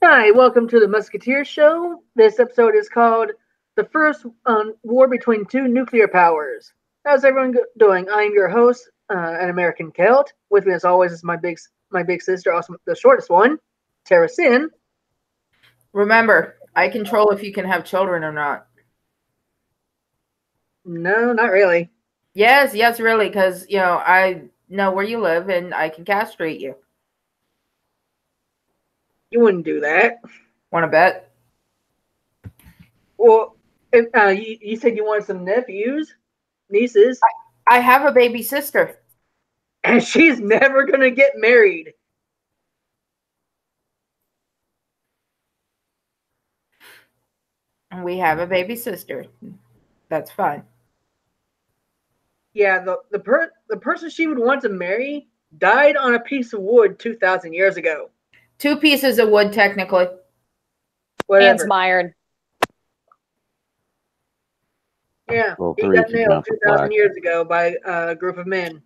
Hi, welcome to the Musketeers show. This episode is called "The First War Between Two Nuclear Powers." How's everyone doing? I'm your host, an American Celt. With me, as always, is my big sister, also the shortest one, Tara Sin. Remember, I control if you can have children or not. No, not really. Yes, really, because I know where you live and I can castrate you. You wouldn't do that. Want to bet? Well, you said you wanted some nephews, nieces, I have a baby sister. and she's never gonna get married. We have a baby sister. That's fine. Yeah, the person she would want to marry died on a piece of wood 2,000 years ago. Two pieces of wood, technically. Whatever. Mired. Yeah, Well, he three got if you nailed count the 2,000 plaque. years ago by a group of men.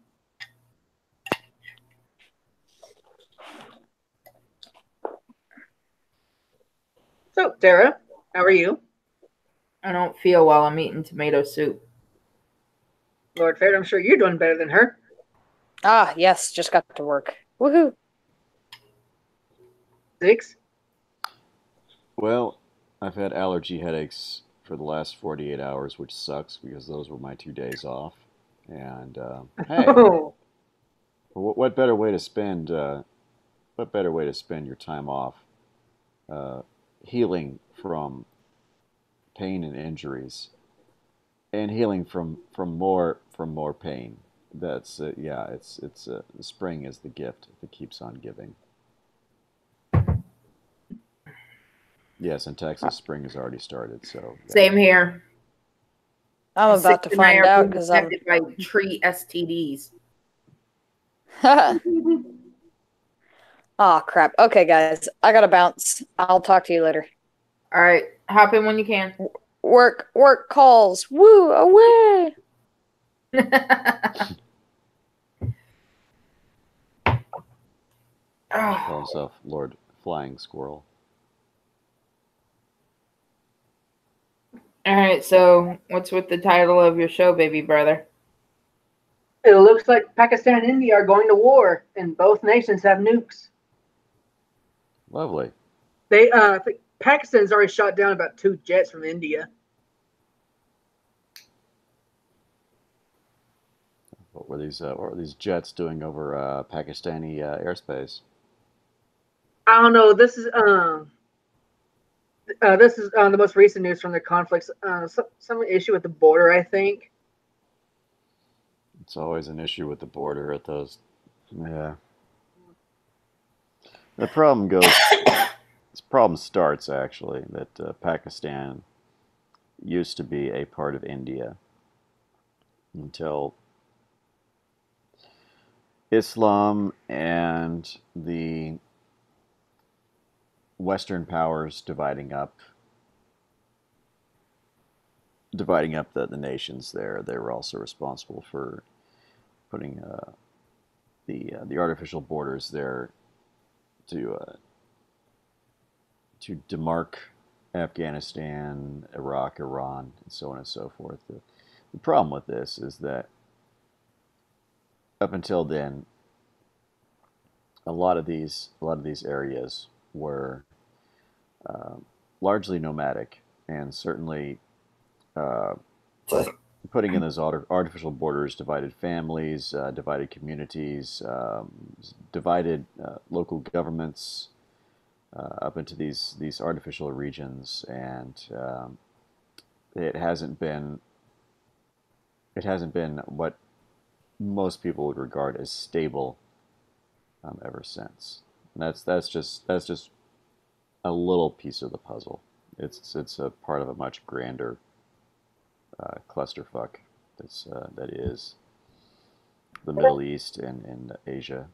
So, Tara, how are you? I don't feel well. I'm eating tomato soup. Lord Fair, I'm sure you're doing better than her. Ah, yes, just got to work. Woohoo. 6. Well, I've had allergy headaches for the last 48 hours, which sucks because those were my 2 days off. And hey, Oh, what better way to spend what better way to spend your time off uh, healing from pain and injuries and healing from more pain. That's yeah. It's spring is the gift that keeps on giving. Yes, in Texas, spring has already started. So yeah. Same here. I'm Sick about to and I find are out being because I'm. affected by tree STDs. Oh, crap. Okay, guys, I gotta bounce. I'll talk to you later. All right, hop in when you can. Work calls. Woo, away. Call Oh. himself Lord Flying Squirrel. All right, so what's with the title of your show, baby brother? it looks like Pakistan and India are going to war, and both nations have nukes. Lovely. I think Pakistan's already shot down about 2 jets from India. What were these jets doing over Pakistani airspace? I don't know. This is the most recent news from the conflicts. Some issue with the border, I think. It's always an issue with the border at those. Yeah. The problem goes. This problem starts actually that Pakistan used to be a part of India until Islam and the Western powers dividing up the nations there. They were also responsible for putting the artificial borders there to demark Afghanistan, Iraq, Iran, and so on and so forth. The problem with this is that up until then, a lot of these areas were uh, largely nomadic, and certainly uh, putting in those artificial borders divided families, divided communities, divided local governments up into these artificial regions, and it hasn't been it hasn't been what most people would regard as stable ever since. And that's just a little piece of the puzzle. It's a part of a much grander clusterfuck that is the Middle East and Asia.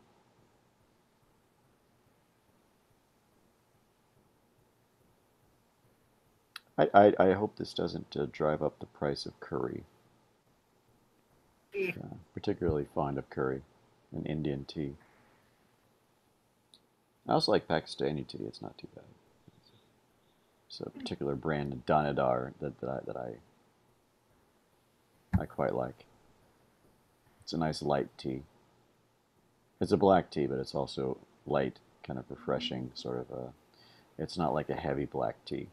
I hope this doesn't drive up the price of curry. Particularly fond of curry and Indian tea. I also like Pakistani tea. It's not too bad. It's a particular brand of Danadar that I quite like. It's a nice light tea. It's a black tea, but it's also light, kind of refreshing, sort of a. It's not like a heavy black tea.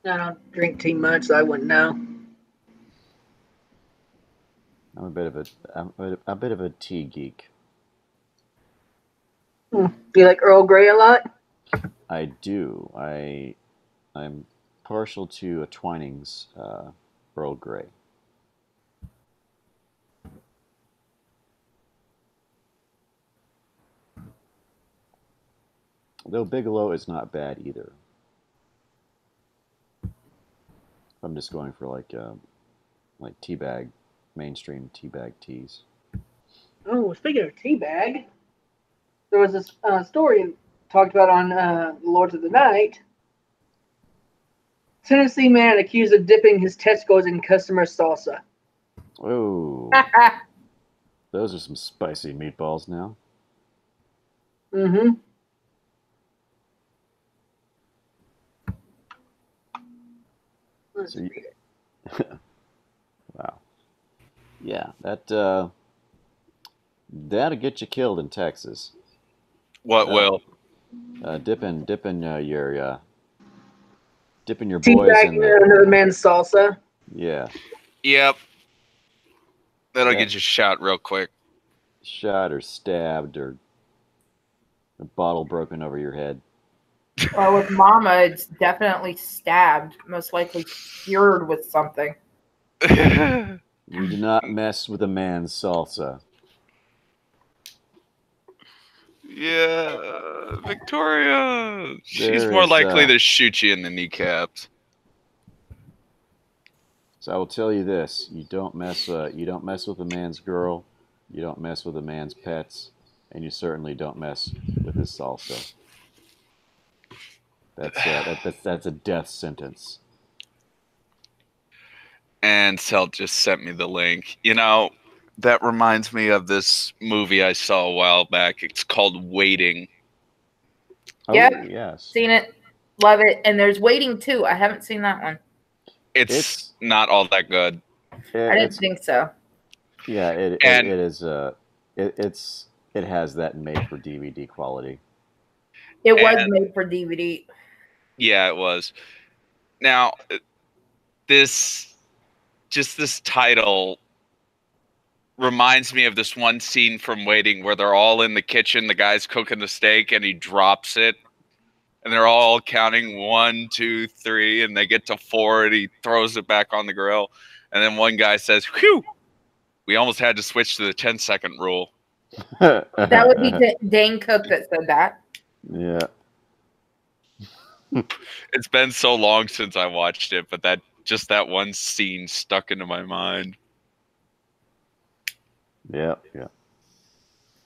I don't drink tea much, so I wouldn't know. I'm a bit of a tea geek. Do you like Earl Grey a lot? I do. I'm partial to a Twinings Earl Grey. Though Bigelow is not bad either. I'm just going for like teabag, mainstream teabag teas. Oh, speaking of teabag, there was this story talked about on Lords of the Night. Tennessee man accused of dipping his testicles in customer salsa. Oh, those are some spicy meatballs now. Mm-hmm. So wow. Yeah, that'll get you killed in Texas. What will? Dipping your boys in Teabagging the another man's salsa. yeah Yep. That'll Yeah. get you shot real quick. shot or stabbed or a bottle broken over your head. Well, with Mama, it's definitely stabbed, most likely seared with something. You do not mess with a man's salsa. Yeah, Victoria. She's There more is, likely to shoot you in the kneecaps. So I will tell you this: you don't mess with a man's girl, you don't mess with a man's pets, and you certainly don't mess with his salsa. That's a death sentence. And Celt just sent me the link. You know, that reminds me of this movie I saw a while back. It's called Waiting. Yep. Oh, yes. Seen it, love it, and there's Waiting too. I haven't seen that one. It's not all that good. I didn't think so. Yeah, it And- is. It has that made for DVD quality. It was And- made for DVD. Yeah, it was. Now, this title reminds me of this one scene from Waiting where they're all in the kitchen, the guy's cooking the steak, and he drops it. And they're all counting 1, 2, 3, and they get to 4, and he throws it back on the grill. And then one guy says, "Whew, we almost had to switch to the 10-second rule." That would be Dane Cook that said that. Yeah. It's been so long since I watched it, but that one scene stuck into my mind. Yeah.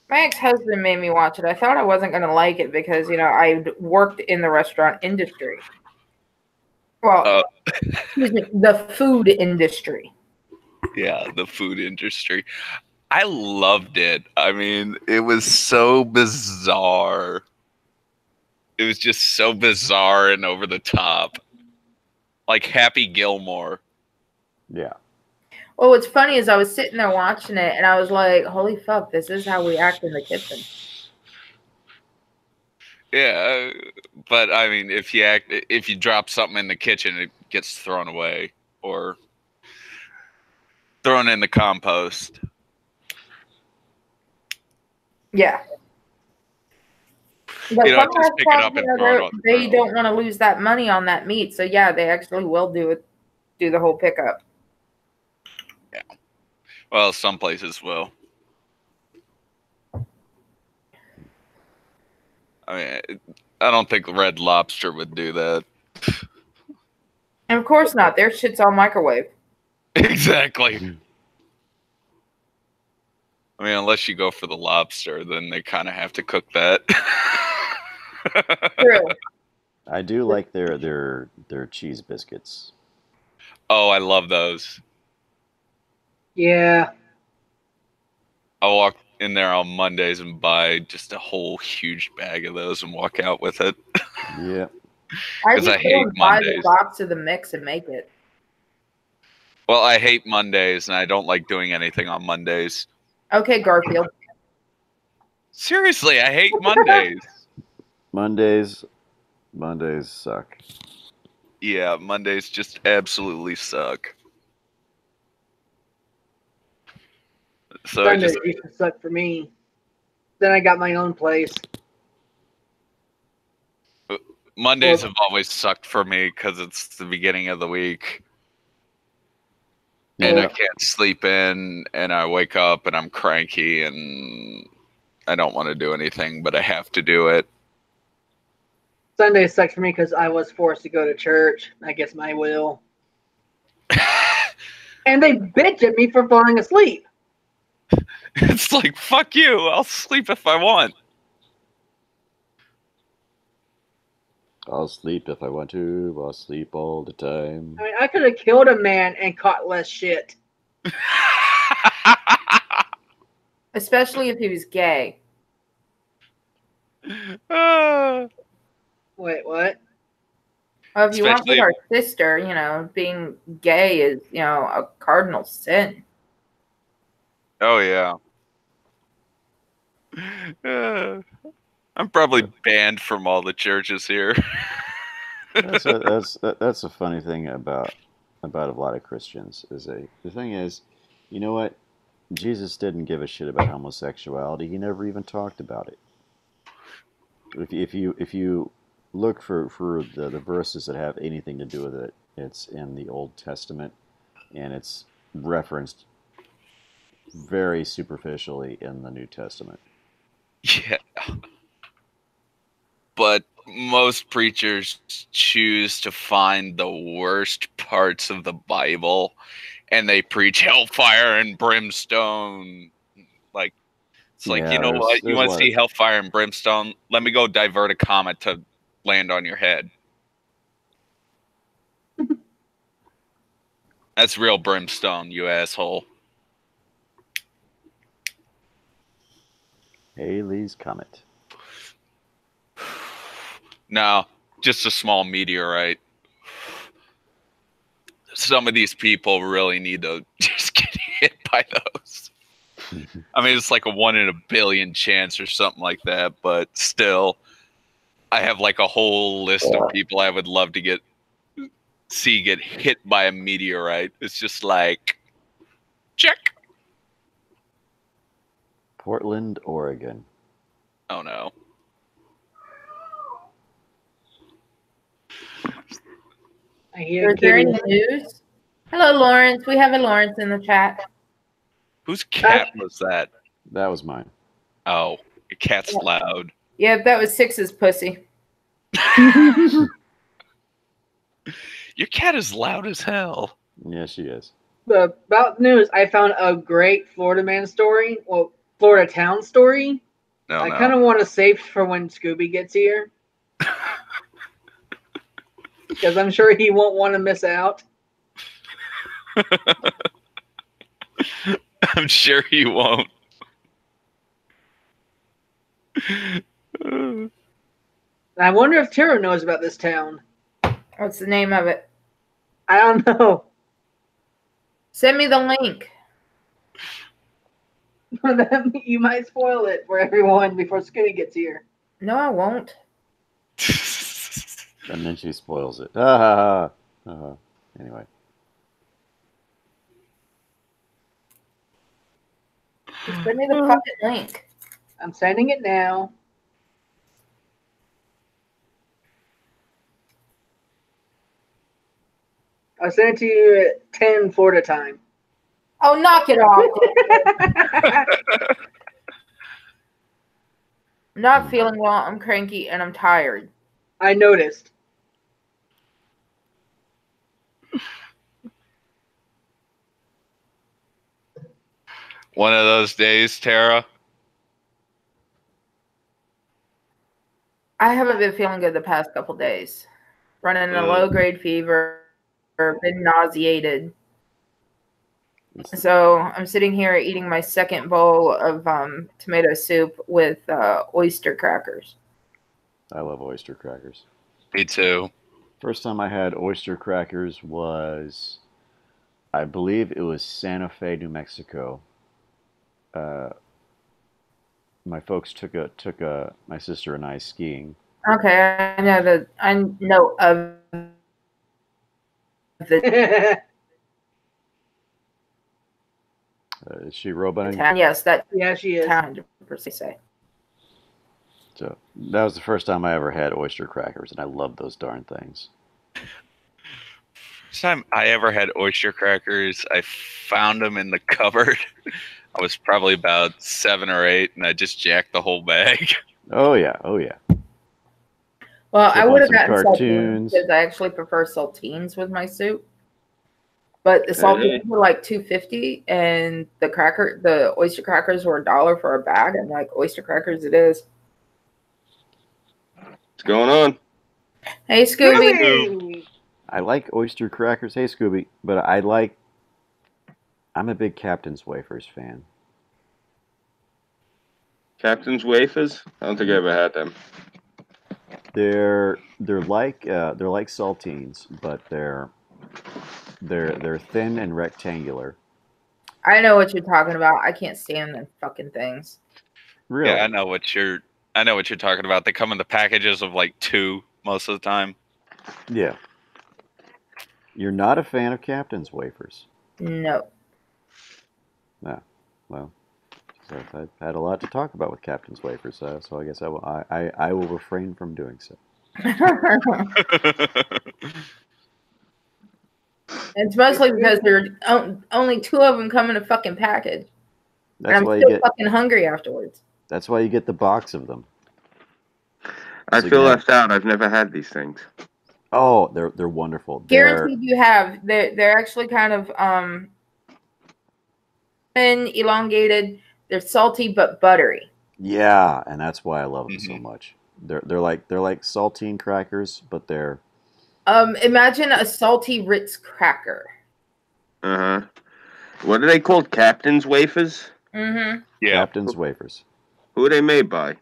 My ex-husband made me watch it. I thought I wasn't going to like it because, I worked in the restaurant industry. Well, excuse me, the food industry. Yeah, the food industry. I loved it. I mean, it was so bizarre. It was just so bizarre and over the top. Like Happy Gilmore. Yeah. Well, what's funny is I was sitting there watching it and I was like, holy fuck, this is how we act in the kitchen. Yeah, but I mean, if you drop something in the kitchen, it gets thrown away or thrown in the compost. Yeah. But Just pick it up and throw it on the they grill. don't want to lose that money on that meat. So yeah, they actually will do the whole pickup. Yeah. Well, some places will. I mean, I don't think Red Lobster would do that. And of course not. Their shit's all microwave. Exactly. I mean, unless you go for the lobster, then they kind of have to cook that. True. I do like their cheese biscuits. Oh, I love those. Yeah. I walked in there on Mondays and buy just a whole huge bag of those and walk out with it. Yeah. I 'Cause just I go hate and buy the Mondays. box of the mix and make it. Well, I hate Mondays, and I don't like doing anything on Mondays. Okay, Garfield. Seriously, I hate Mondays. Mondays suck. Yeah, Mondays just absolutely suck. So I Sundays just used to suck for me. Then I got my own place. Mondays Well- have always sucked for me because it's the beginning of the week. And I Yeah. can't sleep in, and I wake up and I'm cranky, and I don't want to do anything, but I have to do it. Sundays sucked for me because I was forced to go to church. I guess my will. And they bitch at me for falling asleep. It's like, fuck you, I'll sleep if I want. I'll sleep if I want to. I'll sleep all the time. I mean, I could have killed a man and caught less shit. Especially if he was gay. Ah. Wait, what? Well, if you want with Especially- our sister, being gay is, a cardinal sin. Oh yeah. I'm probably banned from all the churches here. That's a funny thing about a lot of Christians. The thing is, you know what? Jesus didn't give a shit about homosexuality. He never even talked about it. If you look for the verses that have anything to do with it, it's in the Old Testament, and it's referenced very superficially in the New Testament. Yeah. But most preachers choose to find the worst parts of the Bible and they preach hellfire and brimstone. Like, it's like, Yeah, you know there's- what? You there's a want to lot see of- hellfire and brimstone? Let me go divert a comet to land on your head. That's real brimstone, you asshole. Halley's Comet. No, just a small meteorite. Some of these people really need to just get hit by those. I mean, it's like a 1 in a billion chance or something like that, but still, I have like a whole list of people I would love to see get hit by a meteorite. It's just like, check. Portland, Oregon. Oh no. I hear Is there any kitties. news? Hello, Lawrence. We have a Lawrence in the chat. Whose cat was that? That was mine. Oh, your cat's loud. Yeah, that was Six's pussy. Your cat is loud as hell. Yeah, she is. But about news, I found a great Florida man story. Well, Florida town story. No, I no. kind of want to save for when Scooby gets here. Because I'm sure he won't want to miss out. I'm sure you won't. I wonder if Tara knows about this town. What's the name of it? I don't know. Send me the link. You might spoil it for everyone before Scooby gets here. No, I won't. And then she spoils it. Ah, anyway. Just send me the fucking link. I'm sending it now. I'll send it to you at 10 Florida time. Oh, knock it off. I'm not feeling well. I'm cranky and I'm tired. I noticed. One of those days, Tara. I haven't been feeling good the past couple days. Running a low grade fever, been nauseated. So I'm sitting here eating my second bowl of tomato soup with oyster crackers. I love oyster crackers. Me too. First time I had oyster crackers was, I believe it was Santa Fe, New Mexico. My folks took my sister and I skiing. Okay, I know of the Is she roboting? town. Yes, that Yeah, she is. town 100% say. So that was the first time I ever had oyster crackers, and I love those darn things. First time I ever had oyster crackers, I found them in the cupboard. I was probably about 7 or 8, and I just jacked the whole bag. Oh yeah, oh yeah. Well, Flip I on would have some gotten saltines cartoons. because I actually prefer saltines with my soup. But the saltines were like $2.50, and the oyster crackers were $1 for a bag. And like oyster crackers, it is. What's going on? Hey, Scooby. Scooby! I like oyster crackers. Hey Scooby, but I'm a big Captain's Wafers fan. Captain's Wafers? I don't think I ever had them. They're like saltines, but they're thin and rectangular. I know what you're talking about. I can't stand them fucking things. Really? Yeah, I know what you're talking about. They come in the packages of like 2 most of the time. Yeah. You're not a fan of Captain's Wafers? No. No. Well, so I've had a lot to talk about with Captain's Wafers, so I guess I will refrain from doing so. It's mostly because there are only 2 of them come in a fucking package. That's and why I'm you still get. fucking hungry afterwards. That's why you get the box of them. I So feel you have- left out. I've never had these things. Oh, they're wonderful. Guaranteed you have. They're actually kind of thin, elongated. They're salty but buttery. Yeah, and that's why I love them so Mhm. much. They're like saltine crackers, but they're Imagine a salty Ritz cracker. Uh-huh. What are they called? Captain's Wafers? Mm-hmm. Yeah. Captain's Wafers. Who are they made by?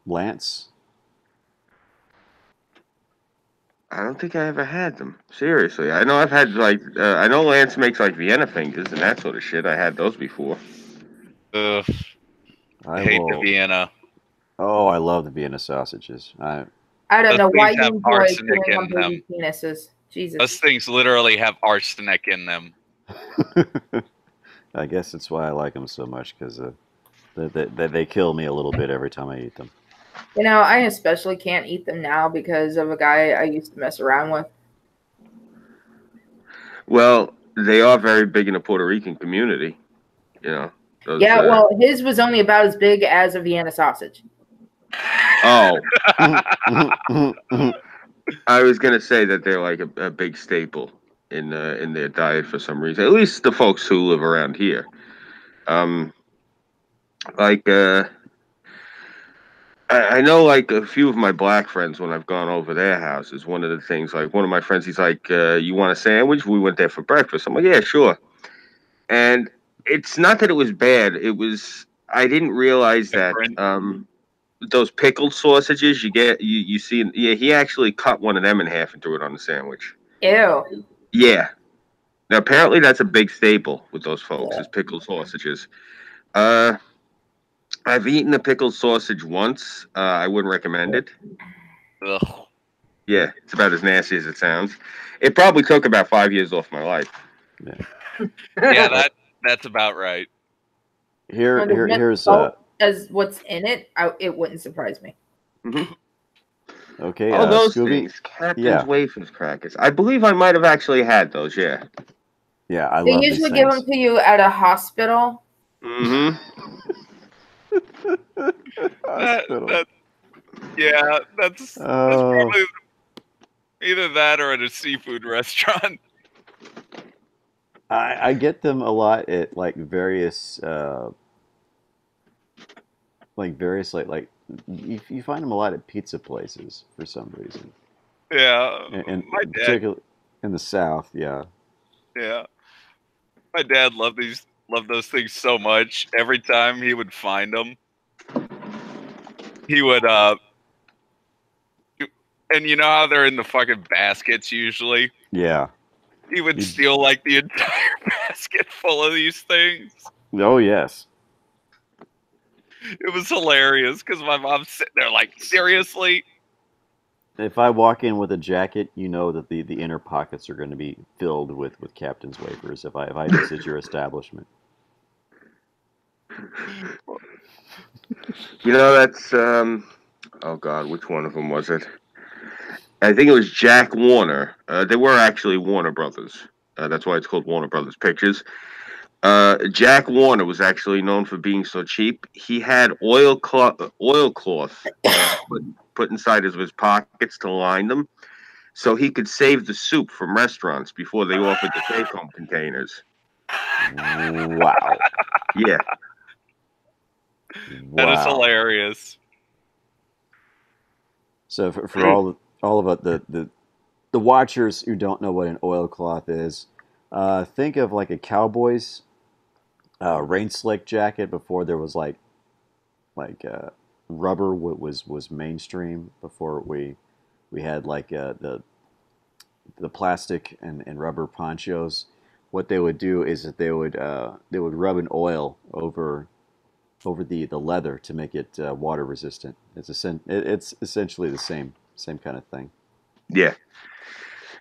Lance. I don't think I ever had them. Seriously. I know I've had, like, I know Lance makes, like, Vienna fingers and that sort of shit. I had those before. Ugh, I I hate will. the Vienna. Oh, I love the Vienna sausages. I don't Those know why things you have enjoy arsenic chewing on in them. baby penises. Jesus. Those things literally have arsenic in them. I guess that's why I like them so much, because they kill me a little bit every time I eat them. You know, I especially can't eat them now because of a guy I used to mess around with. Well, they are very big in the Puerto Rican community. You know. Those, Yeah, well, his was only about as big as a Vienna sausage. Oh. I was gonna say that they're like a big staple in their diet for some reason. At least the folks who live around here. Like I know like a few of my black friends when I've gone over their houses. One of the things, like one of my friends, he's like, "You want a sandwich?" We went there for breakfast. I'm like, "Yeah, sure." And it's not that it was bad. It was I didn't realize that those pickled sausages you see. Yeah, he actually cut one of them in half and threw it on the sandwich. Ew. Yeah. Now apparently that's a big staple with those folks is pickled sausages. I've eaten a pickled sausage once. I wouldn't recommend it. Ugh. Yeah, it's about as nasty as it sounds. It probably took about 5 years off my life. Yeah, that's about right. Here's as what's in it, it wouldn't surprise me. Mm-hmm. Okay. Oh, those Scooby. things, Captain's Wafers crackers. I believe I might have actually had those. Yeah. Yeah, I They love these usually give things. them to you at a hospital. Mm-hmm. Hospital. That's probably either that or at a seafood restaurant. I get them a lot at like various you find them a lot at pizza places for some reason. Yeah, And my dad. particularly in the South, yeah. Yeah, My dad loved those things so much. Every time he would find them, he would and you know how they're in the fucking baskets usually? Yeah. He would steal like the entire basket full of these things. Oh, yes. It was hilarious because my mom's sitting there like, seriously? If I walk in with a jacket, you know that the inner pockets are going to be filled with Captain's wafers if I visit your establishment. You know, that's oh God, which one of them was it? I think it was Jack Warner. They were actually Warner Brothers. That's why it's called Warner Brothers Pictures. Jack Warner was actually known for being so cheap. He had oilcloth put inside of his pockets to line them, so he could save the soup from restaurants before they offered the take-home containers. Wow. Yeah. That is Wow. hilarious. So for all of the watchers who don't know what an oilcloth is, think of like a cowboy's rain slick jacket before there was like rubber was mainstream, before we had like the plastic and rubber ponchos. What they would do is that they would rub an oil over the leather to make it water resistant. It's essentially the same kind of thing. Yeah.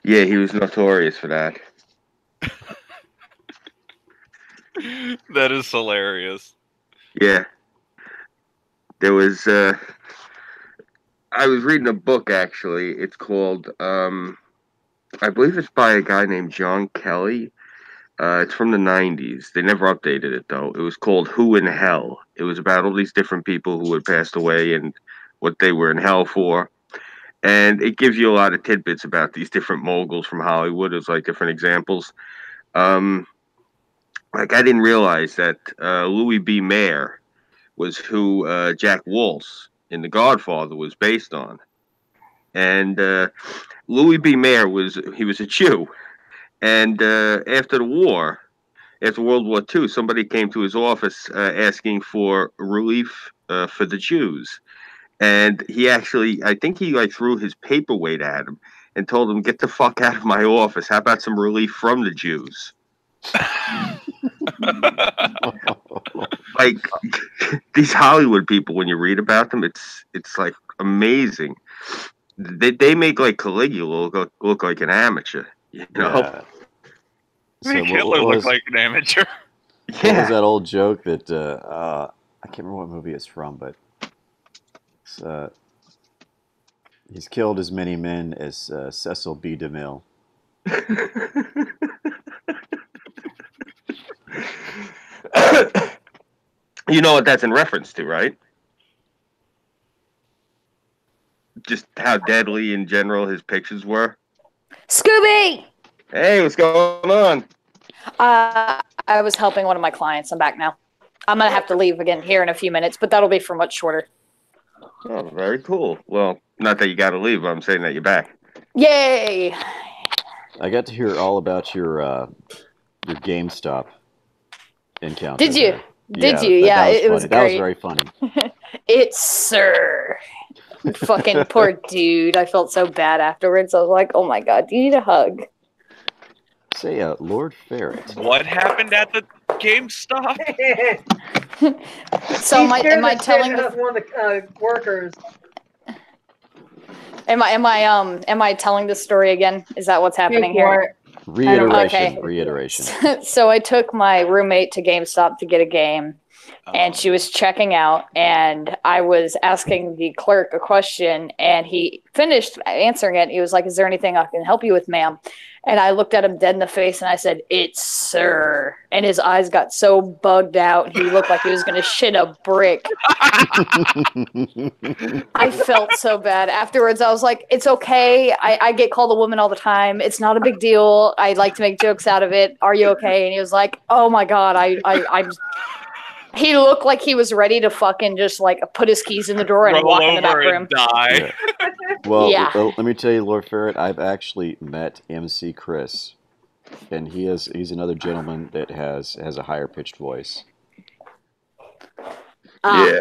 Yeah, he was notorious for that. That is hilarious. Yeah. There was I was reading a book actually. It's called I believe it's by a guy named John Kelly. It's from the 90s. They never updated it though. It was called Who in Hell. It was about all these different people who had passed away and what they were in hell for. And it gives you a lot of tidbits about these different moguls from Hollywood as like different examples. Like I didn't realize that Louis B. Mayer was who Jack Waltz in The Godfather was based on. And Louis B. Mayer was a Jew. And after the war, after World War II, somebody came to his office asking for relief for the Jews. And he actually, I think he like threw his paperweight at him and told him, "Get the fuck out of my office. How about some relief from the Jews?" Like these Hollywood people, when you read about them, it's like amazing. They make like Caligula look like an amateur, you know? Yeah. Make Hitler look like an amateur. What was that old joke that I can't remember what movie it's from, but it's, he's killed as many men as Cecil B. DeMille. You know what that's in reference to, right? Just how deadly in general his pictures were. Scooby! Hey, what's going on? I was helping one of my clients. I'm back now. I'm going to have to leave again here in a few minutes, but that'll be for much shorter. Oh, very cool. Well, not that you got to leave, but I'm saying that you're back. Yay! I got to hear all about your GameStop encounter. Did you? There. Did you? Yeah, it was great. That was very funny. It's Sir. Fucking poor dude. I felt so bad afterwards. I was like, oh my God, do you need a hug? Say, Lord Ferret. What happened at the GameStop? So am I telling one of the workers? Am I telling the story again? Is that what's happening here? Reiteration. So I took my roommate to GameStop to get a game, and she was checking out, and I was asking the clerk a question, and he finished answering it. He was like, "Is there anything I can help you with, ma'am?" And I looked at him dead in the face, and I said, "It's Sir." And his eyes got so bugged out, he looked like he was going to shit a brick. I felt so bad. Afterwards, I was like, it's okay. I get called a woman all the time. It's not a big deal. I like to make jokes out of it. Are you okay? And he was like, oh my God, I'm... He looked like he was ready to fucking just like put his keys in the drawer and walk in the back room. Die. Yeah. Well, let me tell you, Lord Ferret, I've actually met MC Chris and he's another gentleman that has a higher pitched voice. Yeah.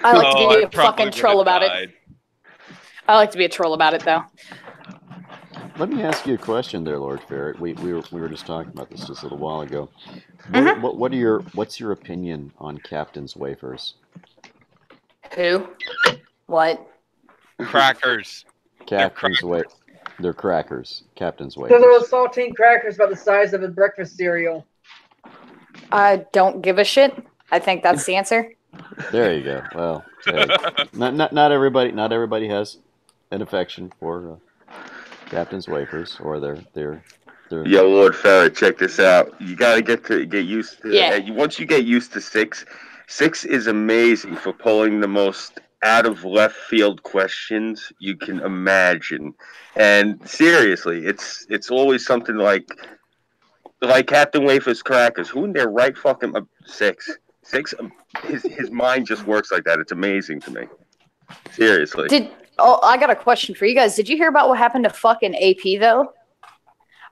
I like to be I a probably fucking troll would've about died. it. I like to be a troll about it, though. Let me ask you a question, there, Lord Ferret. We were just talking about this just a little while ago. Mhm. What's your opinion on Captain's wafers? Who? What? Crackers. Captain's They're crackers. Captain's They're wafers. those saltine crackers about the size of a breakfast cereal. I don't give a shit. I think that's the answer. There you go. Well, hey, not everybody has an affection for Captain's wafers or their. Yo, Lord Ferret, check this out. You gotta get used to. Yeah. Once you get used to six, six is amazing for pulling the most out of left field questions you can imagine. And seriously, it's always something like Captain Wafer's crackers. Who in their right fucking six? Six. His mind just works like that. It's amazing to me. Seriously. I got a question for you guys. Did you hear about what happened to fucking AP though?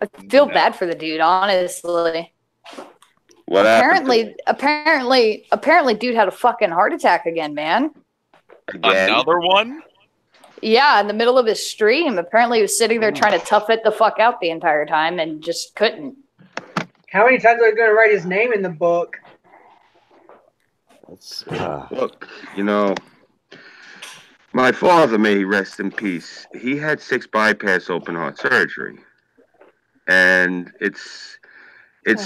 I feel No. bad for the dude, honestly. What happened? Apparently, dude had a fucking heart attack again, man. Again? Another one? Yeah, in the middle of his stream. Apparently, he was sitting there trying to tough it the fuck out the entire time and just couldn't. How many times are they going to write his name in the book? Look, my father, may he rest in peace, he had 6 bypass open heart surgery. And it's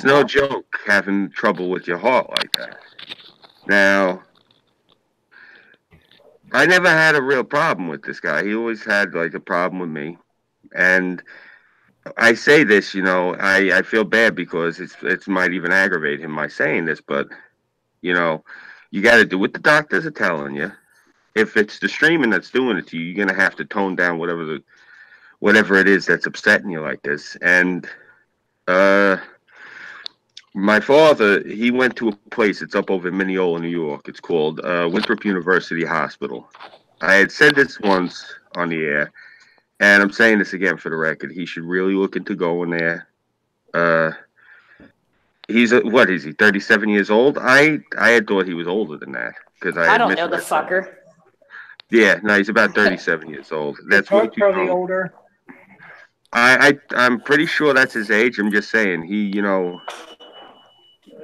no joke having trouble with your heart like that. Now, I never had a real problem with this guy. He always had like a problem with me. And I say this, I feel bad because it might even aggravate him by saying this, but you got to do what the doctors are telling you. If it's the streaming that's doing it to you, you're gonna have to tone down whatever it is that's upsetting you like this. And my father, he went to a place. It's up over in Mineola, New York. It's called Winthrop University Hospital. I had said this once on the air, and I'm saying this again for the record. He should really look into going there. What is he? 37 years old? I had thought he was older than that because I don't know the fucker. Yeah, no, he's about 37 years old. That's way too probably young. older. I'm pretty sure that's his age. I'm just saying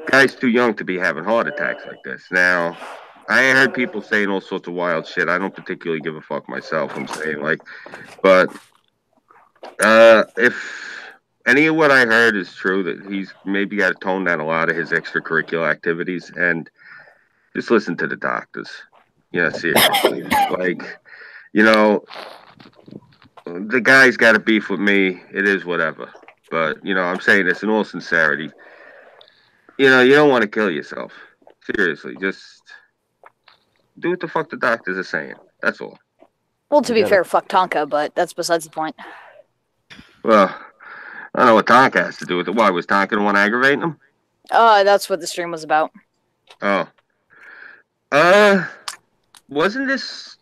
guy's too young to be having heart attacks like this. Now, I heard people saying all sorts of wild shit. I don't particularly give a fuck myself. I'm saying but if any of what I heard is true, that he's maybe got to tone down a lot of his extracurricular activities and just listen to the doctors. Yeah, seriously. The guy's got a beef with me. It is whatever. But, I'm saying this in all sincerity. You don't want to kill yourself. Seriously, just do what the fuck the doctors are saying. That's all. Well, to be fair, fuck Tonka, but that's besides the point. Well, I don't know what Tonka has to do with it. Why, was Tonka the one aggravating him? That's what the stream was about. Oh. Wasn't this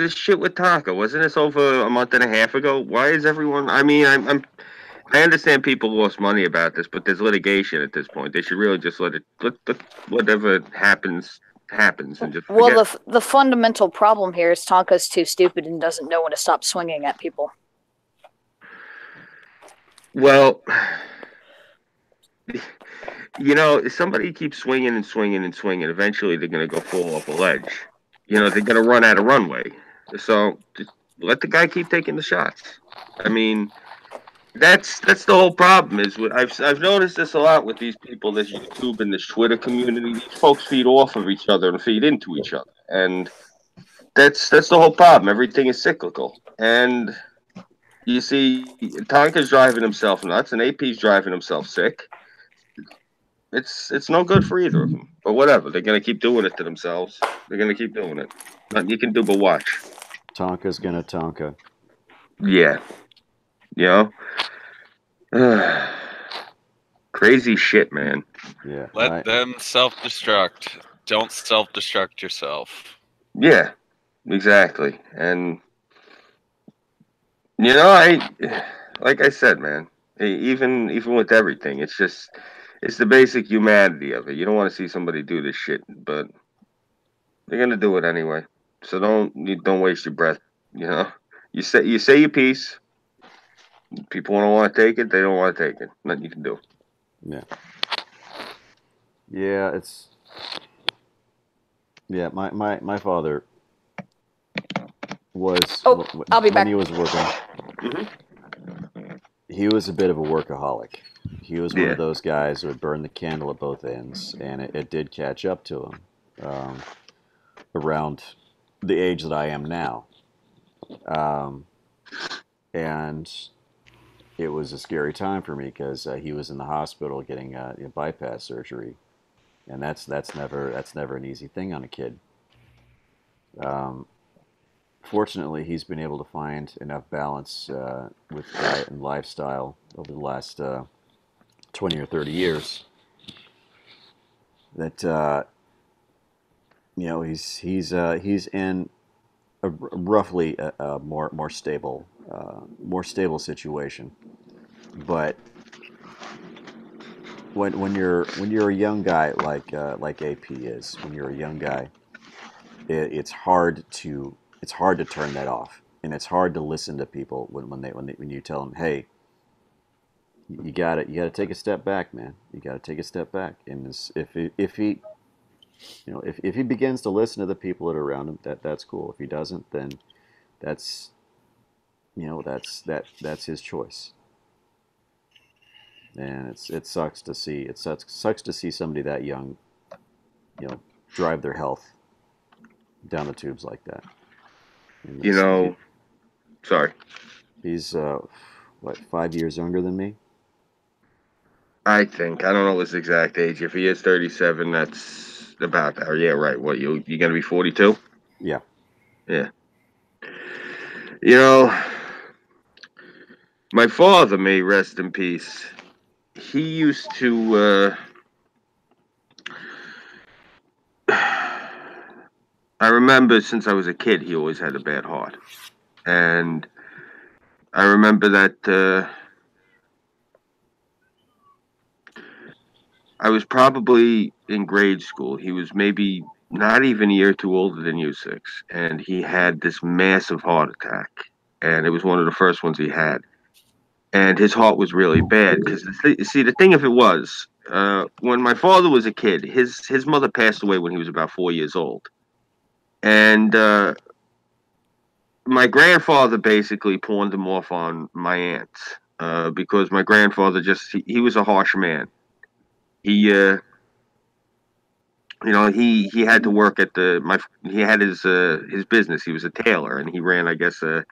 shit with Tonka? Wasn't this over a month and a half ago? Why is everyone? I mean, I understand people lost money about this, but there's litigation at this point. They should really just let whatever happens and just forget. Well, the fundamental problem here is Tonka's too stupid and doesn't know when to stop swinging at people. Well, if somebody keeps swinging and swinging and swinging, eventually they're going to go fall off a ledge. They're going to run out of runway. So just let the guy keep taking the shots. I mean, that's the whole problem. I've noticed this a lot with these people, this YouTube and this Twitter community. These folks feed off of each other and feed into each other, and that's the whole problem. Everything is cyclical, and you see, Tonka's driving himself nuts, and AP's driving himself sick. It's no good for either of them. But whatever, they're gonna keep doing it to themselves. They're gonna keep doing it. Nothing you can do but watch. Tonka's gonna Tonka. Yeah. Crazy shit, man. Yeah. Let them self-destruct. Don't self-destruct yourself. Yeah, exactly. And like I said, man, even with everything, it's the basic humanity of it. You don't want to see somebody do this shit, but they're gonna do it anyway. So don't waste your breath. You know, you say your piece. People don't want to take it. They don't want to take it. Nothing you can do. Yeah. Yeah, it's yeah. My father was Oh, I'll be when back. he was working. Hmm. He was a bit of a workaholic. He was one Yeah. of those guys who would burn the candle at both ends, and it did catch up to him around the age that I am now. Um, and it was a scary time for me because he was in the hospital getting bypass surgery, and that's never an easy thing on a kid. Um, Fortunately, he's been able to find enough balance with diet and lifestyle over the last 20 or 30 years that he's in roughly a more stable situation. But when you're a young guy like AP is, when you're a young guy, it's hard to turn that off, and it's hard to listen to people when you tell them, hey, you gotta take a step back, man. You gotta take a step back. And if he begins to listen to the people that are around him, that's cool. If he doesn't, then that's that's his choice. And it sucks to see sucks to see somebody that young, drive their health down the tubes like that. And You know. Sorry. he's what, 5 years younger than me? I don't know his exact age. If he is 37, that's about that. Yeah, right. What you gonna be 42? Yeah. Yeah. You know, my father, may rest in peace. He used to. I remember since I was a kid, he always had a bad heart, and I remember that I was probably in grade school. He was maybe not even a year too older than you, six, and he had this massive heart attack, and it was one of the first ones he had. And his heart was really bad because see, the thing of it was, when my father was a kid, his mother passed away when he was about 4 years old, and my grandfather basically pawned him off on my aunt because my grandfather he was a harsh man. He he had to work at he had his business. He was a tailor, and he ran, I guess, I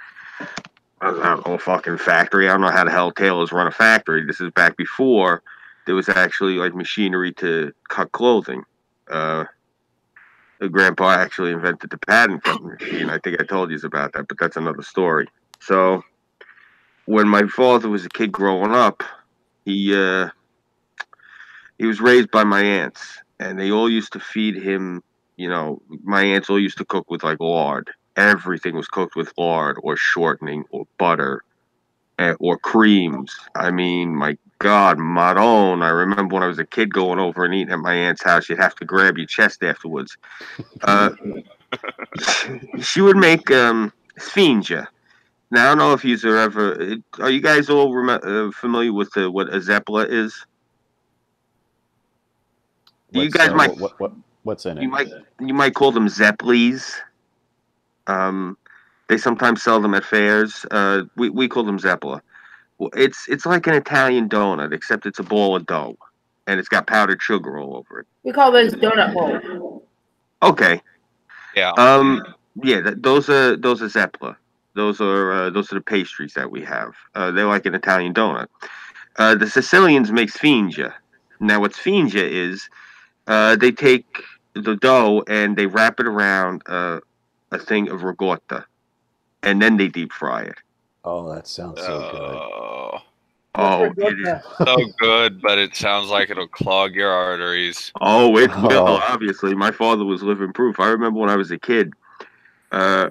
don't know, a fucking factory. I don't know how the hell tailors run a factory. This is back before there was actually like machinery to cut clothing. Uh, the grandpa actually invented the patent cutting machine. I think I told you about that, but that's another story. So when my father was a kid growing up, he uh, he was raised by my aunts, and they all used to feed him. My aunts all used to cook with like lard. Everything was cooked with lard or shortening or butter or creams. I mean, my God, Maron. I remember when I was a kid going over and eating at my aunt's house, you'd have to grab your chest afterwards. Uh, she would make sfinge. Now, I don't know if you're ever. Are you guys all familiar with what a zeppela is? You What's guys might what's in it? you might you might call them zeppelis. Um, they sometimes sell them at fairs. We call them zeppela. Well, it's like an Italian donut, except it's a ball of dough, and it's got powdered sugar all over it. We call those donut holes. Okay. Yeah. Yeah. Those are zeppela. Those are the pastries that we have. They're like an Italian donut. The Sicilians make sfinge. Now, what sfinge is, they take the dough and they wrap it around a thing of ricotta, and then they deep fry it. Oh, that sounds so good. Oh, What's Oh, it is. ricotta? so good, but it sounds like it'll clog your arteries. Oh, it will. Oh. Obviously, my father was living proof. I remember when I was a kid. Uh,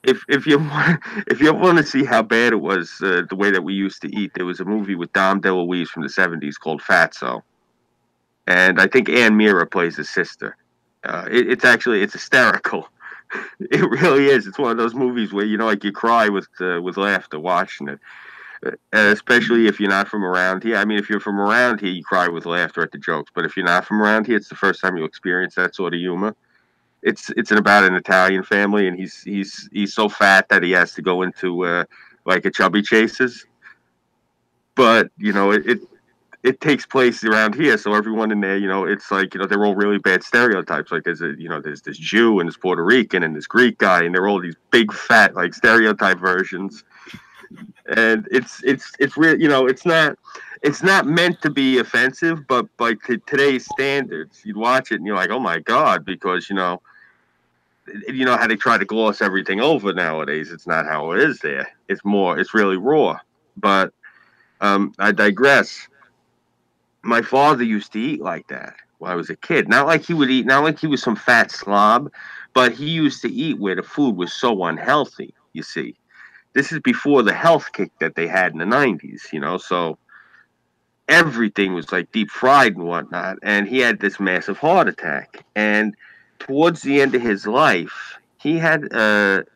if you want to see how bad it was, the way that we used to eat, there was a movie with Dom DeLuise from the '70s called Fatso, and I think Ann Mira plays his sister. It's hysterical. It really is. It's one of those movies where like you cry with laughter watching it. Especially if you're not from around here. I mean, if you're from around here, you cry with laughter at the jokes. But if you're not from around here, it's the first time you experience that sort of humor. It's about an Italian family, and he's so fat that he has to go into like a chubby chases. But it takes place around here, so everyone in there, it's like they're all really bad stereotypes. Like there's this Jew and this Puerto Rican and this Greek guy, and they're all these big fat like stereotype versions. And it's real. It's not meant to be offensive, but by today's standards, you'd watch it and you're like, oh my god, because how they try to gloss everything over nowadays. It's not how it is there. It's really raw. But I digress. My father used to eat like that when I was a kid. Not like he would eat, not like he was some fat slob, but he used to eat where the food was so unhealthy, you see. This is before the health kick that they had in the 90s, so everything was like deep fried and whatnot. And he had this massive heart attack. And towards the end of his life, he had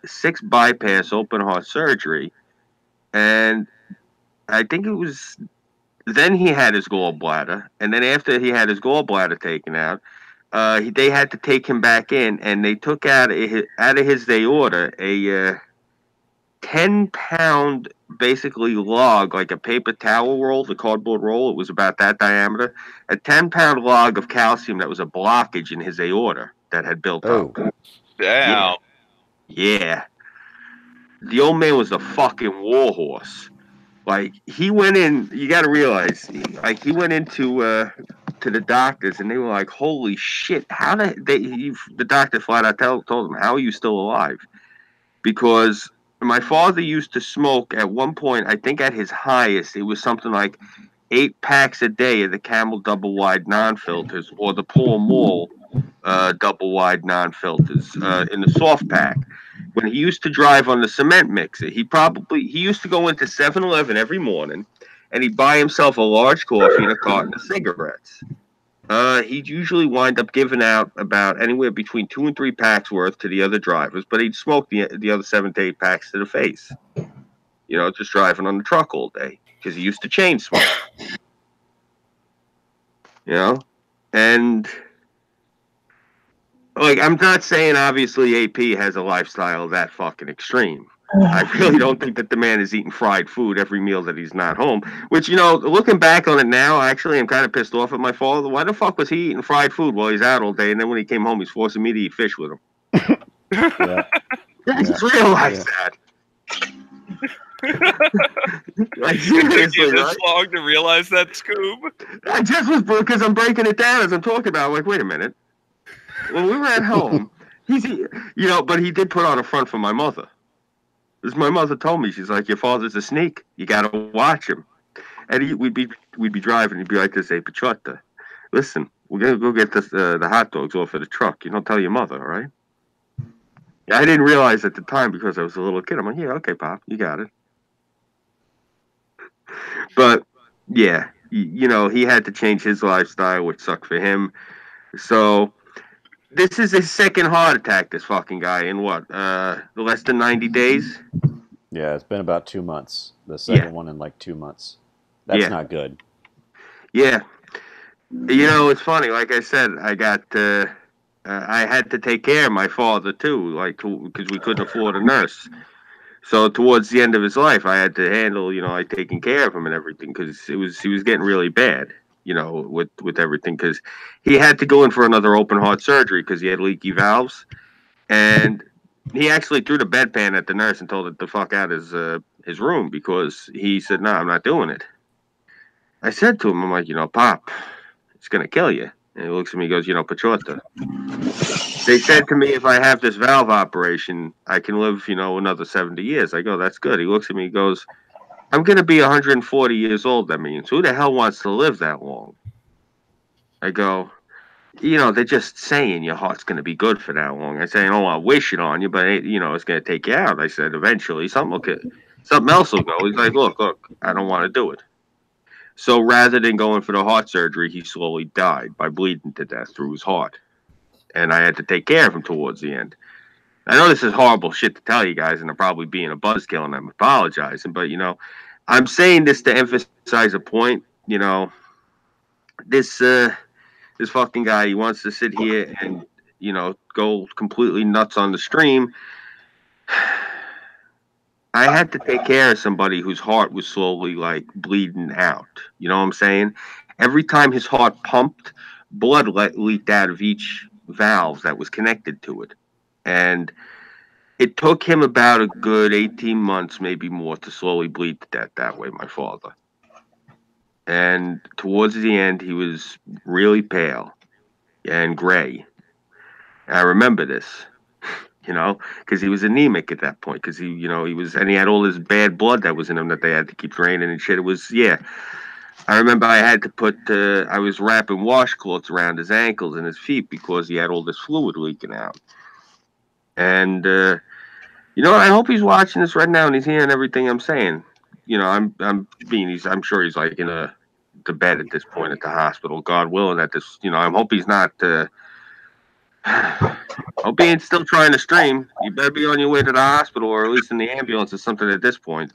6 bypass open heart surgery. And I think it was then he had his gallbladder. And then after he had his gallbladder taken out, they had to take him back in, and they took out of his aorta a 10-pound basically log, like a paper towel roll, the cardboard roll. It was about that diameter. A 10-pound log of calcium that was a blockage in his aorta that had built up. Damn. Yeah. The old man was a fucking warhorse. Like, he went in, you got to realize, he went into to the doctors, and they were like, holy shit, the doctor flat out told him, how are you still alive? Because my father used to smoke at one point, I think at his highest, it was something like 8 packs a day of the Camel double wide non-filters, or the Pall Mall double wide non-filters in the soft pack. When he used to drive on the cement mixer, he used to go into 7-Eleven every morning, and he'd buy himself a large coffee and a carton of cigarettes. He'd usually wind up giving out about anywhere between 2 and 3 packs worth to the other drivers, but he'd smoke the other 7 to 8 packs to the face. Just driving on the truck all day, because he used to chain smoke. And like, I'm not saying obviously AP has a lifestyle that fucking extreme. I really don't think that the man is eating fried food every meal that he's not home. Which, looking back on it now, actually, I'm kind of pissed off at my father. Why the fuck was he eating fried food while he's out all day, and then when he came home, he's forcing me to eat fish with him? Yeah. I just realized that. Like, seriously, this long to realize that, Scoob? I just was, because I'm breaking it down as I'm talking about it. I'm like, wait a minute. When we were at home, but he did put on a front for my mother. As my mother told me, she's like, your father's a sneak. You got to watch him. And we'd be driving. He'd be like this, hey, Pachota, listen, we're going to go get the hot dogs off of the truck. You don't tell your mother, all right? I didn't realize at the time because I was a little kid. I'm like, yeah, okay, Pop, you got it. But, yeah, he had to change his lifestyle, which sucked for him. So this is his second heart attack, this fucking guy, in what, less than 90 days? Yeah, it's been about 2 months. The second one in like 2 months. That's not good. Yeah. It's funny. Like I said, I had to take care of my father, too, because we couldn't afford a nurse. So towards the end of his life, I had to handle, taking care of him and everything, because he was getting really bad. With everything, because he had to go in for another open heart surgery because he had leaky valves, and he actually threw the bedpan at the nurse and told her to fuck out his room, because he said, no, I'm not doing it. I said to him, I'm like, Pop, it's gonna kill you. And he looks at me and goes, Pachota, they said to me if I have this valve operation, I can live, another 70 years. I go, that's good. He looks at me and goes, I'm going to be 140 years old, that means. Who the hell wants to live that long? I go, they're just saying your heart's going to be good for that long. I say, I don't want to wish it on you, but it's going to take you out. I said, eventually something else will go. He's like, look, I don't want to do it. So rather than going for the heart surgery, he slowly died by bleeding to death through his heart. And I had to take care of him towards the end. I know this is horrible shit to tell you guys, and I'm probably being a buzzkill, and I'm apologizing, but I'm saying this to emphasize a point. This this fucking guy, he wants to sit here and go completely nuts on the stream. I had to take care of somebody whose heart was slowly like bleeding out. You know what I'm saying? Every time his heart pumped, blood leaked out of each valve that was connected to it. And it took him about a good 18 months, maybe more, to slowly bleed to death that way, my father. And towards the end, he was really pale and gray. I remember this, because he was anemic at that point. Because and he had all this bad blood that was in him that they had to keep draining and shit. It was, yeah. I remember I had to I was wrapping washcloths around his ankles and his feet because he had all this fluid leaking out. And, I hope he's watching this right now and he's hearing everything I'm saying. I'm sure he's like in the bed at this point at the hospital, God willing. I hope he's not. Hope he ain't still trying to stream. You better be on your way to the hospital or at least in the ambulance or something at this point.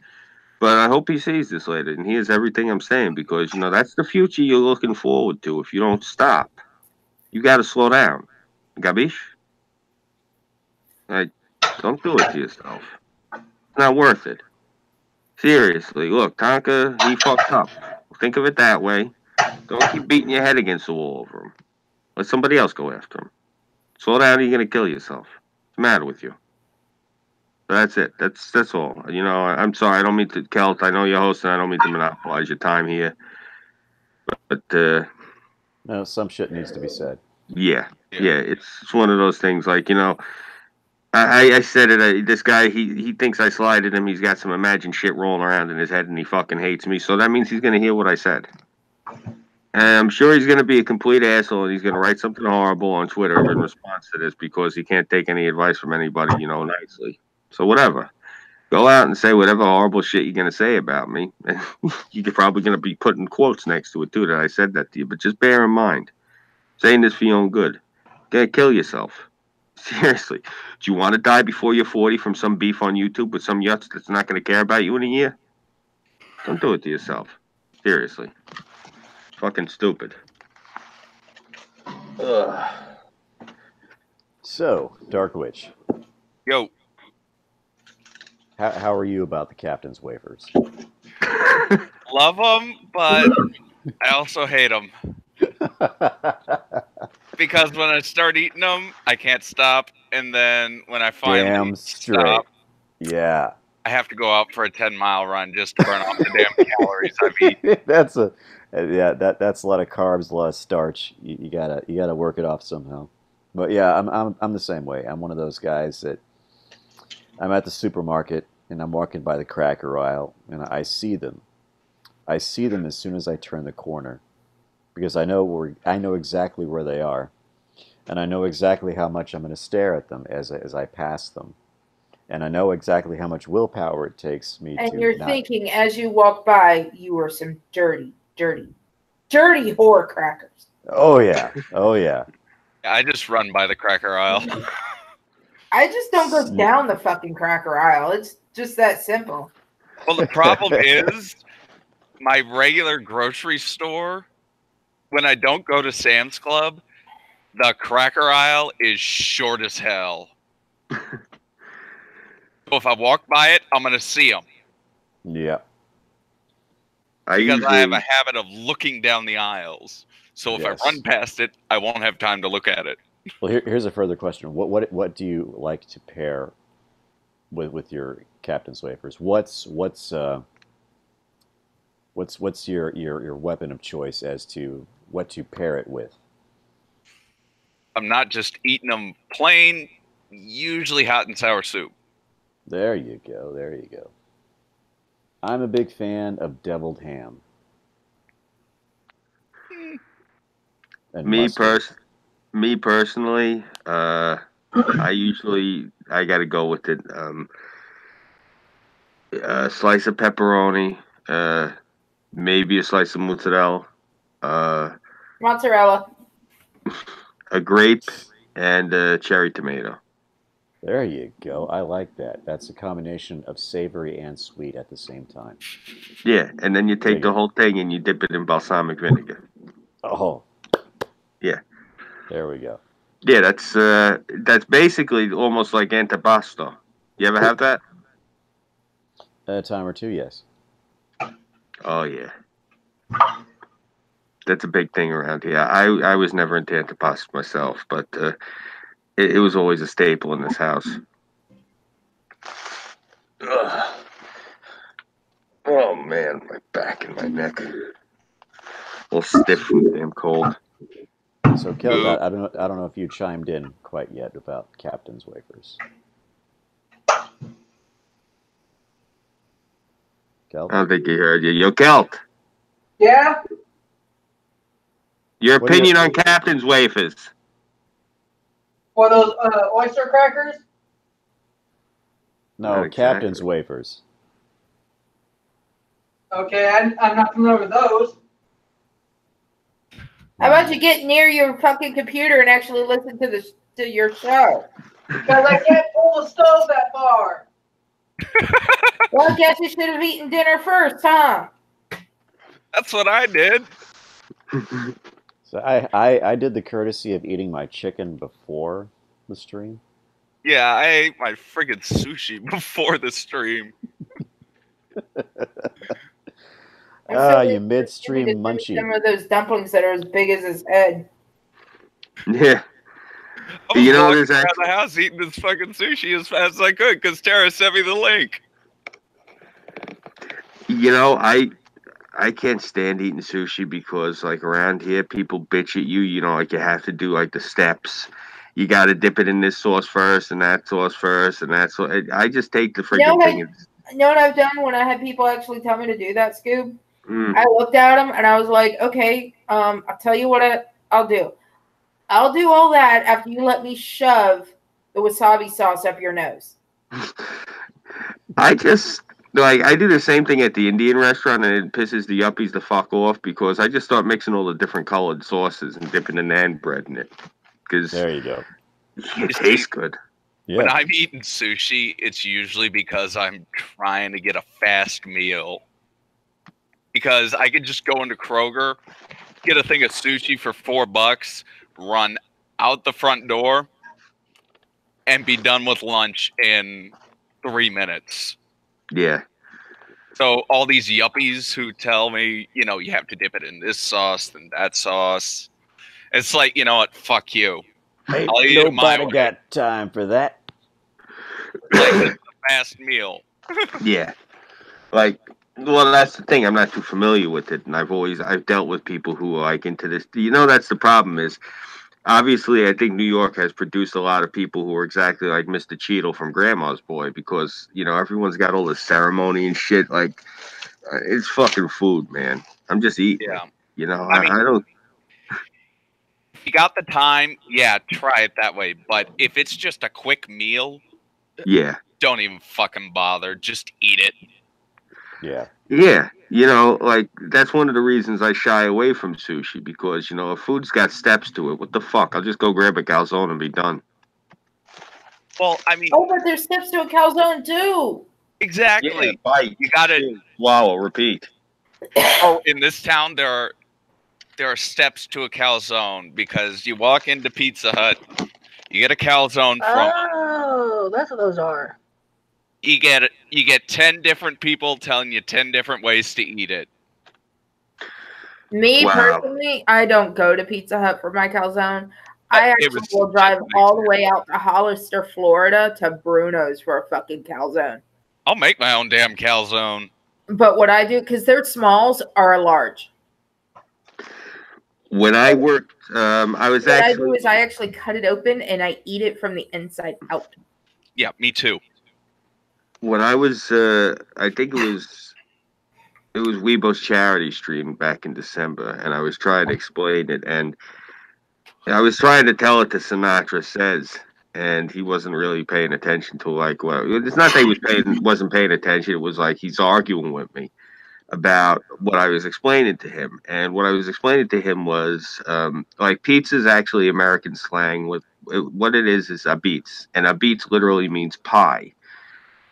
But I hope he sees this later and hears everything I'm saying because that's the future you're looking forward to. If you don't stop, you got to slow down. Gabish? Like, don't do it to yourself. It's not worth it. Seriously, look, Tonka, he fucked up. Think of it that way. Don't keep beating your head against the wall over him. Let somebody else go after him. Slow down, or you're gonna kill yourself. What's the matter with you? That's it. That's all. I'm sorry. I don't mean to, Kelt. I know you're hosting. I don't mean to monopolize your time here. But No, some shit needs to be said. yeah. It's one of those things. Like I said it. This guy, he thinks I slighted him. He's got some imagined shit rolling around in his head, and he fucking hates me. So that means he's gonna hear what I said. And I'm sure he's gonna be a complete asshole, and he's gonna write something horrible on Twitter in response to this because he can't take any advice from anybody, nicely. So whatever. Go out and say whatever horrible shit you're gonna say about me, and you're probably gonna be putting quotes next to it too that I said that to you. But just bear in mind, saying this for your own good. You're gonna kill yourself. Seriously. Do you want to die before you're 40 from some beef on YouTube with some yuts that's not gonna care about you in a year? Don't do it to yourself. Seriously. It's fucking stupid. Ugh. So, Dark Witch. Yo. How are you about the captain's wafers? Love them, but I also hate them. Because when I start eating them, I can't stop. And then when I finally stop, yeah, I have to go out for a 10-mile run just to burn off the damn calories I've eaten. That's a lot of carbs, a lot of starch. You gotta work it off somehow. But yeah, I'm the same way. I'm one of those guys that I'm at the supermarket and I'm walking by the cracker aisle and I see them. I see them as soon as I turn the corner because I know exactly where they are, and I know exactly how much I'm going to stare at them as I pass them, and I know exactly how much willpower it takes me. And you're thinking as you walk by, you are some dirty whore crackers. Oh yeah. I just run by the cracker aisle. I just don't go down the fucking cracker aisle. It's just that simple. Well, the problem is my regular grocery store, when I don't go to Sam's Club, the cracker aisle is short as hell. So if I walk by it, I'm going to see them. Yeah. Because I have a habit of looking down the aisles. So if I run past it, I won't have time to look at it. Well, here's a further question. What do you like to pair with your captain's wafers? What's your weapon of choice as to what to pair it with? I'm not just eating them plain, usually hot and sour soup. There you go. I'm a big fan of deviled ham. And Me personally, Me personally, I got to go with it. A slice of pepperoni, maybe a slice of mozzarella, uh, Mozzarella. a grape, and a cherry tomato. There you go. I like that. That's a combination of savory and sweet at the same time. Yeah, and then you take Dig the it. whole thing and you dip it in balsamic vinegar. Oh, Yeah, there we go. yeah, that's basically almost like antipasto. You ever have that? A time or two, yes. Oh yeah, that's a big thing around here. I was never into antipasto myself, but it was always a staple in this house. Ugh. Oh man, my back and my neck, all stiff from the damn cold. So, Kelt, I don't know if you chimed in quite yet about Captain's wafers. Kelt? I don't think he heard you. Yo, Kelt, Yeah? your What do you- opinion on Captain's wafers? Or those oyster crackers? No, Not exactly. Captain's wafers. Okay, I'm not familiar with those. How about you get near your fucking computer and actually listen to your show? Because I can't pull the stove that far. Well, I guess you should have eaten dinner first, huh? That's what I did. So I did the courtesy of eating my chicken before the stream. Yeah, I ate my friggin' sushi before the stream. You midstream Some munchie. of those dumplings that are as big as his head. Yeah. I was You know, walking there's around the house eating this fucking sushi as fast as I could because Tara sent me the link. You know, I can't stand eating sushi because like around here people bitch at you, you know, like you have to do like the steps. You got to dip it in this sauce first and that sauce first and that sauce. I just take the freaking thing. You know what I've done when I had people actually tell me to do that, Scoob? Mm. I looked at them and I was like, okay, I'll tell you what I'll do. I'll do all that after you let me shove the wasabi sauce up your nose. I just like I do the same thing at the Indian restaurant, and it pisses the yuppies the fuck off because I just start mixing all the different colored sauces and dipping the naan bread in it because There you go. it tastes good. When Yeah. I'm eating sushi, it's usually because I'm trying to get a fast meal. Because I could just go into Kroger, get a thing of sushi for $4, run out the front door, and be done with lunch in 3 minutes. Yeah. So all these yuppies who tell me, you know, you have to dip it in this sauce and that sauce. It's like, you know what? Fuck you. Ain't I'll eat it my nobody way. got time for that. Like it's a fast meal. Yeah. Like, well, that's the thing. I'm not too familiar with it, and I've dealt with people who are like into this. You know, that's the problem is, obviously, I think New York has produced a lot of people who are exactly like Mr. Cheadle from Grandma's Boy because, you know, everyone's got all this ceremony and shit. Like, it's fucking food, man. I'm just eating Yeah. it. You know, I mean, I don't. If you got the time, yeah, try it that way. But if it's just a quick meal, Yeah. don't even fucking bother. Just eat it. Yeah. Yeah. You know, like, that's one of the reasons I shy away from sushi because, you know, if food's got steps to it, what the fuck? I'll just go grab a calzone and be done. Well, I mean, Oh, but there's steps to a calzone too. exactly. Yeah, bite, You got it. swallow, repeat. Oh, in this town, there are steps to a calzone because you walk into Pizza Hut, you get a calzone from. Oh, that's what those are. You get 10 different people telling you 10 different ways to eat it. Me Wow. personally, I don't go to Pizza Hut for my calzone. I It actually was will drive just all the way out to Hollister, Florida to Bruno's for a fucking calzone. I'll make my own damn calzone. But what I do, because their smalls are large. When I worked, I was What I actually. do is I actually cut it open and I eat it from the inside out. Yeah, me too. When I was, I think it was Weibo's charity stream back in December, and I was trying to explain it, and I was trying to tell it to Sinatra Says, and he wasn't really paying attention to it's not that wasn't paying attention. It was like he's arguing with me about what I was explaining to him, and what I was explaining to him was like pizza is actually American slang. With what it is a beets, and a beets literally means pie.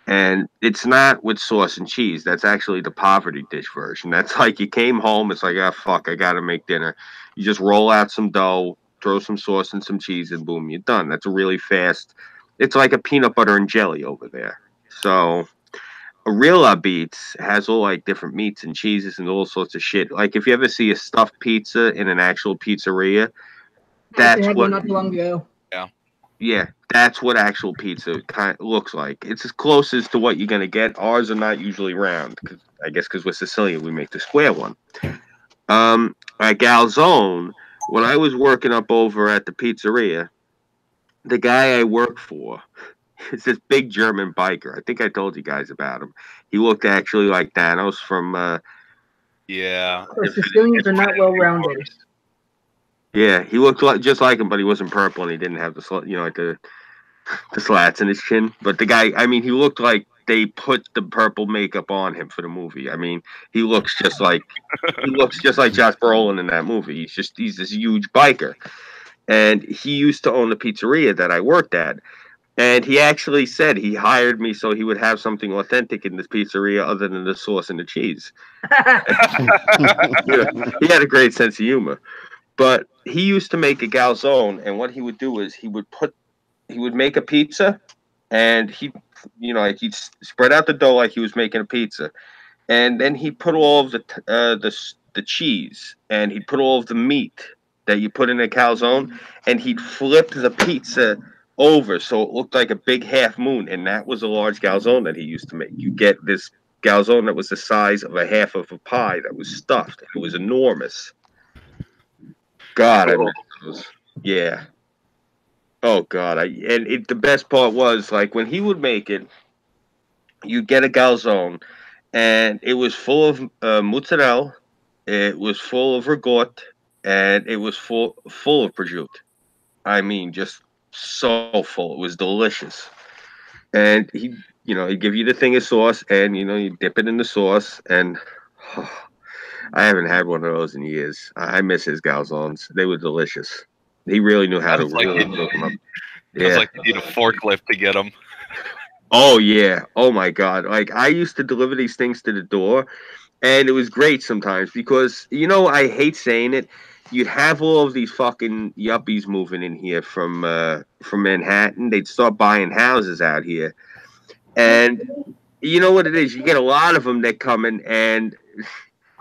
And it's not with sauce and cheese. That's actually the poverty dish version. That's like you came home, it's like, ah, fuck, I gotta make dinner. You just roll out some dough, throw some sauce and some cheese, and boom, you're done. That's a really fast. It's like a peanut butter and jelly over there. So a real beets has all like different meats and cheeses and all sorts of shit. Like if you ever see a stuffed pizza in an actual pizzeria, I actually that's had what. one not too long ago. Yeah, that's what actual pizza kind of looks like. It's as close as to what you're gonna get. Ours are not usually round, I guess because we're Sicilian, we make the square one. At Galzone, when I was working up over at the pizzeria, the guy I work for is this big German biker. I think I told you guys about him. He looked actually like Thanos from Yeah. The Sicilians are not well rounded. Yeah, he looked just like him, but he wasn't purple and he didn't have like the slats in his chin. But the guy, I mean, he looked like they put the purple makeup on him for the movie. I mean, he looks just like Josh Brolin in that movie. He's this huge biker, and he used to own the pizzeria that I worked at. And he actually said he hired me so he would have something authentic in this pizzeria other than the sauce and the cheese. He had a great sense of humor. But he used to make a calzone, and what he would do is he would make a pizza, and like he'd spread out the dough like he was making a pizza, and then he'd put all of the cheese, and he'd put all of the meat that you put in a calzone, and he'd flip the pizza over so it looked like a big half moon, and that was a large calzone that he used to make. You get this calzone that was the size of a half of a pie that was stuffed. It was enormous. God, I miss those. Yeah. Oh God, the best part was like when he would make it, you'd get a calzone, and it was full of mozzarella, it was full of ricotta, and it was full of prosciutto. I mean, just so full. It was delicious. And he'd give you the thing of sauce, and you dip it in the sauce, and I haven't had one of those in years. I miss his calzones. They were delicious. He really knew how to really cook them up. It was Yeah. like you need a forklift to get them. Oh yeah. Oh my God. Like I used to deliver these things to the door, and it was great sometimes because I hate saying it. You'd have all of these fucking yuppies moving in here from Manhattan. They'd start buying houses out here, and you know what it is. You get a lot of them that come in, and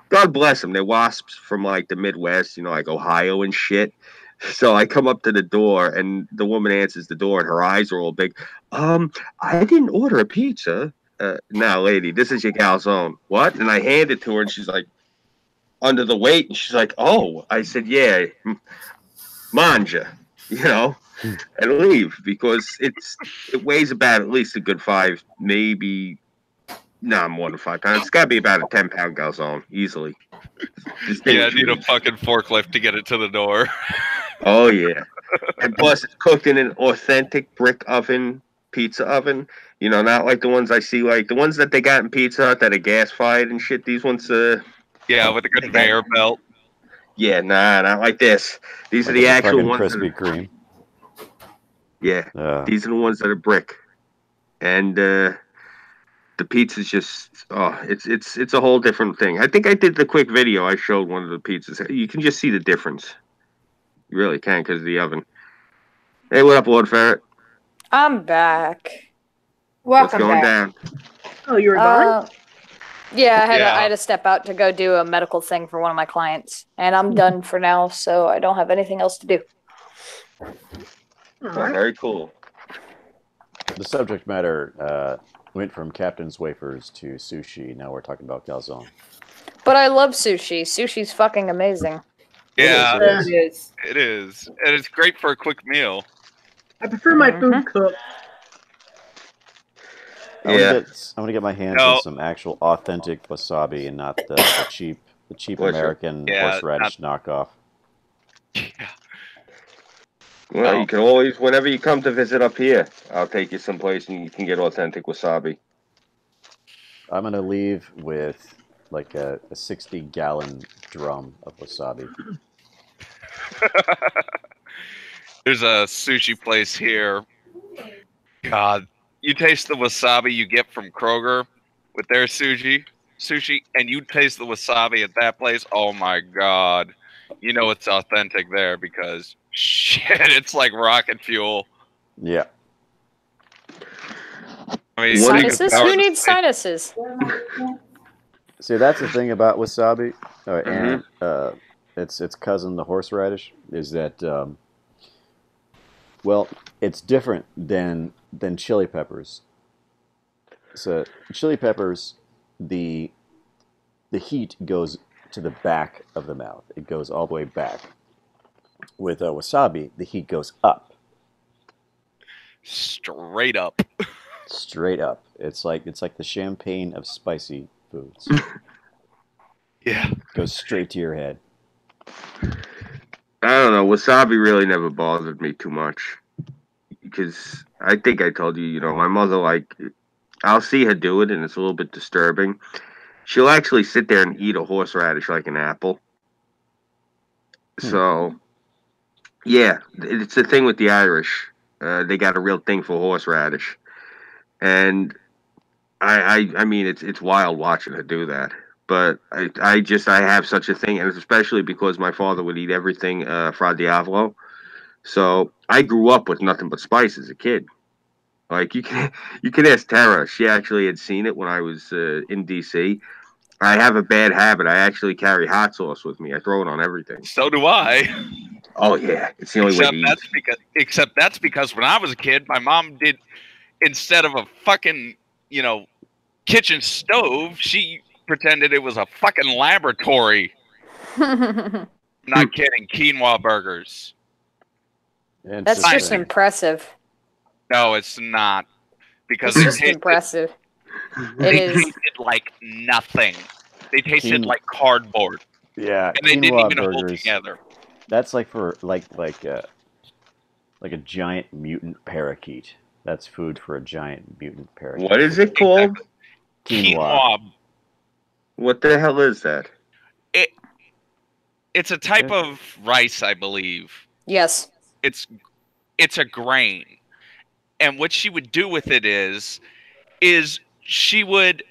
God bless them. They're wasps from like the Midwest, like Ohio and shit. So I come up to the door, and the woman answers the door, and her eyes are all big. I didn't order a pizza. Now, lady, this is your calzone. What? And I hand it to her, and she's like, under the weight, and she's like, oh. I said, yeah, manja, and leave because it weighs about at least a good 5, maybe more than 5 pounds. It's got to be about a 10-pound calzone easily. Yeah, I need a fucking forklift to get it to the door. Oh yeah, and plus it's cooked in an authentic brick oven, pizza oven. Not like the ones I see, like the ones that they got in Pizza Hut that are gas fired and shit. These ones, yeah, with a conveyor belt. Yeah, nah, not like this. These Like are the actual fucking ones. Krispy Kreme. Yeah, these are the ones that are brick, and the pizza's just it's a whole different thing. I think I did the quick video. I showed one of the pizzas. You can just see the difference. You really can because of the oven. Hey, what up, Lord Ferret? I'm back. What's Welcome going back. down? Oh, you were gone? Yeah, I Yeah. had to step out to go do a medical thing for one of my clients, and I'm done for now, so I don't have anything else to do. All Oh, right. very cool. The subject matter went from Captain's Wafers to sushi. Now we're talking about calzone. But I love sushi. Sushi's fucking amazing. Yeah, It is. It is. it is. And it's great for a quick meal. I prefer my food cooked. Yeah. I want to get my hands on some actual authentic wasabi and not the cheap Bless you. American Yeah, horseradish knockoff. Yeah. Well, you can always, whenever you come to visit up here, I'll take you someplace and you can get authentic wasabi. I'm gonna leave with like a 60-gallon drum of wasabi. There's a sushi place here. God, you taste the wasabi you get from Kroger with their sushi, and you taste the wasabi at that place. Oh my God, you know it's authentic there because shit, it's like rocket fuel. Yeah. I mean, Sinuses? Who needs sinuses? See, that's the thing about wasabi, Mhm. and its cousin, the horseradish, is that well, it's different than chili peppers. So chili peppers, the the heat goes to the back of the mouth. It goes all the way back. With wasabi, the heat goes up, straight up. straight up. It's like the champagne of spicy foods. Yeah. Goes straight to your head. I don't know. Wasabi really never bothered me too much because I think I told you, my mother, like, I'll see her do it and it's a little bit disturbing. She'll actually sit there and eat a horseradish like an apple. So, yeah, it's the thing with the Irish. They got a real thing for horseradish, and I mean, it's wild watching her do that. But I have such a thing, and especially because my father would eat everything fra diavolo. So I grew up with nothing but spice as a kid. Like you can ask Tara. She actually had seen it when I was in DC. I have a bad habit. I actually carry hot sauce with me. I throw it on everything. So do I. Oh yeah, it's the only way to eat. Except that's because when I was a kid, my mom did, instead of a fucking kitchen stove, she pretended it was a fucking laboratory. Not kidding. Quinoa burgers. That's just impressive. No, it's not. Because it's just impressive. They tasted like nothing. They tasted like cardboard. Yeah, and they didn't even hold together. That's like for like a giant mutant parakeet. That's food for a giant mutant parakeet. What is it called? Quinoa. What the hell is that? It's a type of rice, I believe. Yes. It's a grain. And what she would do with it is she would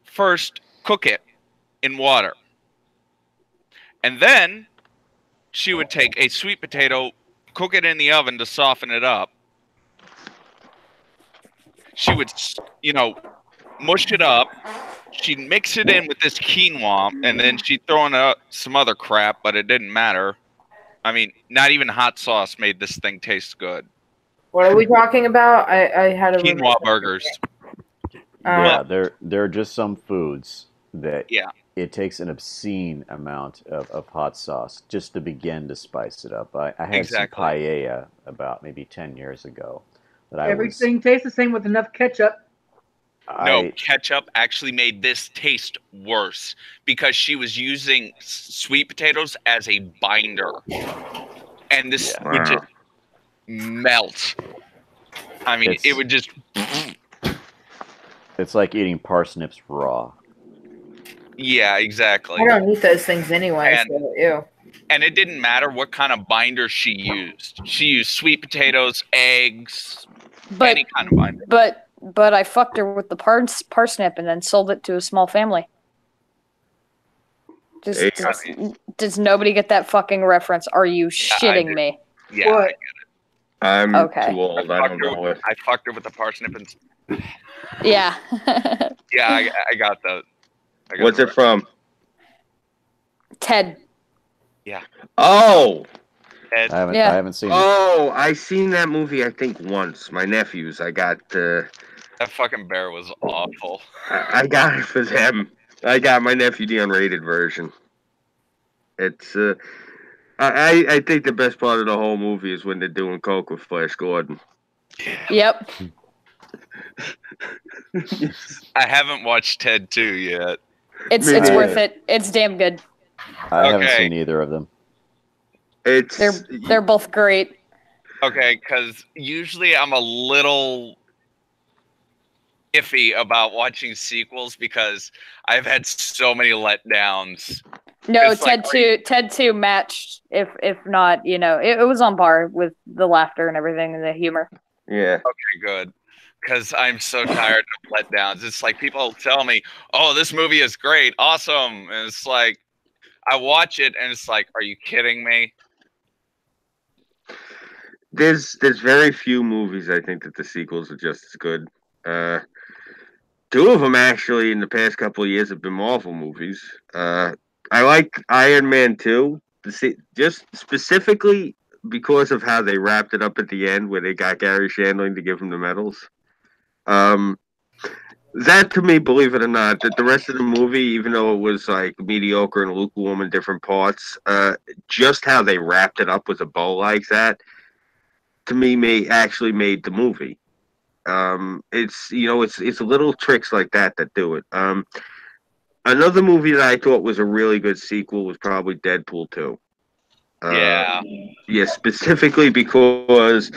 first cook it in water. And then she would take a sweet potato, cook it in the oven to soften it up. She would, mush it up. She'd mix it in with this quinoa, and then she'd throw in some other crap, but it didn't matter. I mean, not even hot sauce made this thing taste good. What are we talking about? I had a quinoa burgers. Yeah, there are just some foods that it takes an obscene amount of hot sauce just to begin to spice it up. I had some paella about maybe 10 years ago. Everything tastes the same with enough ketchup. No, ketchup actually made this taste worse because she was using sweet potatoes as a binder. And this would just melt. I mean, it would just... It's like eating parsnips raw. Yeah, exactly. I don't eat those things anyway, so ew. And it didn't matter what kind of binder she used. She used sweet potatoes, eggs, any kind of binder. But I fucked her with the parsnip and then sold it to a small family. Does nobody get that fucking reference? Are you shitting me? Yeah, I get it. I'm too old. I don't know it. I fucked her with the parsnip and... Yeah. Yeah, I got those. What's it from? Ted. Yeah. Oh. I haven't seen it. Oh, I seen that movie I think once. My nephews. I got that fucking bear was awful. I got it for them. I got my nephew the unrated version. It's I think the best part of the whole movie is when they're doing coke with Flash Gordon. Yep. I haven't watched Ted 2 yet. It's worth it. It's damn good. I haven't seen either of them. It's they're both great. Okay, because usually I'm a little iffy about watching sequels because I've had so many letdowns. No, It's like, Ted 2 matched, if not, it was on par with the laughter and everything and the humor. Yeah. Okay, good. Because I'm so tired of letdowns. It's like people tell me, "Oh, this movie is great, awesome," and it's like I watch it and it's like, "Are you kidding me?" There's very few movies I think that the sequels are just as good. Two of them actually in the past couple of years have been Marvel movies. I like Iron Man 2, just specifically because of how they wrapped it up at the end, where they got Gary Shandling to give him the medals. That to me, believe it or not, that the rest of the movie, even though it was like mediocre and lukewarm in different parts, just how they wrapped it up with a bow like that, to me, actually made the movie. It's little tricks like that that do it. Another movie that I thought was a really good sequel was probably Deadpool 2. Yeah. Yeah, specifically because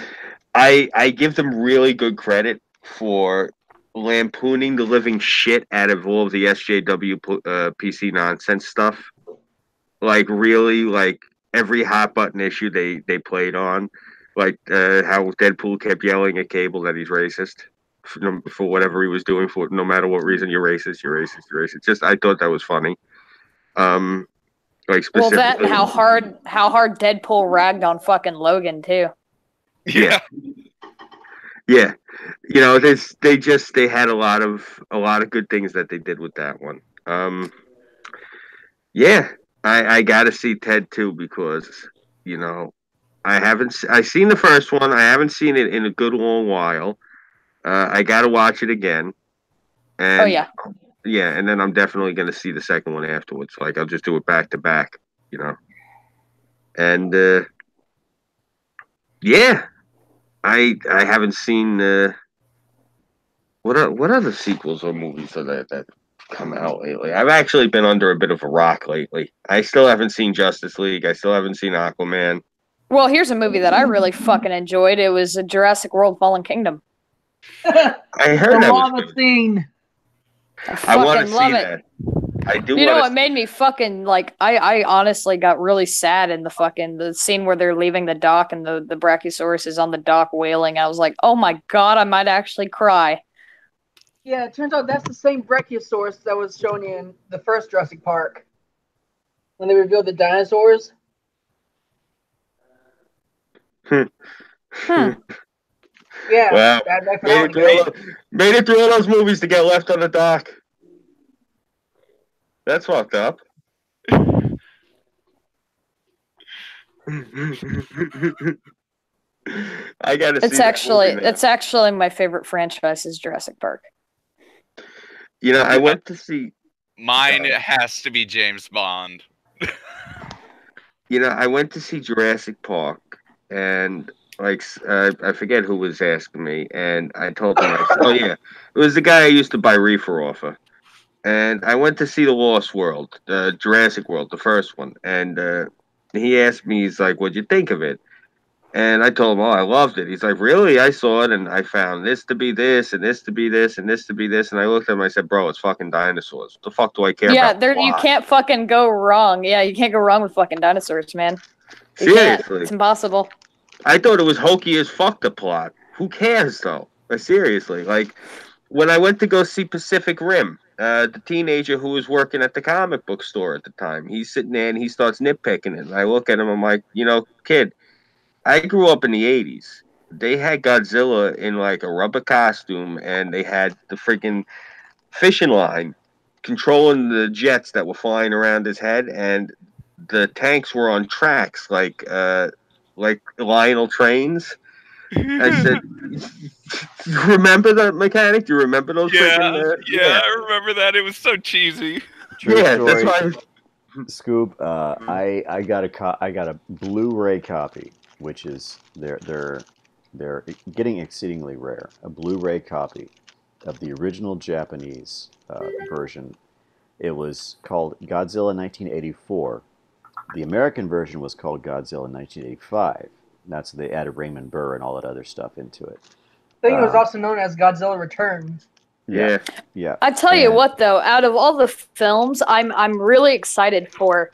I give them really good credit for lampooning the living shit out of all of the SJW PC nonsense stuff. Like really, like every hot button issue they played on, like how Deadpool kept yelling at Cable that he's racist for whatever he was doing, for no matter what reason, you're racist, you're racist, you're racist. Just I thought that was funny. Like Well, specifically, that and how hard Deadpool ragged on fucking Logan too. yeah. Yeah, they had a lot of good things that they did with that one. Yeah, I got to see Ted 2 because you know I seen the first one. I haven't seen it in a good long while. I got to watch it again, Oh and yeah. yeah, and then I'm definitely going to see the second one afterwards. Like I'll just do it back to back, and yeah, I haven't seen. What other sequels or movies are that come out lately? I've actually been under a bit of a rock lately. I still haven't seen Justice League. I still haven't seen Aquaman. Well, here's a movie that I really fucking enjoyed. It was Jurassic World: Fallen Kingdom. I heard the that was lava good. scene. I want to fucking love see it. that. I do. You know wanna what see made me fucking like? I honestly got really sad in the scene where they're leaving the dock and the Brachiosaurus is on the dock wailing. I was like, oh my god, I might actually cry. Yeah, it turns out that's the same Brachiosaurus that was shown in the first Jurassic Park when they revealed the dinosaurs. that. Hmm. Yeah, Wow. that finale. Made it through all those movies to get left on the dock. That's fucked up. I gotta see that movie now. It's actually my favorite franchise is Jurassic Park. I went to see. Mine has to be James Bond. I went to see Jurassic Park, and I forget who was asking me, and I told him, oh yeah, it was the guy I used to buy reefer off of. And I went to see the Lost World, Jurassic World, the first one, and he asked me, he's like, "What'd you think of it?" And I told him, "Oh, I loved it." He's like, "Really?" I saw it, and I found this to be this, and this to be this, and this to be this, and I looked at him, I said, "Bro, it's fucking dinosaurs. What the fuck do I care Yeah, about?" there you can't fucking go wrong. Yeah, you can't go wrong with fucking dinosaurs, man. You can't. Seriously, It's impossible. I thought it was hokey as fuck, the plot. Who cares though? Seriously, like when I went to go see Pacific Rim, the teenager who was working at the comic book store at the time, he's sitting there and he starts nitpicking it. And I look at him, I'm like, kid, I grew up in the 80s. They had Godzilla in like a rubber costume and they had the freaking fishing line controlling the jets that were flying around his head, and the tanks were on tracks like Lionel trains. I said, "You remember that mechanic? Do you remember those?" Yeah, freaking, yeah, I remember that. It was so cheesy. True Yeah, story. that's why. Scoop, I got a Blu-ray copy, which is they're getting exceedingly rare. A Blu-ray copy of the original Japanese version. It was called Godzilla 1984. The American version was called Godzilla 1985. That's they added Raymond Burr and all that other stuff into it. I think it was also known as Godzilla Returns. Yeah. Yeah. I tell you And- what, though, out of all the films, I'm really excited for.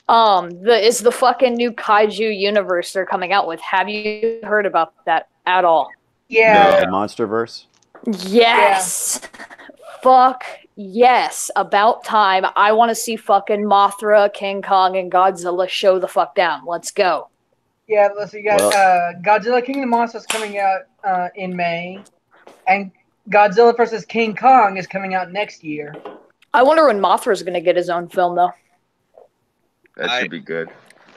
The fucking new kaiju universe they're coming out with. Have you heard about that at all? Yeah. The Monsterverse. Yes. Fuck yes. About time. I want to see fucking Mothra, King Kong, and Godzilla show the fuck down. Let's go. Yeah, let's see. You got Godzilla King of the Monsters coming out in May, and Godzilla vs. King Kong is coming out next year. I wonder when Mothra's going to get his own film, though. That should be good.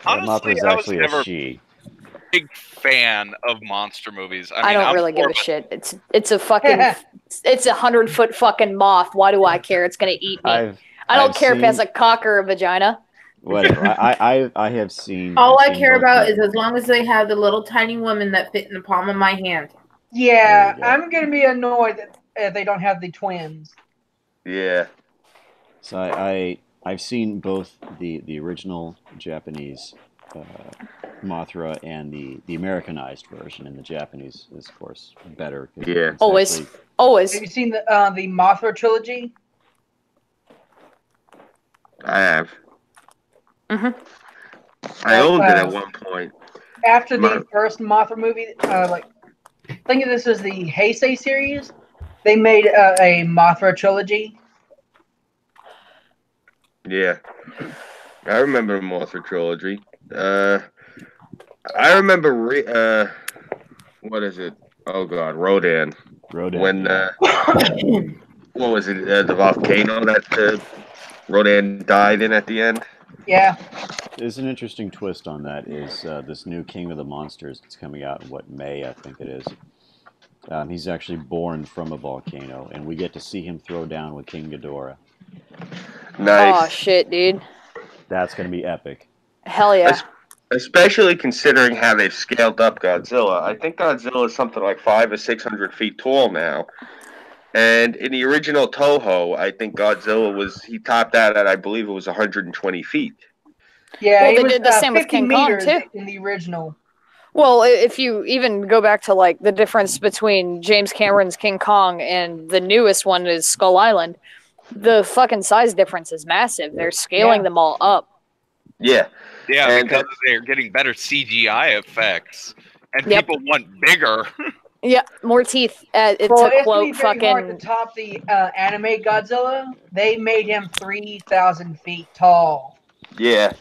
Honestly, Mothra's I was actually never a she. big fan of monster movies. I don't really give a shit. It's a fucking it's 100-foot fucking moth. Why do I care? It's going to eat me. I don't care if it has a cock or a vagina. Whatever. I have seen. All I've I seen care both about movies. is as long as they have the little tiny women that fit in the palm of my hand. Yeah, There you go. I'm gonna be annoyed that they don't have the twins. Yeah. So I've seen both the original Japanese Mothra and the Americanized version, and the Japanese is of course better. Yeah. It's Always. actually- Always. Have you seen the Mothra trilogy? I have. Mhm. I owned it at one point. After the first Mothra movie, think of this as the Heisei series. They made a Mothra trilogy. Yeah. I remember the Mothra trilogy. I remember what is it? Oh God, Rodan. When what was it? The volcano that Rodan died in at the end. Yeah. There's an interesting twist on that. Is this new King of the Monsters that's coming out in May, I think it is. He's actually born from a volcano, and we get to see him throw down with King Ghidorah. Nice. Oh shit, dude. That's going to be epic. Hell yeah. Especially considering how they've scaled up Godzilla. I think Godzilla is something like 500 or 600 feet tall now. And in the original Toho, I think Godzilla he topped out at, I believe it was 120 feet. Yeah, Well, it they was did the same with 50 King Kong, meters too. in the original. Well, if you even go back to like the difference between James Cameron's King Kong and the newest one is Skull Island, the fucking size difference is massive. They're scaling them all up. Yeah. Yeah, And because they're getting better CGI effects, and Yep. people want bigger. Yeah, more teeth. It's Well, a it's quote pretty very hard fucking. to top the anime Godzilla. They made him 3,000 feet tall. Yeah.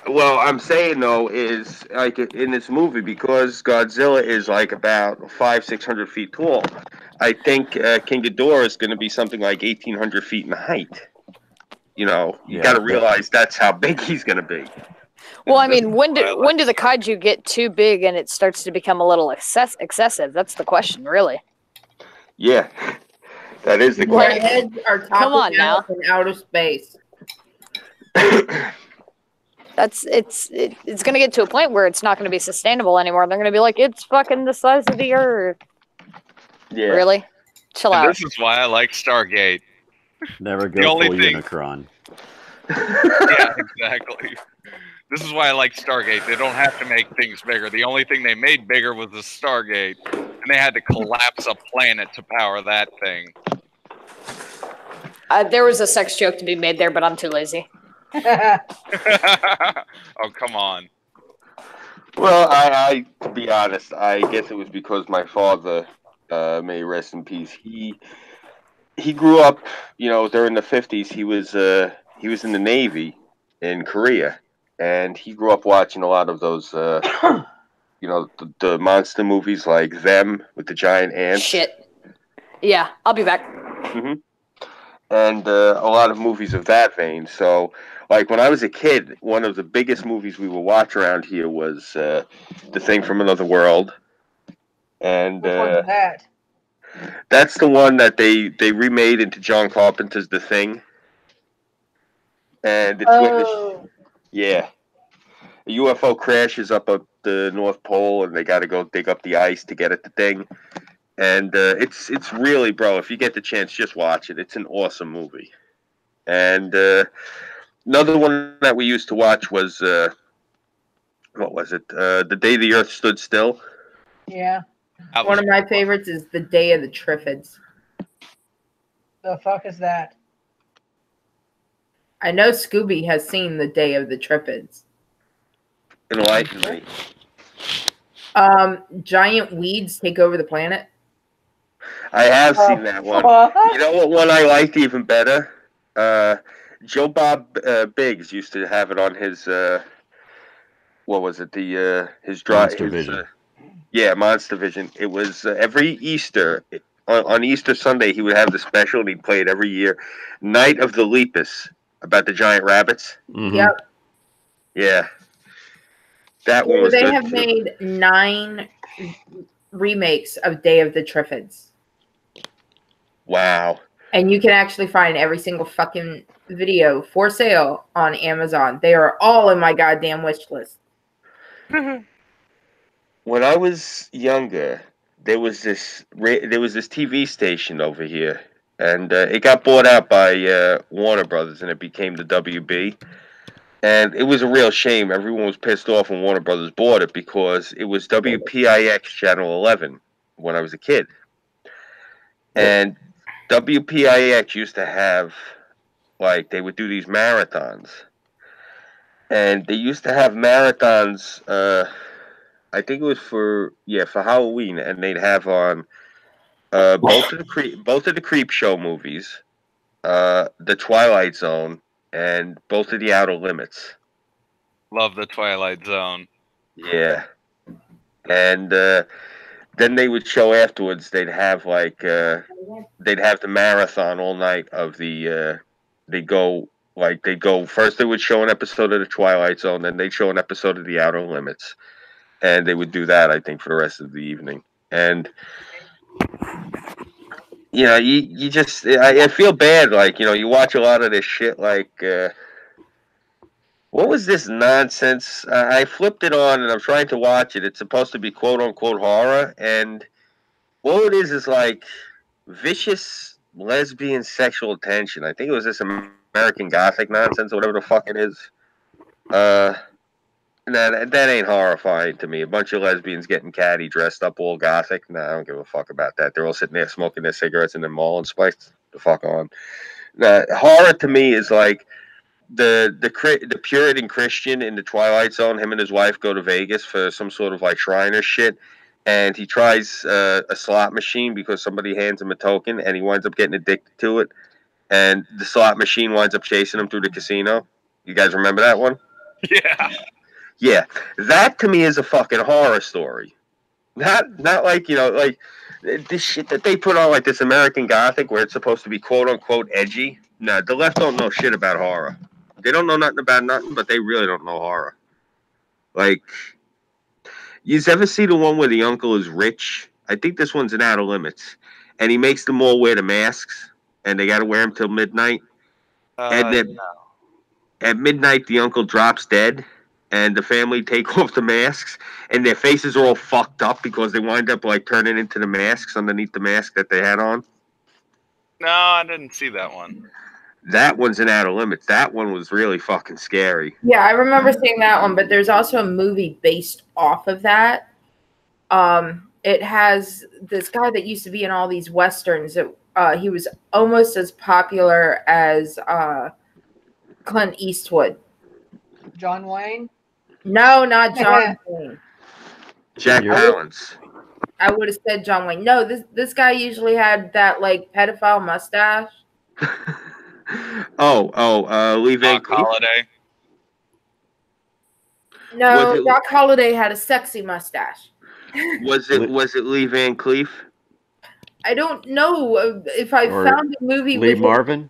Well, I'm saying though is like in this movie, because Godzilla is like about 500-600 feet tall. I think King Ghidorah is going to be something like 1,800 feet in height. You know, you Yeah, got to that- realize that's how big he's going to be. Well, I mean, when do the kaiju get too big and it starts to become a little excessive? That's the question, really. Yeah, that is the Their question. heads are Come on topping out in outer space. It's gonna get to a point where it's not gonna be sustainable anymore. They're gonna be like, it's fucking the size of the Earth. Yeah. Really? Chill And out. this is why I like Stargate. Never The go only full thing- Unicron. Yeah, exactly. This is why I like Stargate. They don't have to make things bigger. The only thing they made bigger was the Stargate, and they had to collapse a planet to power that thing. There was a sex joke to be made there, but I'm too lazy. Oh, come on. Well, I to be honest, I guess it was because my father, may he rest in peace. He grew up, during the 50s. He was in the Navy in Korea, and he grew up watching a lot of those, the monster movies like Them with the giant ants. Shit. Yeah, I'll be back. And a lot of movies of that vein. So, like when I was a kid, one of the biggest movies we would watch around here was The Thing from Another World. And Which one's that? that's the one that they remade into John Carpenter's The Thing. And it's Oh, yeah, a UFO crashes up the North Pole, and they got to go dig up the ice to get at the thing. And it's really, bro, if you get the chance, just watch it. It's an awesome movie. And another one that we used to watch was what was it? The Day the Earth Stood Still. Yeah. One of my favorites is The Day of the Triffids. The fuck is that? I know Scooby has seen The Day of the Triffids. Enlighten me. Giant weeds take over the planet. I have seen that one. You know what one I liked even better? Joe Bob Biggs used to have it on his what was it? His Monster Vision. Yeah, Monster Vision. It was every Easter on Easter Sunday he would have the special and he'd play it every year. Night of the Lepus about the giant rabbits. Mm-hmm. Yep. Yeah. That one was They good have too. made 9 remakes of Day of the Triffids. Wow. And you can actually find every single fucking video for sale on Amazon. They are all in my goddamn wish list. When I was younger, there was this TV station over here, and it got bought out by Warner Brothers, and it became the WB. And it was a real shame. Everyone was pissed off when Warner Brothers bought it because it was WPIX Channel 11 when I was a kid. And WPIX used to have, like, they would do these marathons. And they used to have marathons, I think it was for Halloween, and they'd have on both of the Creep Show movies, The Twilight Zone, and both of the Outer Limits. Love the Twilight Zone. Yeah, and then they would show afterwards. They'd have the marathon all night of the. They'd go first. They would show an episode of the Twilight Zone, then they'd show an episode of the Outer Limits, and they would do that, I think, for the rest of the evening. And you just I feel bad. Like, you watch a lot of this shit. Like, what was this nonsense? I flipped it on and I'm trying to watch it. It's supposed to be quote unquote horror, and all it is like vicious lesbian sexual tension. I think it was this American Gothic nonsense or whatever the fuck it is. That ain't horrifying to me. A bunch of lesbians getting catty, dressed up all gothic. Nah, I don't give a fuck about that. They're all sitting there smoking their cigarettes in the mall and spiked the fuck on. Horror to me is like the Puritan Christian in the Twilight Zone. Him and his wife go to Vegas for some sort of like shrine or shit, and he tries a slot machine because somebody hands him a token, and he winds up getting addicted to it, and the slot machine winds up chasing him through the casino. You guys remember that one? Yeah. Yeah, that to me is a fucking horror story. Not like, like this shit that they put on like this American Gothic where it's supposed to be quote unquote edgy. No, the left don't know shit about horror. They don't know nothing about nothing, but they really don't know horror. Like, you've ever see the one where the uncle is rich? I think this one's in Outer Limits, and he makes them all wear the masks, and they got to wear them till midnight. And then at midnight, the uncle drops dead. And the family take off the masks, and their faces are all fucked up because they wind up like turning into the masks underneath the mask that they had on. No, I didn't see that one. That one's in Outer Limits. That one was really fucking scary. Yeah, I remember seeing that one, but there's also a movie based off of that. It has this guy that used to be in all these westerns. He was almost as popular as Clint Eastwood. John Wayne? No, not John Wayne. Jack Palance. I would have said John Wayne. No, this guy usually had that like pedophile mustache. Lee Van Cleef? Holiday. No, Doc Holliday had a sexy mustache. Was it Lee Van Cleef? I don't know if I found a movie Lee with Marvin.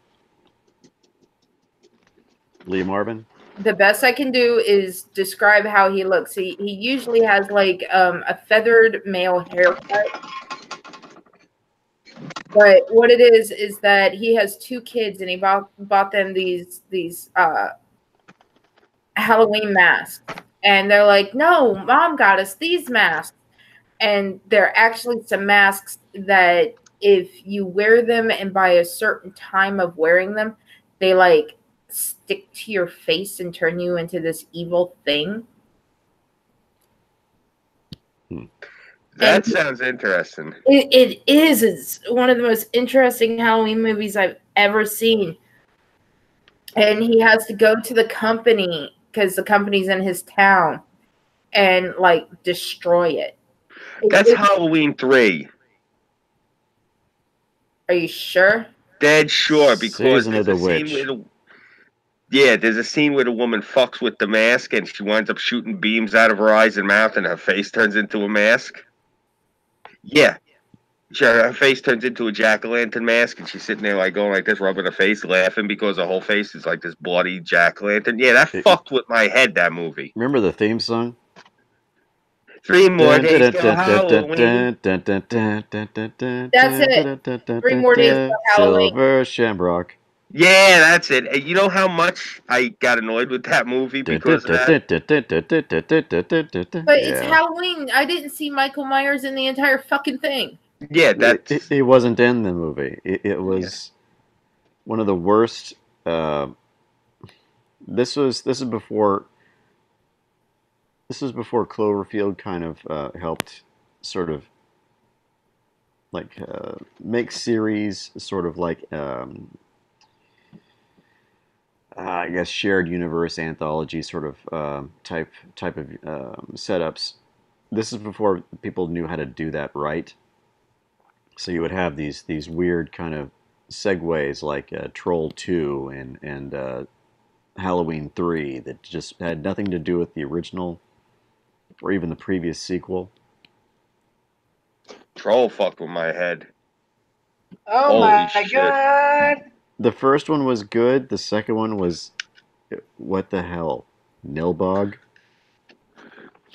Lee Marvin. The best I can do is describe how he looks. He usually has like a feathered male haircut. But what it is that he has 2 kids and he bought them these Halloween masks. And they're like, no, Mom got us these masks. And they're actually some masks that if you wear them and by a certain time of wearing them, they like stick to your face and turn you into this evil thing. That And sounds interesting. it is. It's one of the most interesting Halloween movies I've ever seen. And he has to go to the company because the company's in his town and like destroy it. That's Halloween 3. Are you sure? Dead sure, because Season of there's the a scene Witch. there's a scene where the woman fucks with the mask and she winds up shooting beams out of her eyes and mouth and her face turns into a mask. Yeah. Her face turns into a jack-o'-lantern mask and she's sitting there like going like this, rubbing her face, laughing because her whole face is like this bloody jack-o'-lantern. Yeah, that fucked with my head, that movie. Remember the theme song? 3 more days till Halloween. That's it. 3 more days till Halloween. Silver Shamrock. Yeah, that's it. And you know how much I got annoyed with that movie because of that? But it's Halloween. I didn't see Michael Myers in the entire fucking thing. Yeah, that's... He wasn't in the movie. It was one of the worst. This was before Cloverfield kind of helped sort of like make series sort of like I guess shared universe anthology sort of type of setups. This is before people knew how to do that right. So you would have these weird kind of segues like Troll 2 and Halloween 3 that just had nothing to do with the original or even the previous sequel. Troll fucked with my head. Oh Holy my shit. god! The first one was good. The second one was, what the hell? Nilbog?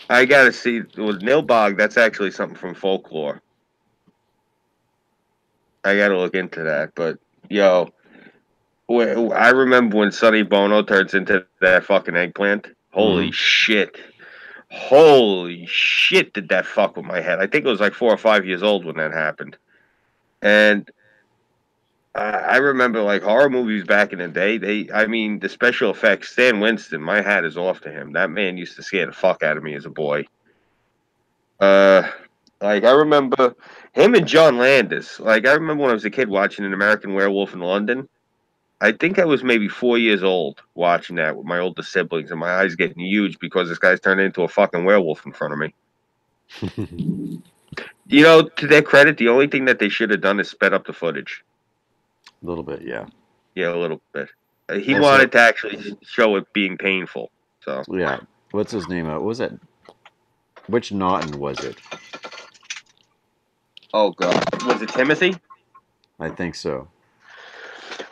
I gotta see. With Nilbog, that's actually something from folklore. I gotta look into that. But, yo, I remember when Sonny Bono turns into that fucking eggplant. Holy shit. Holy shit, did that fuck with my head. I think it was like 4 or 5 years old when that happened. And I remember like horror movies back in the day. The special effects. Stan Winston, my hat is off to him. That man used to scare the fuck out of me as a boy. Like I remember him and John Landis. Like I remember when I was a kid watching An American Werewolf in London. I think I was maybe 4 years old watching that with my older siblings, and my eyes getting huge because this guy's turning into a fucking werewolf in front of me. You know, to their credit, the only thing that they should have done is sped up the footage. A little bit, yeah. Yeah, a little bit. He wanted to actually show it being painful. So yeah, what's his name? What was that? Which Naughton was it? Oh god, was it Timothy? I think so.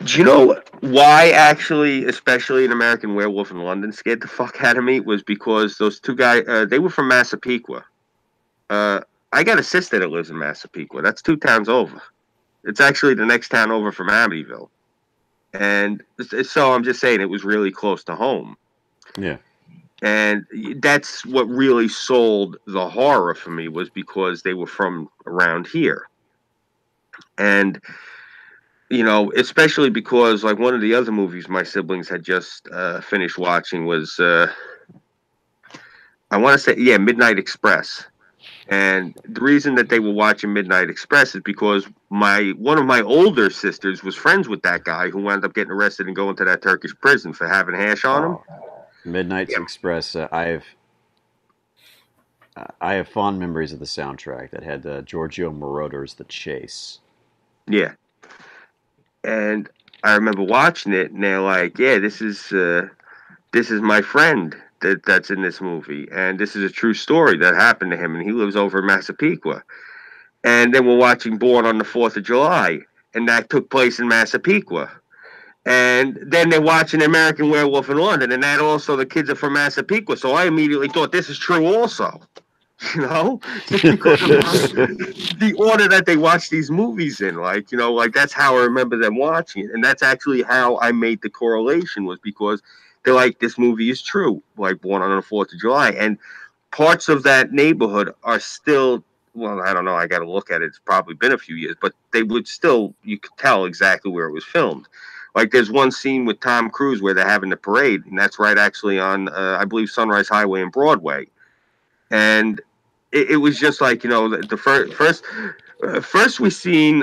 Do you know why actually, especially An American Werewolf in London, scared the fuck out of me? Was because those two guys, they were from Massapequa. I got a sister that lives in Massapequa. That's 2 towns over. It's actually the next town over from Amityville. And so I'm just saying it was really close to home. Yeah. And that's what really sold the horror for me, was because they were from around here. And, you know, especially because like one of the other movies my siblings had just finished watching was, I want to say, Midnight Express. And the reason that they were watching Midnight Express is because one of my older sisters was friends with that guy who wound up getting arrested and going to that Turkish prison for having hash on him. Midnight Express. I have fond memories of the soundtrack that had Giorgio Moroder's The Chase. Yeah, and I remember watching it, and they're like, "Yeah, this is my friend that's in this movie, and this is a true story that happened to him, and he lives over in Massapequa." And then we're watching Born on the 4th of July, and that took place in Massapequa. And then they're watching American Werewolf in London, and that also, the kids are from Massapequa. So I immediately thought this is true also. You know? Just because of the order that they watch these movies in. Like, you know, like that's how I remember them watching it. And that's actually how I made the correlation, was because they're like, this movie is true, like Born on the 4th of July. And parts of that neighborhood are still, well, I don't know, I got to look at it. It's probably been a few years, but they would still, you could tell exactly where it was filmed. Like there's one scene with Tom Cruise where they're having the parade, and that's right actually on, I believe, Sunrise Highway and Broadway. And it was just like, you know, the first we seen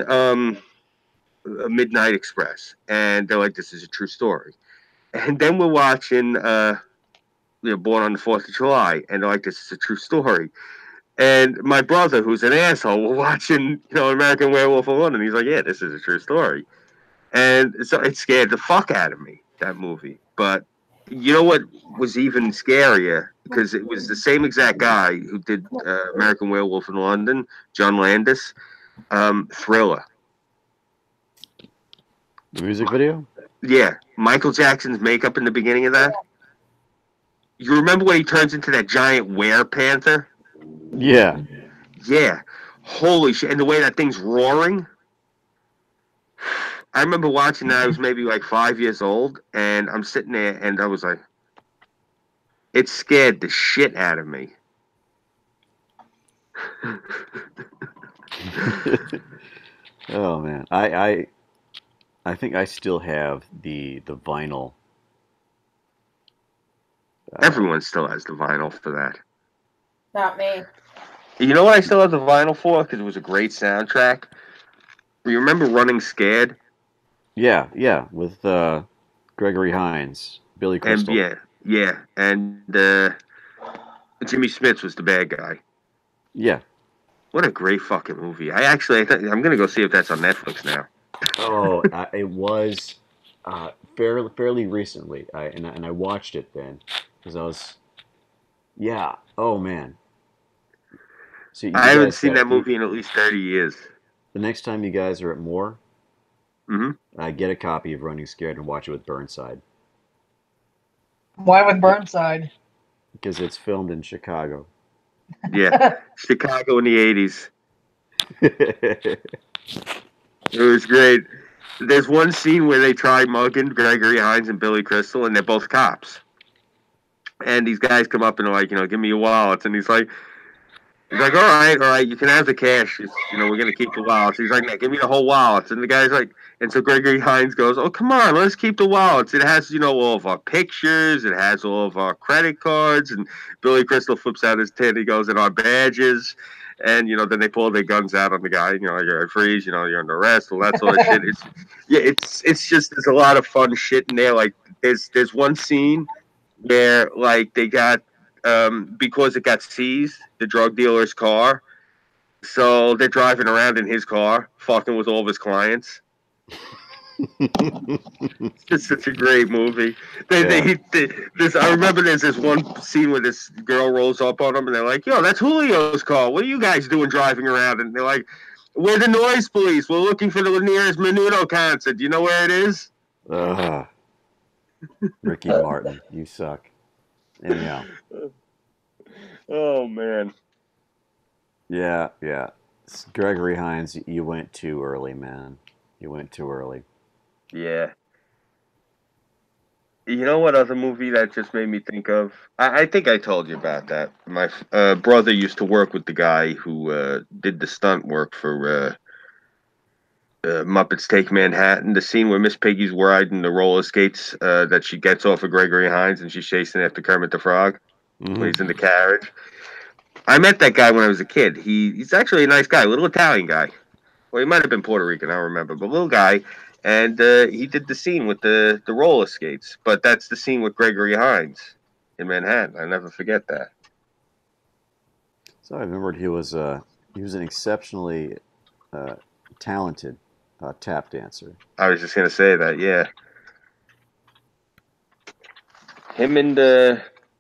Midnight Express, and they're like, this is a true story. And then we're watching Born on the 4th of July, and they're like, this is a true story. And my brother, who's an asshole, we're watching, American Werewolf in London. He's like, yeah, this is a true story. And so it scared the fuck out of me, that movie. But you know what was even scarier? Because it was the same exact guy who did American Werewolf in London, John Landis, Thriller. The music video? Yeah, Michael Jackson's makeup in the beginning of that. You remember when he turns into that giant were-panther? Yeah. Yeah. Holy shit. And the way that thing's roaring. I remember watching that. I was maybe like 5 years old, and I'm sitting there, and I was like, it scared the shit out of me. Oh man, I think I still have the vinyl. Everyone still has the vinyl for that. Not me. You know what I still have the vinyl for? Because it was a great soundtrack. You remember Running Scared? Yeah, with Gregory Hines, Billy And Crystal. yeah, and Jimmy Smits was the bad guy. Yeah. What a great fucking movie! I'm gonna go see if that's on Netflix now. Oh, it was fairly recently. I watched it then because I was. Yeah. Oh man. So you I haven't guys seen got that movie in at least 30 years. the next time you guys are at Moore, Mm-hmm. get a copy of Running Scared and watch it with Burnside Why with Burnside? because it's filmed in Chicago. Yeah, Chicago in the 80s. It was great. There's one scene where they try mugging Gregory Hines and Billy Crystal, and they're both cops. And these guys come up and they're like, give me your wallets. And he's like, all right, you can have the cash. We're gonna keep the wallets. He's like, no, give me the whole wallets. And the guy's like, and so Gregory Hines goes, oh, come on, let's keep the wallets. It has, all of our pictures. It has all of our credit cards. And Billy Crystal flips out his tin. He goes, and our badges. And then they pull their guns out on the guy. You're a freeze. You're under arrest. All that sort of shit. It's just there's a lot of fun shit in there. Like there's one scene where like they got because it got seized, the drug dealer's car. So they're driving around in his car, fucking with all of his clients. It's just such a great movie. I remember there's this one scene where this girl rolls up on them and they're like, yo, that's Julio's car. What are you guys doing driving around? And they're like, we're the noise police. We're looking for the nearest Menudo concert. Do you know where it is? Ricky Martin, you suck. Anyhow. Oh, man. Yeah. Gregory Hines, you went too early, man. You went too early. Yeah. You know what other movie that just made me think of? I think I told you about that. My brother used to work with the guy who did the stunt work for Muppets Take Manhattan. The scene where Miss Piggy's riding the roller skates that she gets off of Gregory Hines and she's chasing after Kermit the Frog when he's in the carriage. I met that guy when I was a kid. He's actually a nice guy, a little Italian guy. Well, he might have been Puerto Rican, I don't remember, but little guy. And he did the scene with the roller skates. But that's the scene with Gregory Hines in Manhattan. I never forget that. So I remembered he was an exceptionally talented tap dancer. I was just going to say that, yeah. Him and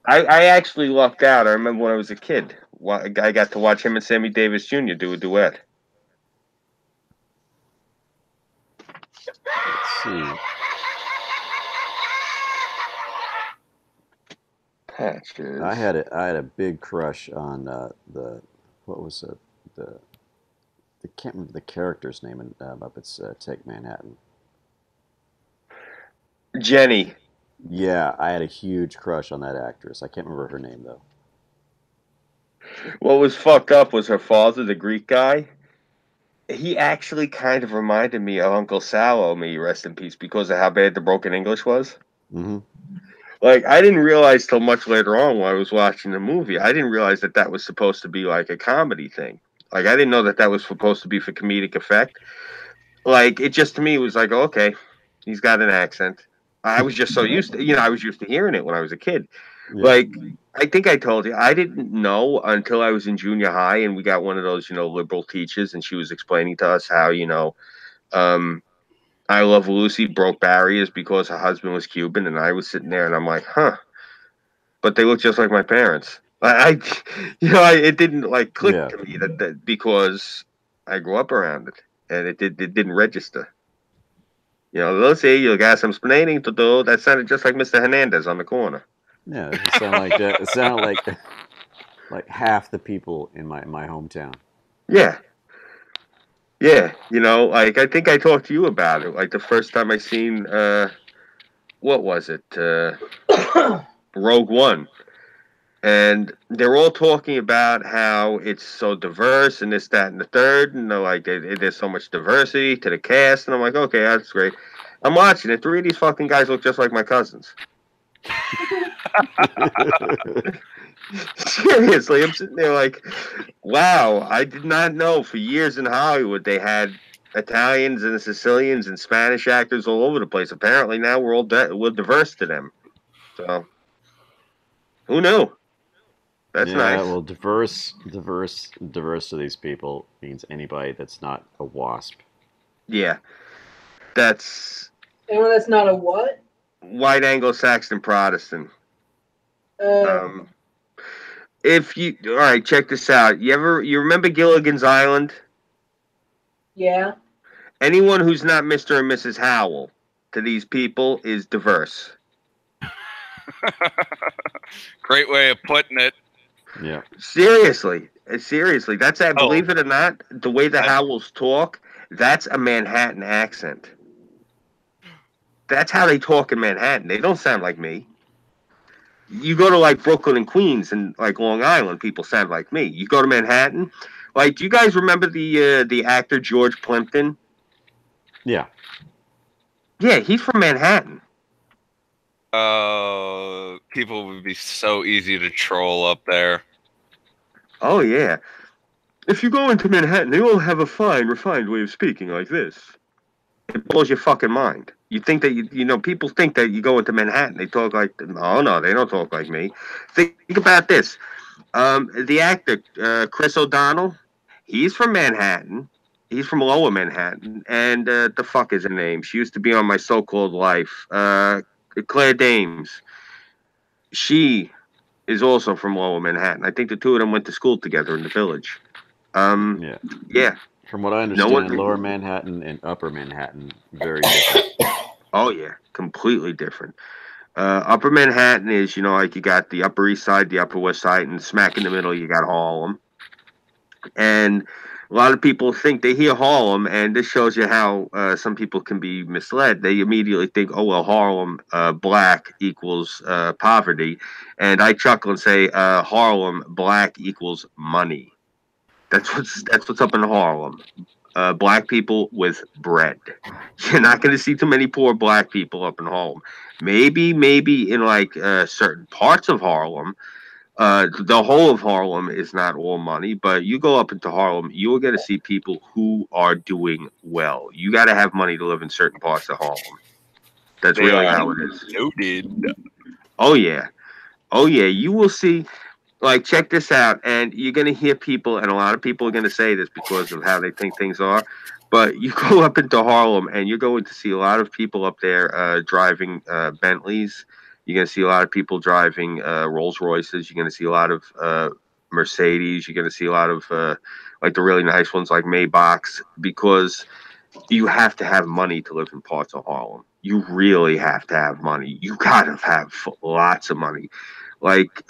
I actually lucked out. I remember when I was a kid. I got to watch him and Sammy Davis Jr. do a duet. Let's see. Patches. I had a big crush on the I can't remember the character's name in Muppets Take Manhattan. Jenny. Yeah, I had a huge crush on that actress. I can't remember her name though. What was fucked up was her father, the Greek guy. He actually kind of reminded me of Uncle Sal, may he rest in peace, because of how bad the broken English was. Mm-hmm. Like, I didn't realize till much later on while I was watching the movie. I didn't realize that that was supposed to be like a comedy thing. Like, I didn't know that that was supposed to be for comedic effect. Like, it just to me was like, okay, he's got an accent. I was just so used to, I was used to hearing it when I was a kid. Yeah. Like, I think I told you, I didn't know until I was in junior high and we got one of those, liberal teachers, and she was explaining to us how, um, I Love Lucy broke barriers because her husband was Cuban, and I was sitting there and I'm like, huh, but they look just like my parents. It didn't like click Yeah. to me that because I grew up around it, and it didn't register. Lucy, you got some explaining to do. That sounded just like Mr. Hernandez on the corner. Yeah, it sounded like that. It sounded like half the people in my hometown. Yeah. Yeah, like I think I talked to you about it. Like the first time I seen what was it? Rogue One. And they're all talking about how it's so diverse and this, that, and the third. And they're like, there's so much diversity to the cast. And I'm like, okay, that's great. I'm watching it. Three of these fucking guys look just like my cousins. Seriously, I'm sitting there like, wow, I did not know for years in Hollywood they had Italians and Sicilians and Spanish actors all over the place. Apparently now we're we're diverse to them. So who knew? That's yeah, nice. well, diverse to these people means anybody that's not a wasp. Yeah, that's Anyone that's not a what? white Anglo-Saxon Protestant. Uh, If you all right, check this out. You remember Gilligan's Island? yeah. Anyone who's not Mr. and Mrs. Howell to these people is diverse. Great way of putting it. Yeah. Seriously. That's Oh. believe it or not, the way the Howells talk, that's a Manhattan accent. That's how they talk in Manhattan. They don't sound like me. You go to like Brooklyn and Queens and like Long Island, people sound like me. You go to Manhattan, like do you guys remember the actor George Plimpton? Yeah. Yeah, he's from Manhattan. People would be so easy to troll up there. Oh yeah. If you go into Manhattan, they all have a fine, refined way of speaking like this. It blows your fucking mind. You think that people think that you go into Manhattan, they talk like, no, they don't talk like me. Think about this. The actor Chris O'Donnell, he's from Manhattan. He's from Lower Manhattan, and the fuck is her name? She used to be on My So-Called Life. Claire Dames. She is also from Lower Manhattan. I think the two of them went to school together in the Village. Yeah. From what I understand, Lower Manhattan and Upper Manhattan, very different. Oh yeah, completely different. Upper Manhattan is, like you got the Upper East Side, the Upper West Side, and smack in the middle you got Harlem. And a lot of people think they hear Harlem, and this shows you how some people can be misled. They immediately think, oh, well, Harlem, black equals poverty. And I chuckle and say, Harlem, black equals money. That's what's up in Harlem. Black people with bread. You're not going to see too many poor black people up in Harlem. Maybe in like certain parts of Harlem. The whole of Harlem is not all money, but you go up into Harlem, you are going to see people who are doing well. You got to have money to live in certain parts of Harlem. That's really how it is. Noted. Oh yeah. You will see. Like, check this out, and you're going to hear people, and a lot of people are going to say this because of how they think things are, but you go up into Harlem, and you're going to see a lot of people up there driving Bentleys. You're going to see a lot of people driving Rolls Royces. You're going to see a lot of Mercedes. You're going to see a lot of, like, the really nice ones like Maybachs, because you have to have money to live in parts of Harlem. You really have to have money. You got to have lots of money. Like,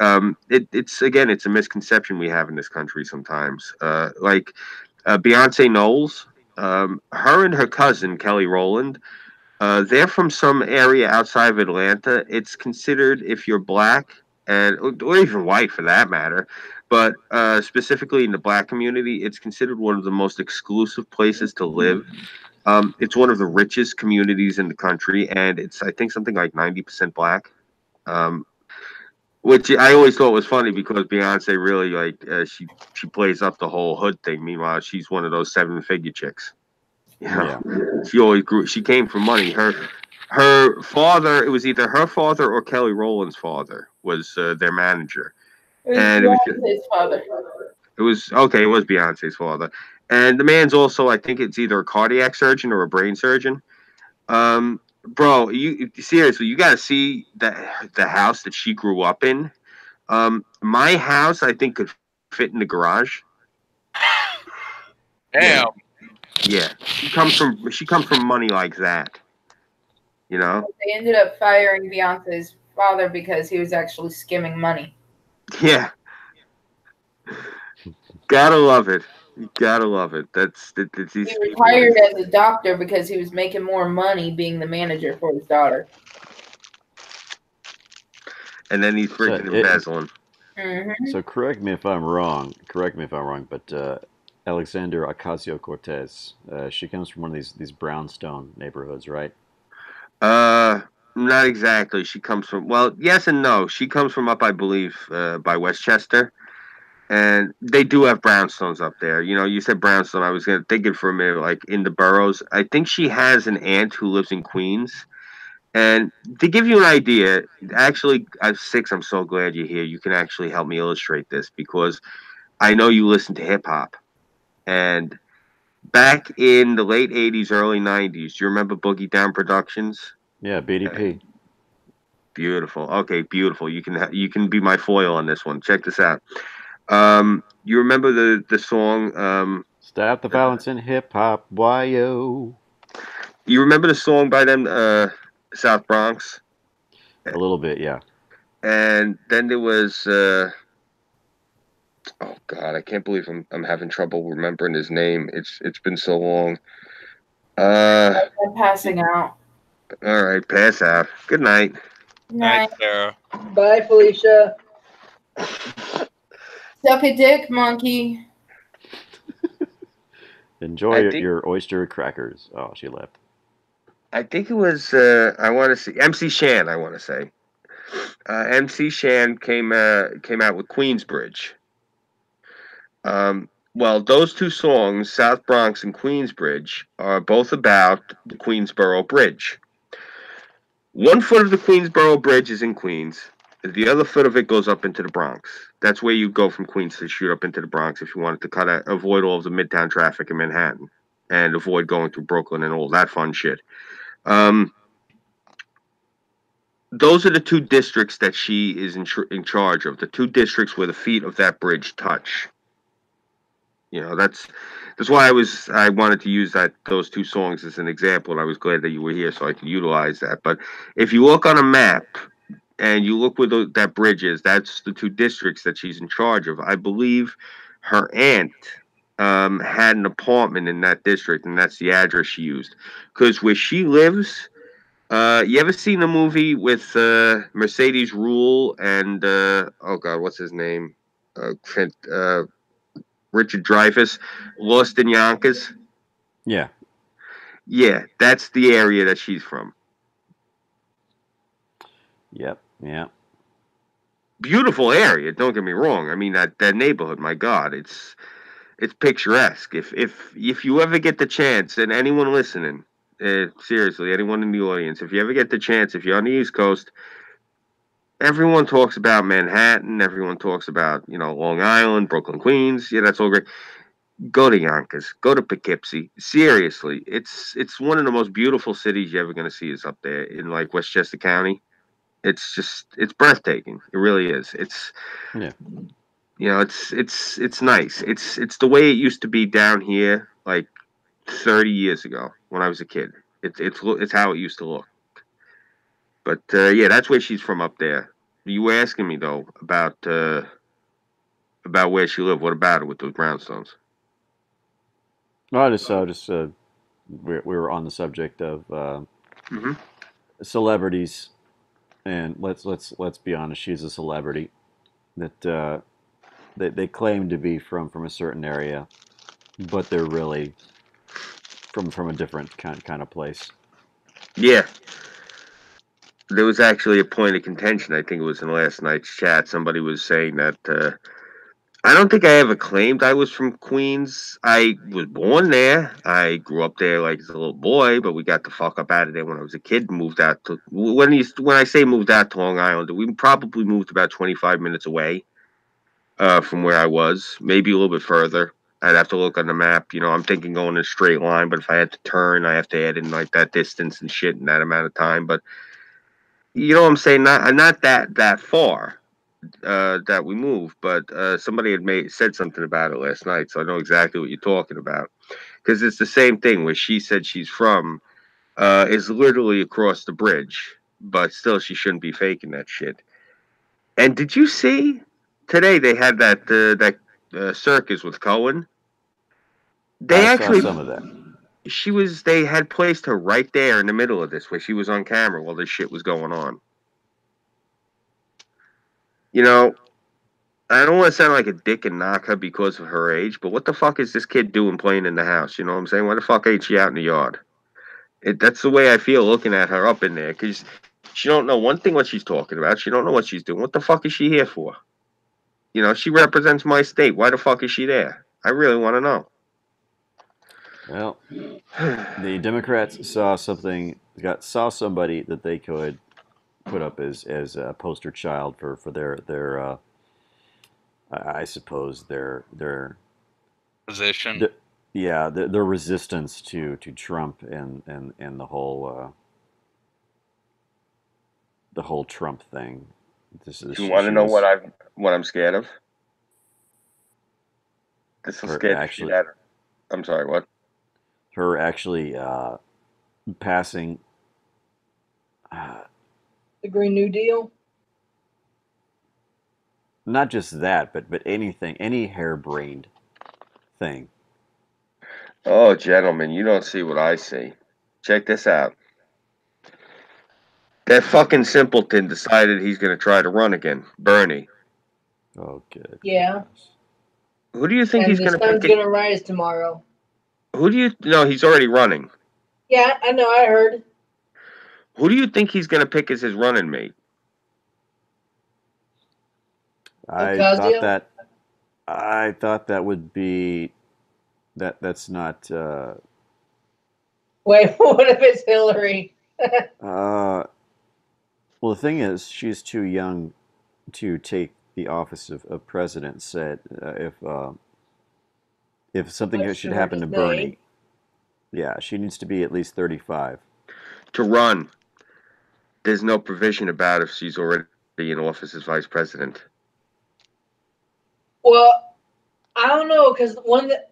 it's a misconception we have in this country sometimes. Beyonce Knowles, her and her cousin Kelly Rowland, they're from some area outside of Atlanta. It's considered, if you're black or even white for that matter, but specifically in the black community, it's considered one of the most exclusive places to live. It's one of the richest communities in the country, and it's, I think, something like 90% black. Which I always thought was funny because Beyonce really she plays up the whole hood thing. Meanwhile, she's one of those 7-figure chicks. You know, she always grew. She came from money. Her father, it was either her father or Kelly Rowland's father was their manager, and it was Beyonce's father. it was okay. It was Beyonce's father, and the man's also I think it's either a cardiac surgeon or a brain surgeon. Bro, you seriously, you got to see the house that she grew up in. My house, I think, could fit in the garage. Damn. Yeah. She comes from money like that. You know? They ended up firing Beyonce's father because he was actually skimming money. Yeah. Gotta love it. You gotta love it. That's these He people. retired as a doctor because he was making more money being the manager for his daughter. And then he's freaking embezzling. So correct me if I'm wrong. But Alexander Ocasio-Cortez, she comes from one of these brownstone neighborhoods, right? Not exactly. She comes from yes and no. She comes from up, I believe, by Westchester. And they do have brownstones up there. You know, you said brownstone. I was gonna think it for a minute, like in the boroughs. I think she has an aunt who lives in Queens. And to give you an idea, actually, at 6, I'm so glad you're here. You can actually help me illustrate this because I know you listen to hip hop. And back in the late 80s, early 90s, do you remember Boogie Down Productions? Yeah, BDP. Beautiful. Okay, beautiful. You can be my foil on this one. Check this out. You remember the song? Stop the violence in hip hop, why-yo. You remember the song by them, South Bronx? A little bit, yeah. And then there was, oh God, I can't believe I'm having trouble remembering his name. It's been so long. I'm passing out. All right, pass out. Good night. Night, Sarah. Bye, Felicia. Suck a dick, monkey. Enjoy your oyster crackers. Oh, she left. I think it was, I want to see MC Shan. I want to say, MC Shan came out with Queensbridge. Well, those two songs, South Bronx and Queensbridge, are both about the Queensboro Bridge. One foot of the Queensboro Bridge is in Queens. The other foot of it goes up into the Bronx. That's where you go from Queens to shoot up into the Bronx if you wanted to avoid all of the midtown traffic in Manhattan and avoid going through Brooklyn and all that fun shit. Those are the two districts that she is in charge of. The two districts where the feet of that bridge touch. You know, that's why I wanted to use those two songs as an example, and I was glad that you were here so I could utilize that. But if you look on a map and you look where that bridge is, that's the two districts that she's in charge of. I believe her aunt had an apartment in that district, and that's the address she used. Because where she lives, you ever seen the movie with Mercedes Rule and oh God, what's his name? Richard Dreyfuss, Lost in Yonkers. Yeah. Yeah, that's the area that she's from. Yep. Yeah. Beautiful area. Don't get me wrong. I mean that neighborhood. My God, it's picturesque. If you ever get the chance, and anyone listening, seriously, anyone in the audience, if you ever get the chance, if you're on the East Coast, everyone talks about Manhattan. Everyone talks about Long Island, Brooklyn, Queens. Yeah, that's all great. Go to Yonkers. Go to Poughkeepsie. Seriously, it's one of the most beautiful cities you're ever going to see is up there in like Westchester County. It's breathtaking. It really is. Yeah. It's nice. It's the way it used to be down here like 30 years ago when I was a kid. It's how it used to look. But yeah, that's where she's from up there. You were asking me though about where she lived. What about it with those brownstones? No, I just we were on the subject of Mm-hmm. celebrities, and let's be honest, she's a celebrity that they claim to be from a certain area, but they're really from a different kind of place. Yeah. there was actually a point of contention. I think it was in last night's chat. Somebody was saying that I don't think I ever claimed I was from Queens. I was born there. I grew up there like as a little boy, but we got the fuck up out of there when I was a kid and moved out to when I say moved out to Long Island, we probably moved about 25 minutes away from where I was, maybe a little bit further. I'd have to look on the map. You know, I'm thinking going in a straight line, but if I had to turn, I have to add in like that distance and shit in that amount of time. But you know what I'm saying? Not that far that we moved, but somebody had said something about it last night, so I know exactly what you're talking about. Because it's the same thing where she said she's from is literally across the bridge, but still she shouldn't be faking that shit. And did you see today they had that circus with Cohen? They I saw actually some of that. they had placed her right there in the middle of this where she was on camera while this shit was going on. You know, I don't want to sound like a dick and knock her because of her age, but what the fuck is this kid doing playing in the house? You know what I'm saying? Why the fuck ain't she out in the yard? That's the way I feel looking at her up in there, because she don't know one thing what she's talking about. She don't know what she's doing. What the fuck is she here for? You know, she represents my state. Why the fuck is she there? I really want to know. Well, the Democrats saw somebody that they could put up as a poster child for their I suppose their Position. their resistance to Trump and the whole Trump thing. Do you want to know what I'm scared of? This will her scare the shit actually out of her. I'm sorry, what? her actually passing The Green New Deal. not just that, but anything, any harebrained thing. Oh, gentlemen, you don't see what I see. Check this out. That fucking simpleton decided he's going to try to run again. Bernie. Oh, good. Yeah. Goodness. Who do you think And he's the going to sun's pick? gonna rise tomorrow. Who do you? No, he's already running. Yeah, I know. I heard. Who do you think he's going to pick as his running mate? I thought Ocasio. that I thought that would be that's not Wait, what if it's Hillary? well, the thing is, she's too young to take the office of president. Said if something Much should to her happen to dismay. Bernie, yeah, she needs to be at least 35. To run. There's no provision about if she's already in office as vice president. Well, I don't know because one that.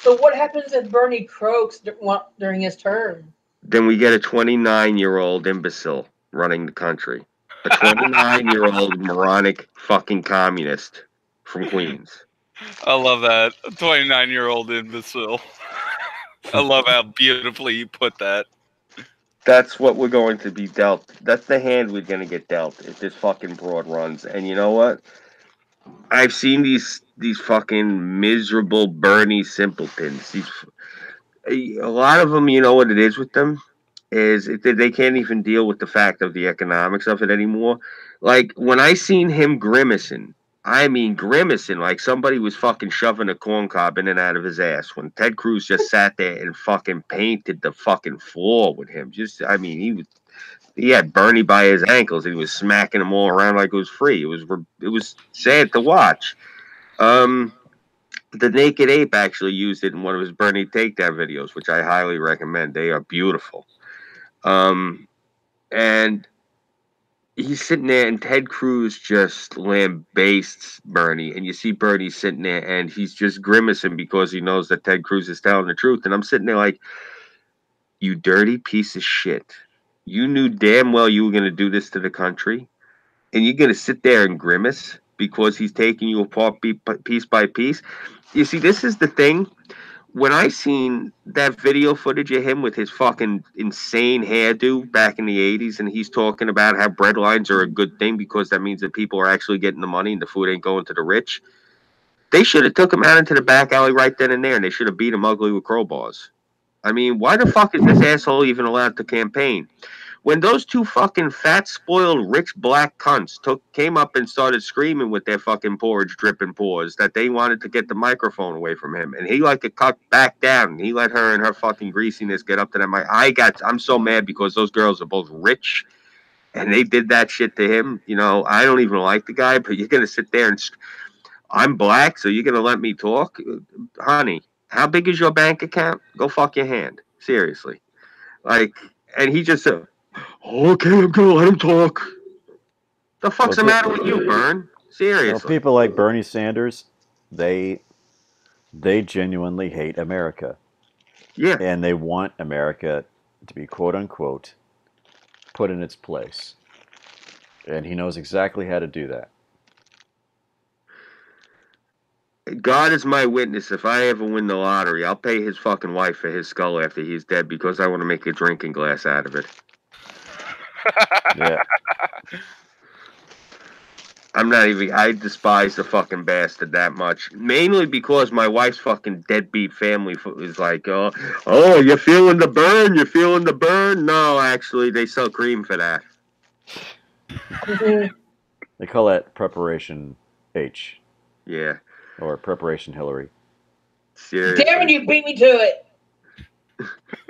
So what happens if Bernie croaks during his term? Then we get a 29-year-old imbecile running the country. A 29-year-old moronic fucking communist from Queens. I love that. 29-year-old imbecile. I love how beautifully you put that. That's what we're going to be dealt. That's the hand we're going to get dealt if this fucking broad runs. And you know what? I've seen these fucking miserable Bernie simpletons. A lot of them, you know what it is with them? Is they can't even deal with the fact of the economics of it anymore. Like when I seen him grimacing, I mean grimacing like somebody was fucking shoving a corn cob in and out of his ass. When Ted Cruz just sat there and fucking painted the fucking floor with him. I mean, he had Bernie by his ankles and he was smacking them all around like it was free. It was sad to watch. The Naked Ape actually used it in one of his Bernie takedown videos, which I highly recommend. They are beautiful. And he's sitting there, and Ted Cruz just lambastes Bernie, and you see Bernie sitting there, and he's just grimacing because he knows that Ted Cruz is telling the truth. And I'm sitting there like, you dirty piece of shit. You knew damn well you were going to do this to the country, and you're going to sit there and grimace because he's taking you apart piece by piece. You see, this is the thing. When I seen that video footage of him with his fucking insane hairdo back in the 80s, and he's talking about how bread lines are a good thing because that means that people are actually getting the money and the food ain't going to the rich, they should have took him out into the back alley right then and there, and they should have beat him ugly with crowbars. I mean, why the fuck is this asshole even allowed to campaign? When those two fucking fat, spoiled, rich black cunts came up and started screaming with their fucking porridge dripping paws that they wanted to get the microphone away from him, and he like to cut back down. He let her and her fucking greasiness get up to them. I'm so mad because those girls are both rich, and they did that shit to him. You know, I don't even like the guy, but you're gonna sit there and I'm black, so you're gonna let me talk, honey? How big is your bank account? Go fuck your hand, seriously. Like, and he just said, "Okay, I'm gonna let him talk." The fuck's the matter with you, Bern? Seriously. People like Bernie Sanders, they genuinely hate America. Yeah. And they want America to be quote unquote put in its place. And he knows exactly how to do that. God is my witness. If I ever win the lottery, I'll pay his fucking wife for his skull after he's dead because I want to make a drinking glass out of it. Yeah. I despise the fucking bastard that much. Mainly because my wife's fucking deadbeat family is like, oh, you're feeling the burn? You're feeling the burn? No, actually, they sell cream for that. They call that Preparation H. Yeah. Or Preparation Hillary. Seriously. Damn it, you beat me to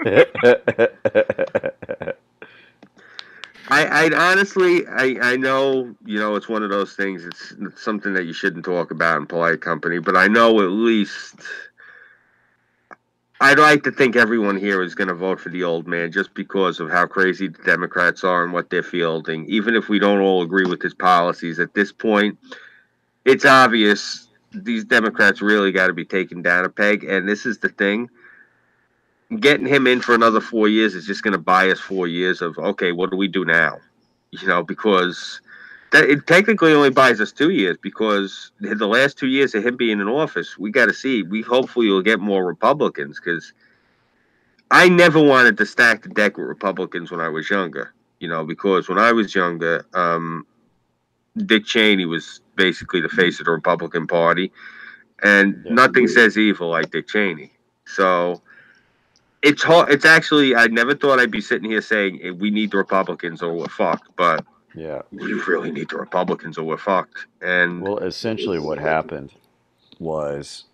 it. I honestly, I know, you know, it's one of those things. It's something that you shouldn't talk about in polite company, but I know at least I'd like to think everyone here is going to vote for the old man just because of how crazy the Democrats are and what they're fielding. Even if we don't all agree with his policies at this point, it's obvious these Democrats really got to be taken down a peg. And this is the thing. Getting him in for another 4 years is just going to buy us 4 years of, okay, what do we do now? You know, because it technically only buys us 2 years because the last 2 years of him being in office, we got to see. We hopefully will get more Republicans because I never wanted to stack the deck with Republicans when I was younger. You know, because when I was younger, Dick Cheney was basically the face of the Republican Party, and nothing says evil like Dick Cheney. So it's hard. It's actually, I never thought I'd be sitting here saying we need the Republicans or we're fucked, but we really need the Republicans or we're fucked. And well, essentially what happened was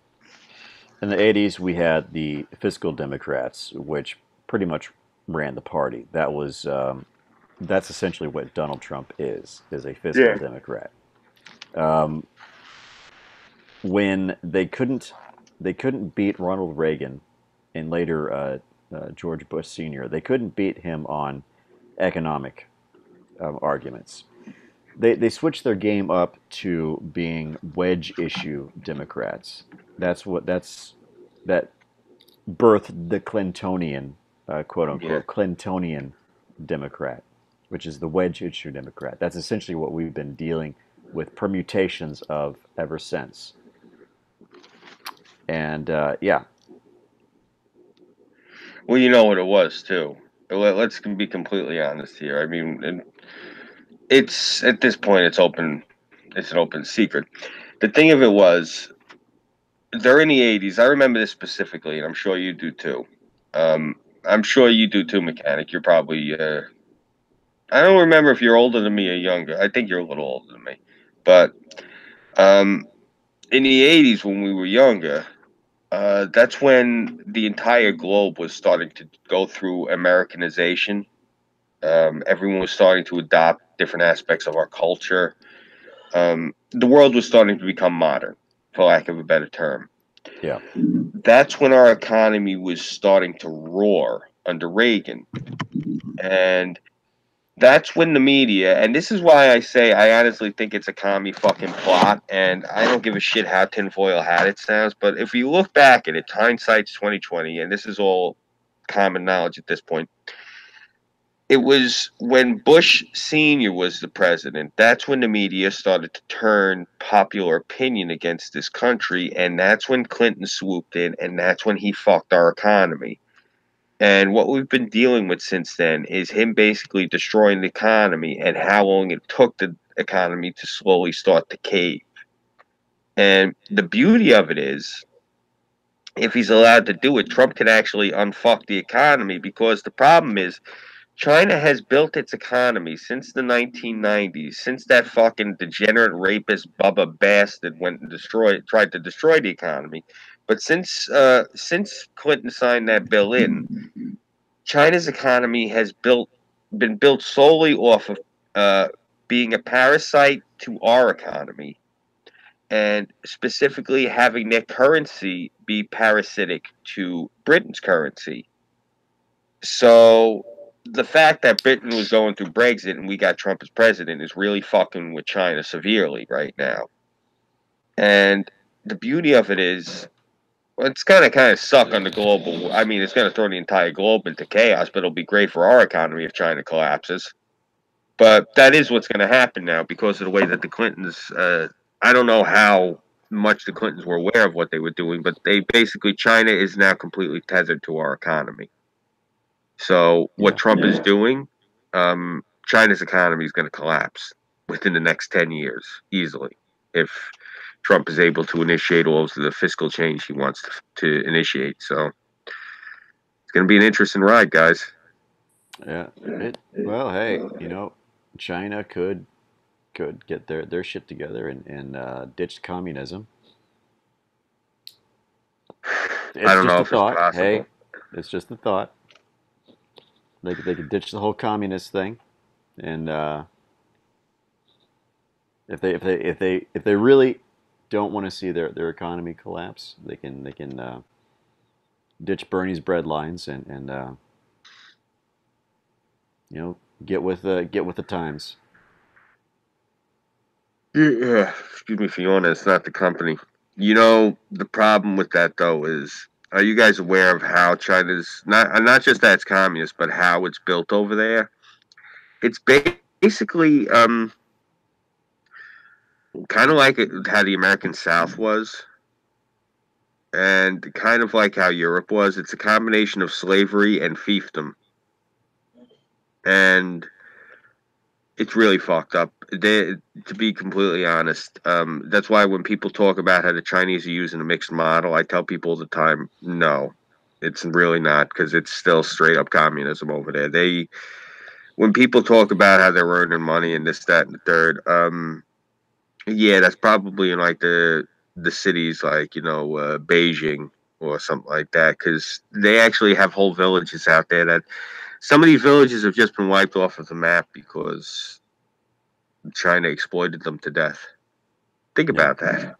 in the 80s we had the fiscal Democrats, which pretty much ran the party. That's essentially what Donald Trump is a fiscal Democrat. When they couldn't beat Ronald Reagan and later George Bush Sr., they couldn't beat him on economic arguments. They switched their game up to being wedge issue Democrats. That birthed the Clintonian, quote unquote, Clintonian Democrat, which is the wedge issue Democrat. That's essentially what we've been dealing with permutations of ever since. And yeah. Well, you know what it was too. Let's be completely honest here. I mean, it's at this point, it's an open secret. The thing of it was, during the '80s, I remember this specifically, and I'm sure you do too. I'm sure you do too, Mechanic. You're probably. I don't remember if you're older than me or younger. I think you're a little older than me, but in the '80s when we were younger, that's when the entire globe was starting to go through Americanization. Everyone was starting to adopt different aspects of our culture. The world was starting to become modern, for lack of a better term. Yeah. That's when our economy was starting to roar under Reagan. And that's when the media, and this is why I say I honestly think it's a commie fucking plot, and I don't give a shit how tinfoil hat it sounds, but if you look back at it, hindsight's 2020, and this is all common knowledge at this point. It was when Bush Sr. was the president. That's when the media started to turn popular opinion against this country, and that's when Clinton swooped in, and that's when he fucked our economy. And what we've been dealing with since then is him basically destroying the economy and how long it took the economy to slowly start to cave. And the beauty of it is, if he's allowed to do it, Trump can actually unfuck the economy because the problem is China has built its economy since the 1990s, since that fucking degenerate rapist Bubba bastard went and tried to destroy the economy. But since Clinton signed that bill in, China's economy has been built solely off of uh, being a parasite to our economy, and specifically having their currency be parasitic to Britain's currency. So the fact that Britain was going through Brexit and we got Trump as president is really fucking with China severely right now. And the beauty of it is, well, it's kind of suck on the global. I mean, it's going to throw the entire globe into chaos, but it'll be great for our economy if China collapses. But that is what's going to happen now because of the way that the Clintons. I don't know how much the Clintons were aware of what they were doing, but they basically China is now completely tethered to our economy. So what Trump is doing, China's economy is going to collapse within the next 10 years easily if Trump is able to initiate all of the fiscal change he wants to initiate. So it's going to be an interesting ride, guys. Yeah. Well, hey, China could get their shit together and ditch communism. It's I don't just know a if it's thought. possible. Hey, it's just a thought. They could ditch the whole communist thing, and if they really don't want to see their economy collapse, they can ditch Bernie's bread lines and get with the times. Yeah, excuse me, Fiona. It's not the company. You know, the problem with that though is, are you guys aware of how China's not just that it's communist, but how it's built over there? It's basically kind of like how the American South was, and kind of like how Europe was. It's a combination of slavery and fiefdom, and it's really fucked up. To be completely honest, that's why when people talk about how the Chinese are using a mixed model, I tell people all the time, no, it's really not, because it's still straight up communism over there. When people talk about how they're earning money and this, that, and the third, yeah, that's probably in like the cities like Beijing or something like that, because they actually have whole villages out there that some of these villages have just been wiped off of the map because China exploited them to death. Think about that.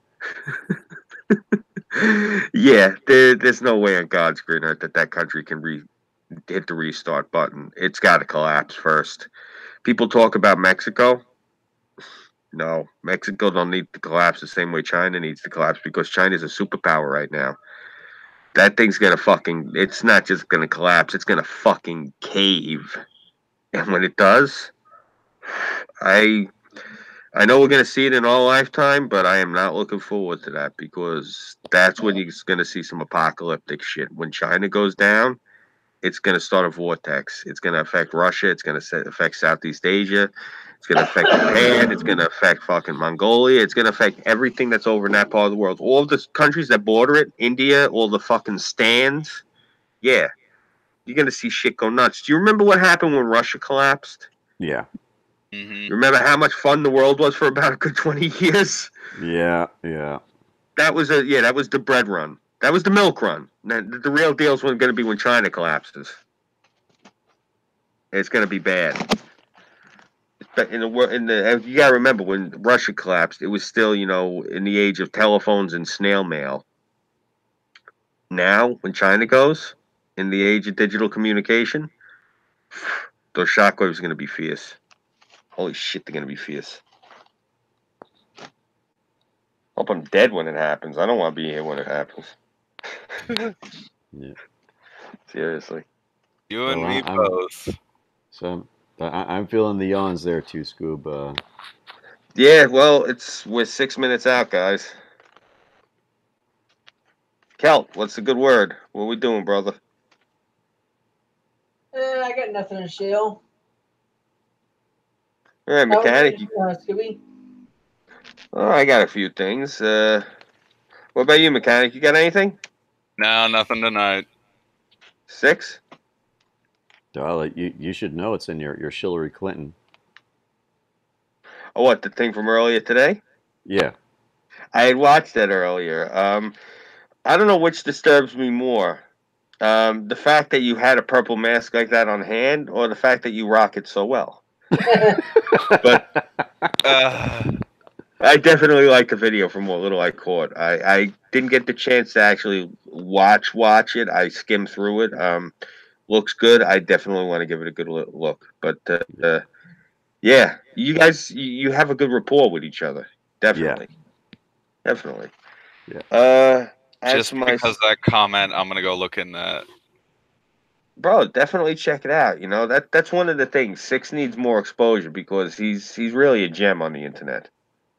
Yeah, there's no way on God's green earth that country can hit the restart button. It's got to collapse first. People talk about Mexico. No, Mexico don't need to collapse the same way China needs to collapse, because China's a superpower right now. That thing's gonna it's not just gonna collapse, it's gonna fucking cave. And when it does, I I know we're going to see it in our lifetime, but I am not looking forward to that, because that's when you're going to see some apocalyptic shit. When China goes down, it's going to start a vortex. It's going to affect Russia. It's going to affect Southeast Asia. It's going to affect Japan. It's going to affect fucking Mongolia. It's going to affect everything that's over in that part of the world. All of the countries that border it, India, all the fucking stands. Yeah, you're going to see shit go nuts. Do you remember what happened when Russia collapsed? Yeah. Mm-hmm. You remember how much fun the world was for about a good 20 years? Yeah. That was the bread run. That was the milk run. The real deal is going to be when China collapses. It's going to be bad. You got to remember, when Russia collapsed, it was still in the age of telephones and snail mail. Now, when China goes, in the age of digital communication, those shockwaves are going to be fierce. Holy shit, they're going to be fierce. Hope I'm dead when it happens. I don't want to be here when it happens. Yeah. Seriously. You and me both. So I'm feeling the yawns there too, Scoob. Yeah, well, we're 6 minutes out, guys. Kelt, what's the good word? What we doing, brother? I got nothing to share. All right, mechanic. Scooby? Oh, I got a few things. What about you, mechanic? You got anything? No, nothing tonight. 6? Darla, you should know it's in your Hillary Clinton. Oh, what, the thing from earlier today? Yeah. I had watched that earlier. I don't know which disturbs me more. The fact that you had a purple mask like that on hand, or the fact that you rock it so well. But I definitely like the video from what little I caught. I didn't get the chance to actually watch it. I skimmed through it. Looks good. I definitely want to give it a good look. But yeah, you guys, you have a good rapport with each other. Definitely, definitely. Yeah. As Just for my because of that comment, I'm gonna go look in that. bro, definitely check it out. You know that's one of the things. Six needs more exposure because he's really a gem on the internet.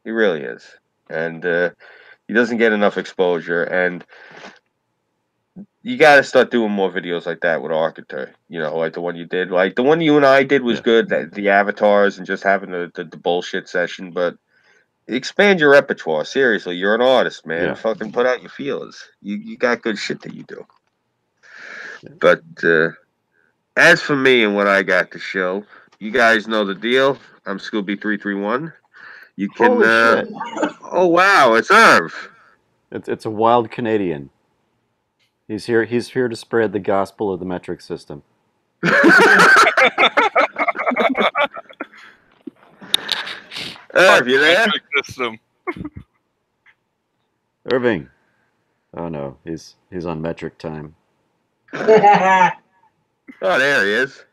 He really is, and he doesn't get enough exposure. And you got to start doing more videos like that with Architect. You know, like the one you did. Like the one you and I did was good. The avatars and just having the bullshit session, but expand your repertoire. Seriously, you're an artist, man. Yeah. Fucking put out your feelers. You got good shit that you do. Yeah. But as for me and what I got to show, you guys know the deal. I'm Scooby331. You can. Holy shit! Oh wow, it's Irv. It's a wild Canadian. He's here. He's here to spread the gospel of the metric system. Irv, you there? System. Irving. Oh no, he's on metric time. Oh, there he is.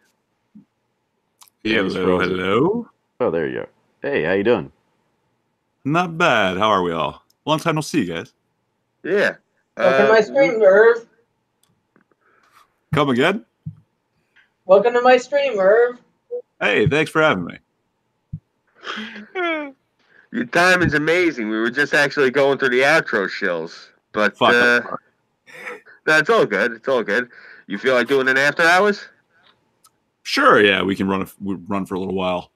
He's Hello, frozen. hello. Oh, there you go. Hey, how you doing? Not bad. How are we all? Long time no see, guys. Yeah. Welcome to my stream, Irv. Come again? Welcome to my stream, Irv. Hey, thanks for having me. Your timing's amazing. We were just actually going through the outro shills. But that's all good. It's all good. You feel like doing an after hours? Sure, yeah, we can run for a little while.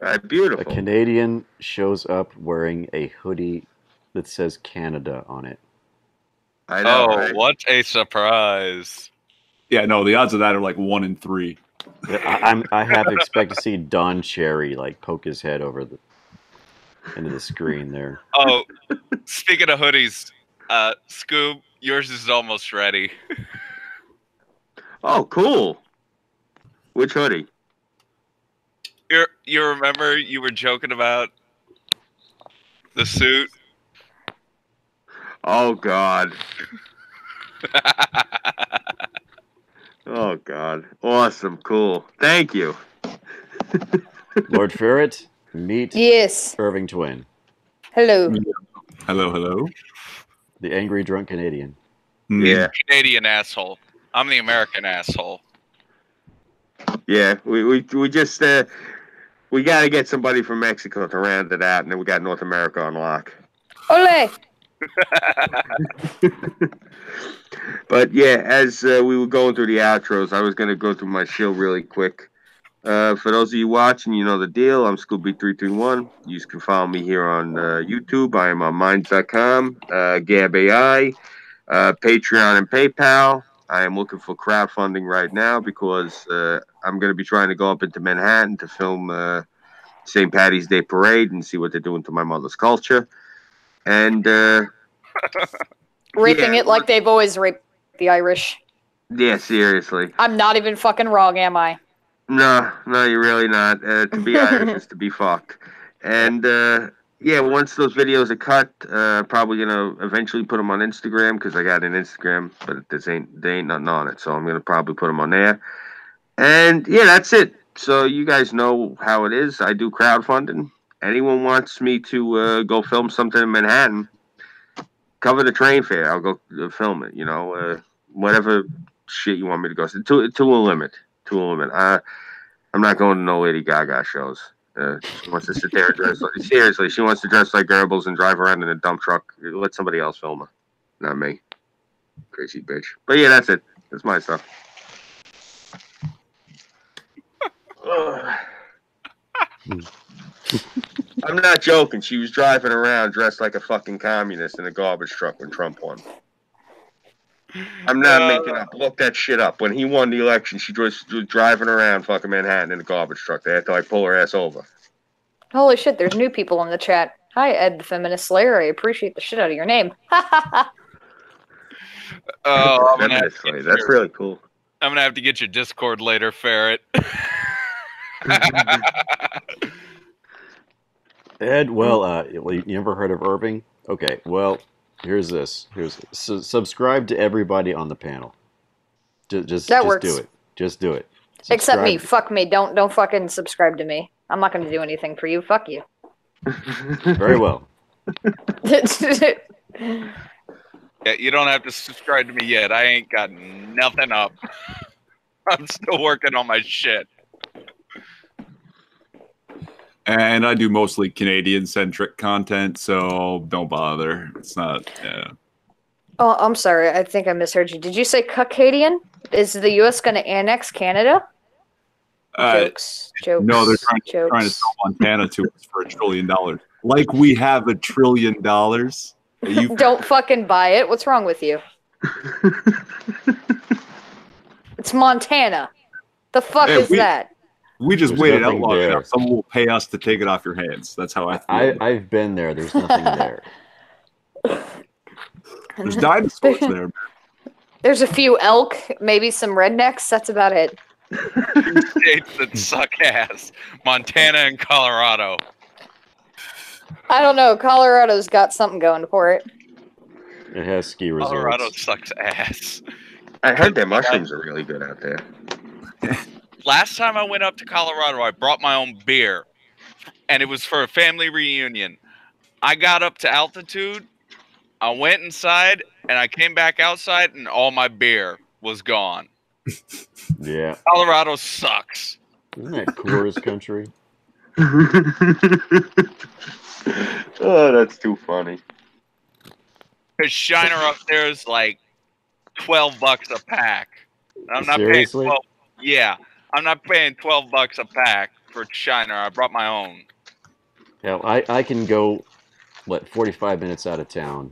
All right, beautiful. A Canadian shows up wearing a hoodie that says Canada on it. I know, right? What a surprise! Yeah, no, the odds of that are like 1 in 3. I half expect to see Don Cherry like poke his head over into the screen there. Oh, speaking of hoodies, Scoob, yours is almost ready. Oh, cool. Which hoodie? You remember you were joking about the suit? Oh, God. Oh, God. Awesome. Cool. Thank you. Lord Ferret, meet Yes. Irving Twin, Hello. Hello, hello. the angry drunk Canadian. Yeah. Canadian asshole. I'm the American asshole. Yeah. We just we got to get somebody from Mexico to round it out, and then we got North America on lock. Ole. But yeah, as we were going through the outros, I was going to go through my show really quick. For those of you watching, you know the deal. I'm Scooby331. You can follow me here on YouTube. I am on Minds.com, Gab AI, Patreon, and PayPal. I am looking for crowdfunding right now because I'm going to be trying to go up into Manhattan to film St. Patty's Day Parade and see what they're doing to my mother's culture. And Raping it like they've always raped the Irish. yeah, seriously. I'm not even fucking wrong, am I? No, you're really not. To be Irish is to be fucked. And yeah, once those videos are cut, probably gonna eventually put them on Instagram because I got an Instagram, but there ain't nothing on it, so I'm gonna probably put them on there. And yeah, that's it. So you guys know how it is. I do crowdfunding. Anyone wants me to go film something in Manhattan, cover the train fare. I'll go film it. You know, whatever shit you want me to go to a limit. To a limit. I'm not going to no Lady Gaga shows. She wants to sit there and dress like, seriously, she wants to dress like Goebbels and drive around in a dump truck. Let somebody else film her. Not me. Crazy bitch. But yeah, that's it. That's my stuff. I'm not joking. She was driving around dressed like a fucking communist in a garbage truck when Trump won. I'm not making up. Look that shit up. When he won the election, she was driving around fucking Manhattan in a garbage truck. They had to like pull her ass over. Holy shit, there's new people in the chat. Hi, Ed the Feminist Slayer. I appreciate the shit out of your name. Oh, Feminist Slayer. That's really cool. I'm gonna have to get your Discord later, Ferret. Ed, well, you never heard of Irving? Okay, well, here's this. Subscribe to everybody on the panel. Just works. do it. Just do it. Except me. Fuck me. Don't fucking subscribe to me. I'm not going to do anything for you. Fuck you. Very well. Yeah, you don't have to subscribe to me yet. I ain't got nothing up. I'm still working on my shit. And I do mostly Canadian-centric content, so don't bother. It's not... Oh, I'm sorry. I think I misheard you. Did you say Caucadian? Is the U.S. going to annex Canada? Jokes. No, they're trying to sell Montana to us for $1 trillion. Like we have $1 trillion. Don't fucking buy it. What's wrong with you? It's Montana. The fuck is that? We just waited out long there. enough. Someone will pay us to take it off your hands. That's how I feel. I've been there. There's nothing there. There's dinosaurs there. There's a few elk, maybe some rednecks. That's about it. Two states that suck ass. Montana and Colorado. I don't know. Colorado's got something going for it. It has ski resorts. Colorado sucks ass. I heard their mushrooms are really good out there. Last time I went up to Colorado, I brought my own beer. And it was for a family reunion. I got up to altitude. I went inside, and I came back outside, and all my beer was gone. Yeah. Colorado sucks. Isn't that Coors country? Oh, that's too funny. Because Shiner up there is like $12 a pack. I'm not Seriously? paying 12. Yeah, I'm not paying $12 a pack for Shiner. I brought my own. Hell, I can go 45 minutes out of town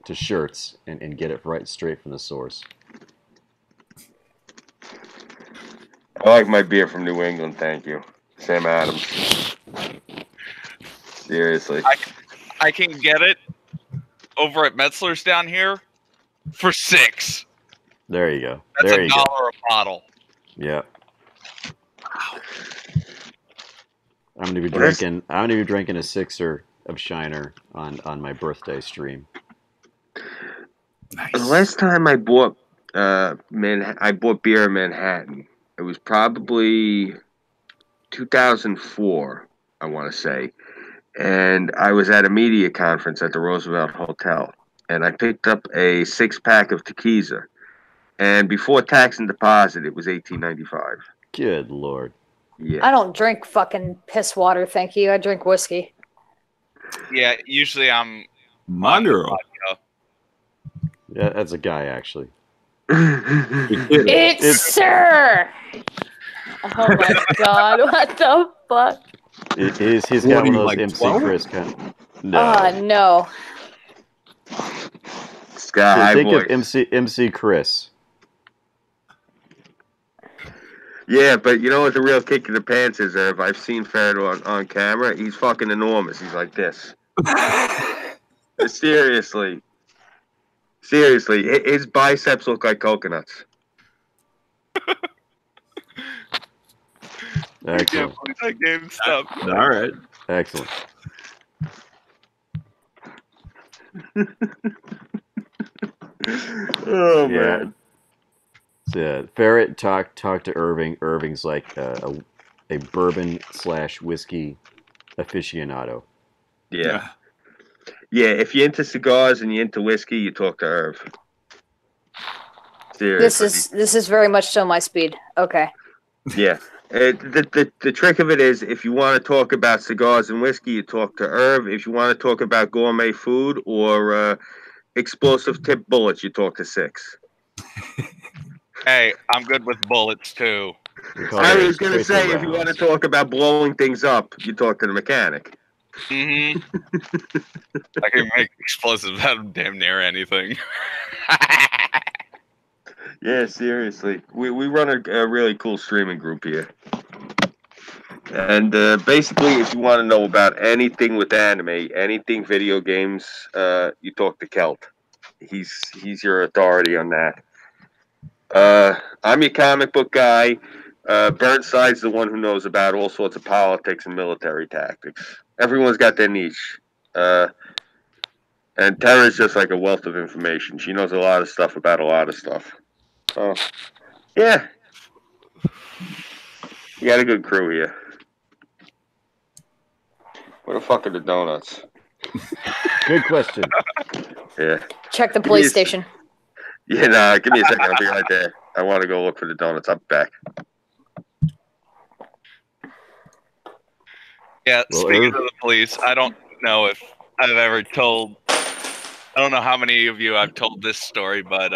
to Shirts and get it right straight from the source. I like my beer from New England, thank you. Sam Adams. Seriously. I can get it over at Metzler's down here for $6. There you go. That's there you $1 a bottle. Yeah. I'm gonna be drinking. I'm gonna be drinking a sixer of Shiner on my birthday stream. Nice. The last time I bought I bought beer in Manhattan, it was probably 2004, I want to say, and I was at a media conference at the Roosevelt Hotel, and I picked up a 6-pack of tequila, and before tax and deposit, it was $18.95. Good Lord. Yeah. I don't drink fucking piss water, thank you. I drink whiskey. Yeah, usually I'm My girl. Yeah, that's a guy actually. It's Sir! Oh my god, what the fuck? He's got one of those MC 12? Chris kind of... No. No. Sky Think Boy. of MC Chris. Yeah, but you know what the real kick in the pants is, Irv? I've seen Ferret on camera. He's fucking enormous. He's like this. Seriously. Seriously. His biceps look like coconuts. Excellent. that game stuff. All right. Excellent. Oh, Yeah. man. So, Ferret talked to Irving. Irving's like a bourbon / whiskey aficionado. Yeah. Yeah, if you're into cigars and you're into whiskey, you talk to Irv. Seriously. This is very much so my speed. Okay. Yeah. The trick of it is, if you want to talk about cigars and whiskey, you talk to Irv. If you want to talk about gourmet food or explosive tip bullets, you talk to Six. Hey, I'm good with bullets too. I was going to say, if you want to talk about blowing things up, you talk to the mechanic. Mm-hmm. I can make explosives out of damn near anything. Yeah, seriously. We run a really cool streaming group here. And basically, if you want to know about anything with anime, anything video games, you talk to Kelt. He's your authority on that. I'm your comic book guy. Burnside's the one who knows about all sorts of politics and military tactics. Everyone's got their niche. And Tara's just like a wealth of information. She knows a lot of stuff about a lot of stuff. Oh, yeah. You got a good crew here. Where the fuck are the donuts? Good question. Yeah. Check the Give me police a station. Yeah, nah, give me a second. I'll be right there. I want to go look for the donuts. I'll be back. Yeah, Well, speaking Irv- of the police, I don't know if I've ever told. I don't know how many of you I've told this story, but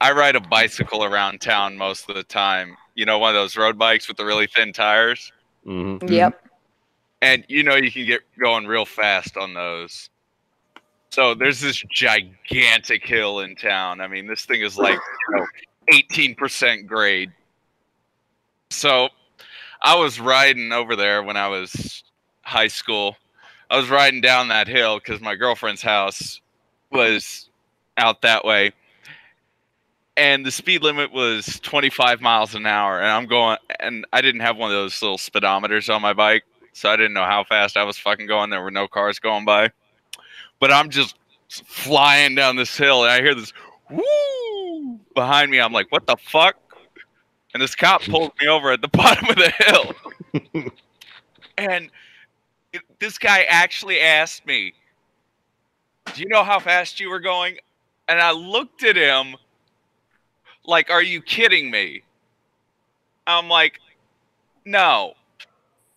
I ride a bicycle around town most of the time. You know, one of those road bikes with the really thin tires. Mhm. Yep. And you know you can get going real fast on those. So there's this gigantic hill in town. I mean, this thing is like 18% grade. So I was riding over there when I was high school. I was riding down that hill because my girlfriend's house was out that way. And the speed limit was 25 miles an hour. And I'm going, and I didn't have one of those little speedometers on my bike. So I didn't know how fast I was fucking going. There were no cars going by. But I'm just flying down this hill, and I hear this woo behind me. I'm like, what the fuck? And this cop pulls me over at the bottom of the hill. And this guy actually asked me, do you know how fast you were going? And I looked at him like, are you kidding me? I'm like, no,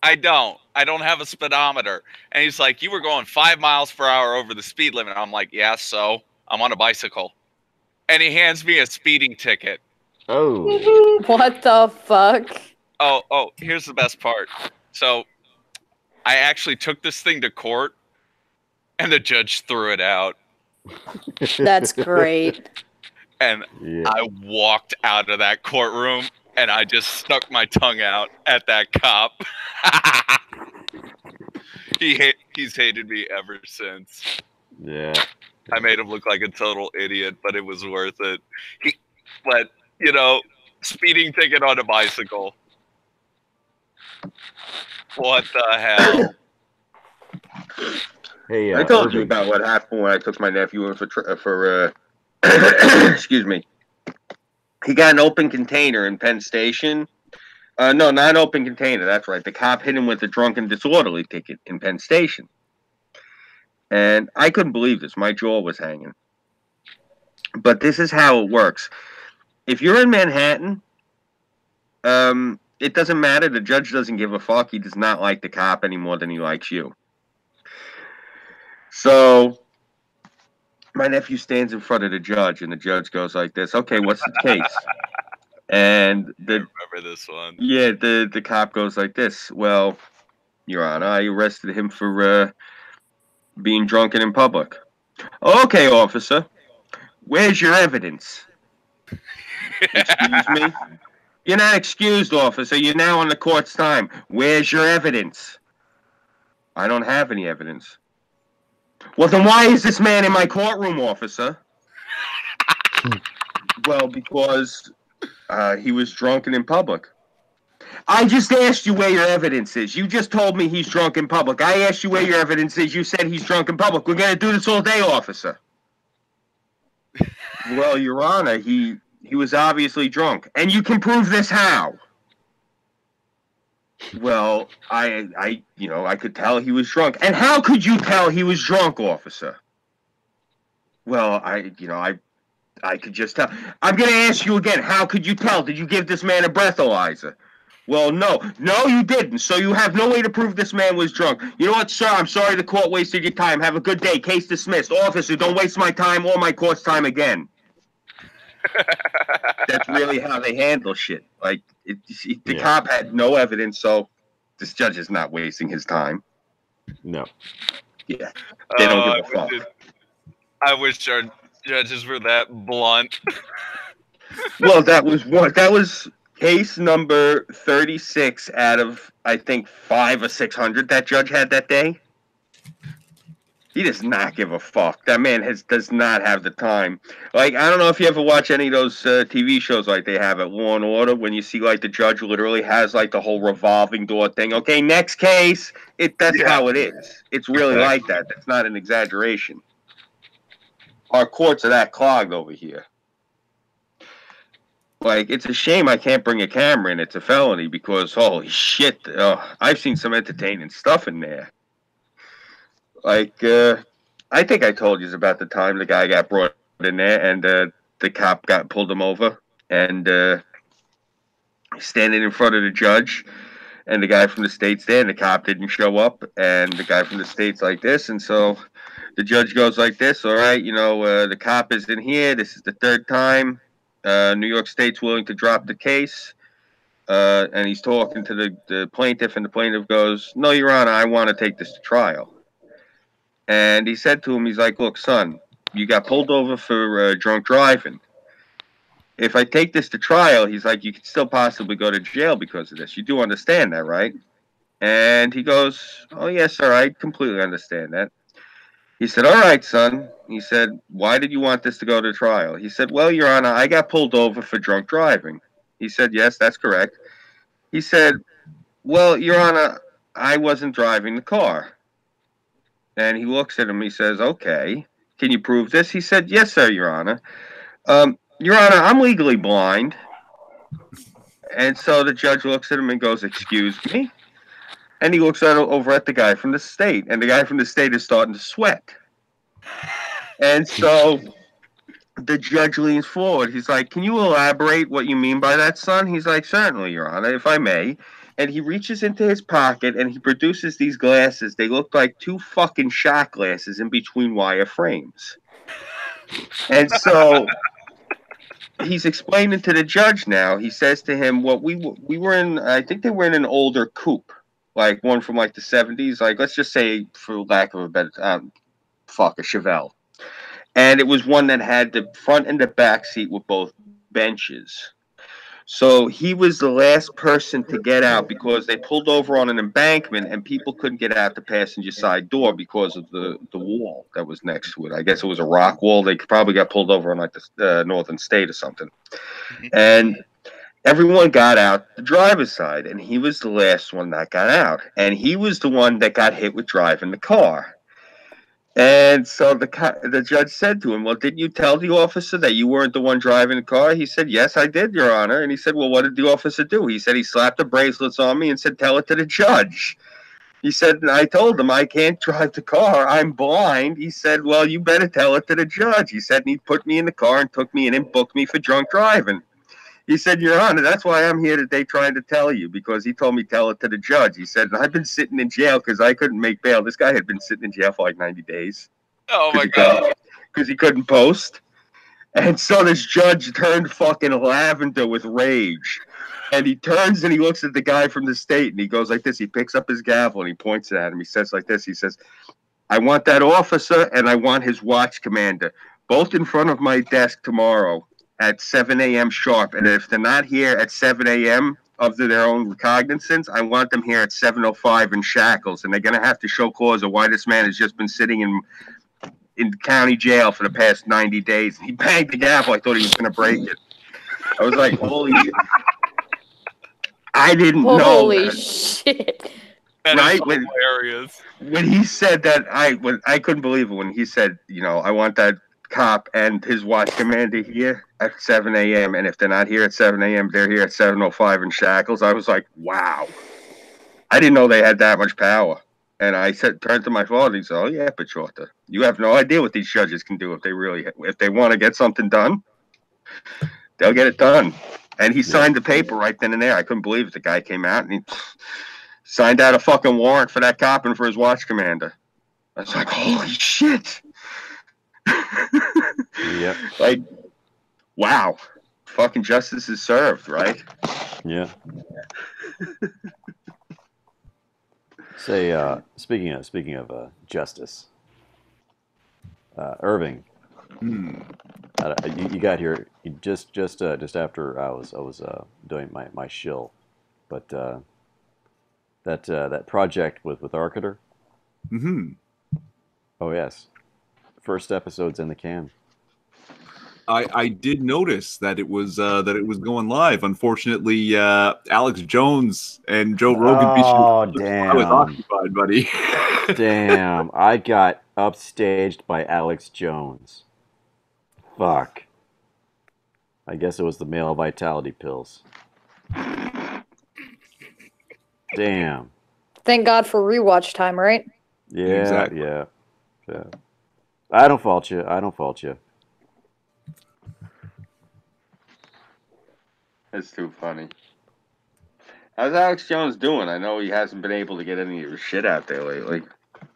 I don't. I don't have a speedometer. And he's like, you were going 5 miles per hour over the speed limit. I'm like, yeah, so I'm on a bicycle. And he hands me a speeding ticket. Oh. What the fuck? Oh, here's the best part. So I actually took this thing to court, and the judge threw it out. That's great. And Yeah. I walked out of that courtroom, and I just stuck my tongue out at that cop. He's hated me ever since. Yeah. I made him look like a total idiot, but it was worth it. But, you know, speeding ticket on a bicycle. What the hell? Hey, I told you Irving. about what happened when I took my nephew in for excuse me. He got an open container in Penn Station. No, not an open container. That's right. The cop hit him with a drunken disorderly ticket in Penn Station. And I couldn't believe this. My jaw was hanging. But this is how it works. If you're in Manhattan, it doesn't matter. The judge doesn't give a fuck. He does not like the cop any more than he likes you. So my nephew stands in front of the judge, and the judge goes like this, okay, what's the case? And I remember this one. Yeah, the cop goes like this, well, Your Honor, I arrested him for being drunken in public. Okay, officer, where's your evidence? Excuse me? You're not excused, officer. You're now on the court's time. Where's your evidence? I don't have any evidence. Well, then why is this man in my courtroom, officer? Well, because he was drunken in public. I just asked you where your evidence is. You just told me he's drunk in public. I asked you where your evidence is. You said he's drunk in public. We're going to do this all day, officer. Well, Your Honor, he was obviously drunk. And you can prove this how? Well, I could tell he was drunk. And how could you tell he was drunk, officer? Well, I could just tell. I'm going to ask you again. How could you tell? Did you give this man a breathalyzer? Well, no, you didn't. So you have no way to prove this man was drunk. You know what, sir? I'm sorry the court wasted your time. Have a good day. Case dismissed. Officer, don't waste my time or my court's time again. That's really how they handle shit. Like, the cop had no evidence, so this judge is not wasting his time. No. Yeah, they don't give a fuck. I wish our judges were that blunt. Well, that was case number 36 out of, I think, 5 or 600 that judge had that day. He does not give a fuck. That man does not have the time. Like, I don't know if you ever watch any of those TV shows like they have at Law and Order, when you see like the judge literally has like the whole revolving door thing. Okay, next case. That's how it is. It's really like that. That's not an exaggeration. Our courts are that clogged over here. Like, it's a shame I can't bring a camera in. It's a felony because, holy shit, I've seen some entertaining stuff in there. Like, I think I told you about the time the guy got brought in there and the cop pulled him over and standing in front of the judge and the guy from the state's there and the cop didn't show up and the guy from the state's like this, and so the judge goes like this, all right, the cop is in here. This is the third time. New York State's willing to drop the case. And he's talking to the plaintiff, and the plaintiff goes, no, Your Honor, I want to take this to trial. And he said to him, he's like, look, son, you got pulled over for drunk driving. If I take this to trial, he's like, you could still possibly go to jail because of this. You do understand that, right? And he goes, oh, yes, sir, I completely understand that. He said, all right, son. He said, why did you want this to go to trial? He said, well, Your Honor, I got pulled over for drunk driving. He said, yes, that's correct. He said, well, Your Honor, I wasn't driving the car. And he looks at him. He says, okay, can you prove this? He said, yes, sir, Your Honor. Your Honor, I'm legally blind. And so the judge looks at him and goes, excuse me? And he looks over at the guy from the state. And the guy from the state is starting to sweat. And so the judge leans forward. He's like, can you elaborate what you mean by that, son? He's like, certainly, Your Honor, if I may. And he reaches into his pocket and he produces these glasses. They look like two fucking shot glasses in between wire frames. And so he's explaining to the judge now. He says to him, "What we were in, I think they were in an older coupe, like one from like the 70s. Like, let's just say, for lack of a better, a Chevelle. And it was one that had the front and the back seat with both benches. So he was the last person to get out because they pulled over on an embankment and people couldn't get out the passenger side door because of the wall that was next to it. I guess it was a rock wall. They probably got pulled over on like the northern state or something. And everyone got out the driver's side, and he was the last one that got out. And he was the one that got hit with driving the car. And so the judge said to him, well, didn't you tell the officer that you weren't the one driving the car? He said, yes, I did, Your Honor. And he said, well, what did the officer do? He said he slapped the bracelets on me and said, tell it to the judge. He said, and I told him I can't drive the car. I'm blind. He said, well, you better tell it to the judge. He said, and he put me in the car and took me in and booked me for drunk driving. He said, Your Honor, that's why I'm here today trying to tell you, because he told me tell it to the judge. He said, I've been sitting in jail because I couldn't make bail. This guy had been sitting in jail for like 90 days. Oh, my God. Because he couldn't post. And so this judge turned fucking lavender with rage. And he turns and he looks at the guy from the state and he goes like this. He picks up his gavel and he points it at him. He says like this. He says, I want that officer and I want his watch commander both in front of my desk tomorrow at 7 a.m. sharp. And if they're not here at 7 a.m. of their own recognizance, I want them here at 7:05 in shackles. And they're going to have to show cause of why this man has just been sitting in county jail for the past 90 days. He banged the gavel. I thought he was going to break it. I was like, holy shit. I didn't know. Holy shit. That right? is hilarious. When he said that, I couldn't believe it when he said, I want that cop and his watch commander here at 7 a.m. And if they're not here at 7 a.m., they're here at 7:05 in shackles. I was like, wow. I didn't know they had that much power. And I turned to my father and he said, oh, yeah, Pachorta, you have no idea what these judges can do if they want to get something done, they'll get it done. And he signed the paper right then and there. I couldn't believe it. The guy came out and he signed out a fucking warrant for that cop and for his watch commander. I was like, holy shit. Yep. Like, wow. Fucking justice is served, right? Yeah. Say, speaking of justice, Irving, You got here just after I was doing my shill, but that project with Arcater. Mm-hmm. Oh yes, first episode's in the can. I did notice that it was going live. Unfortunately, Alex Jones and Joe Rogan beat you. Oh I was damn! occupied, buddy. Damn! I got upstaged by Alex Jones. Fuck. I guess it was the male vitality pills. Damn. Thank God for rewatch time, right? Yeah, Exactly. yeah. I don't fault you. I don't fault you. That's too funny. How's Alex Jones doing? I know he hasn't been able to get any of his shit out there lately.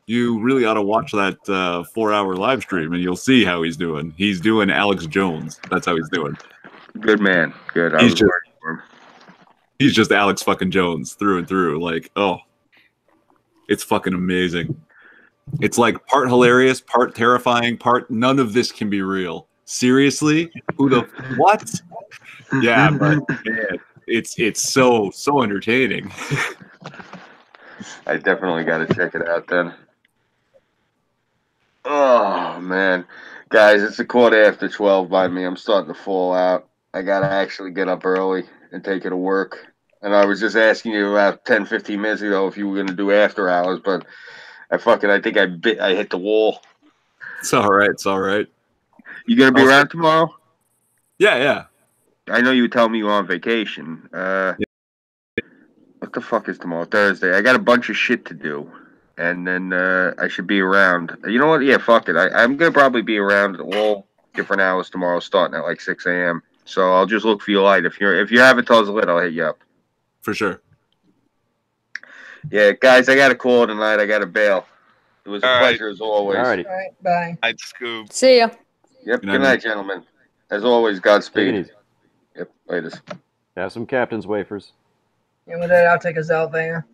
You really ought to watch that 4-hour live stream, and you'll see how he's doing. He's doing Alex Jones. That's how he's doing. Good man. Good. I He's was just- worried for him. He's just Alex fucking Jones through and through. Like, oh, it's fucking amazing. It's like part hilarious, part terrifying, part none of this can be real. Seriously? Who the what? Yeah, but man, it's so entertaining. I definitely got to check it out then. Oh man, guys, it's a quarter after 12 by me. I'm starting to fall out. I gotta actually get up early and take it to work. And I was just asking you about 10, 15 minutes ago if you were gonna do after hours, but I think I hit the wall. It's all right. It's all right. You gonna be around tomorrow? Yeah. I know you were telling me you're on vacation. What the fuck is tomorrow? Thursday. I got a bunch of shit to do. And then I should be around. You know what? Yeah, fuck it. I'm going to probably be around at all different hours tomorrow, starting at like 6 a.m. So I'll just look for your light. If you have it till it's lit, I'll hit you up. For sure. Yeah, guys, I got a call tonight. I got to bail. It was a All right. pleasure as always. Alrighty. All right, bye. I'd Scoob. See ya. Yep. Good night, Good night, gentlemen. As always, Take it Godspeed. easy. Yep. Latest. Have some captain's wafers. And with that, I'll take us out there.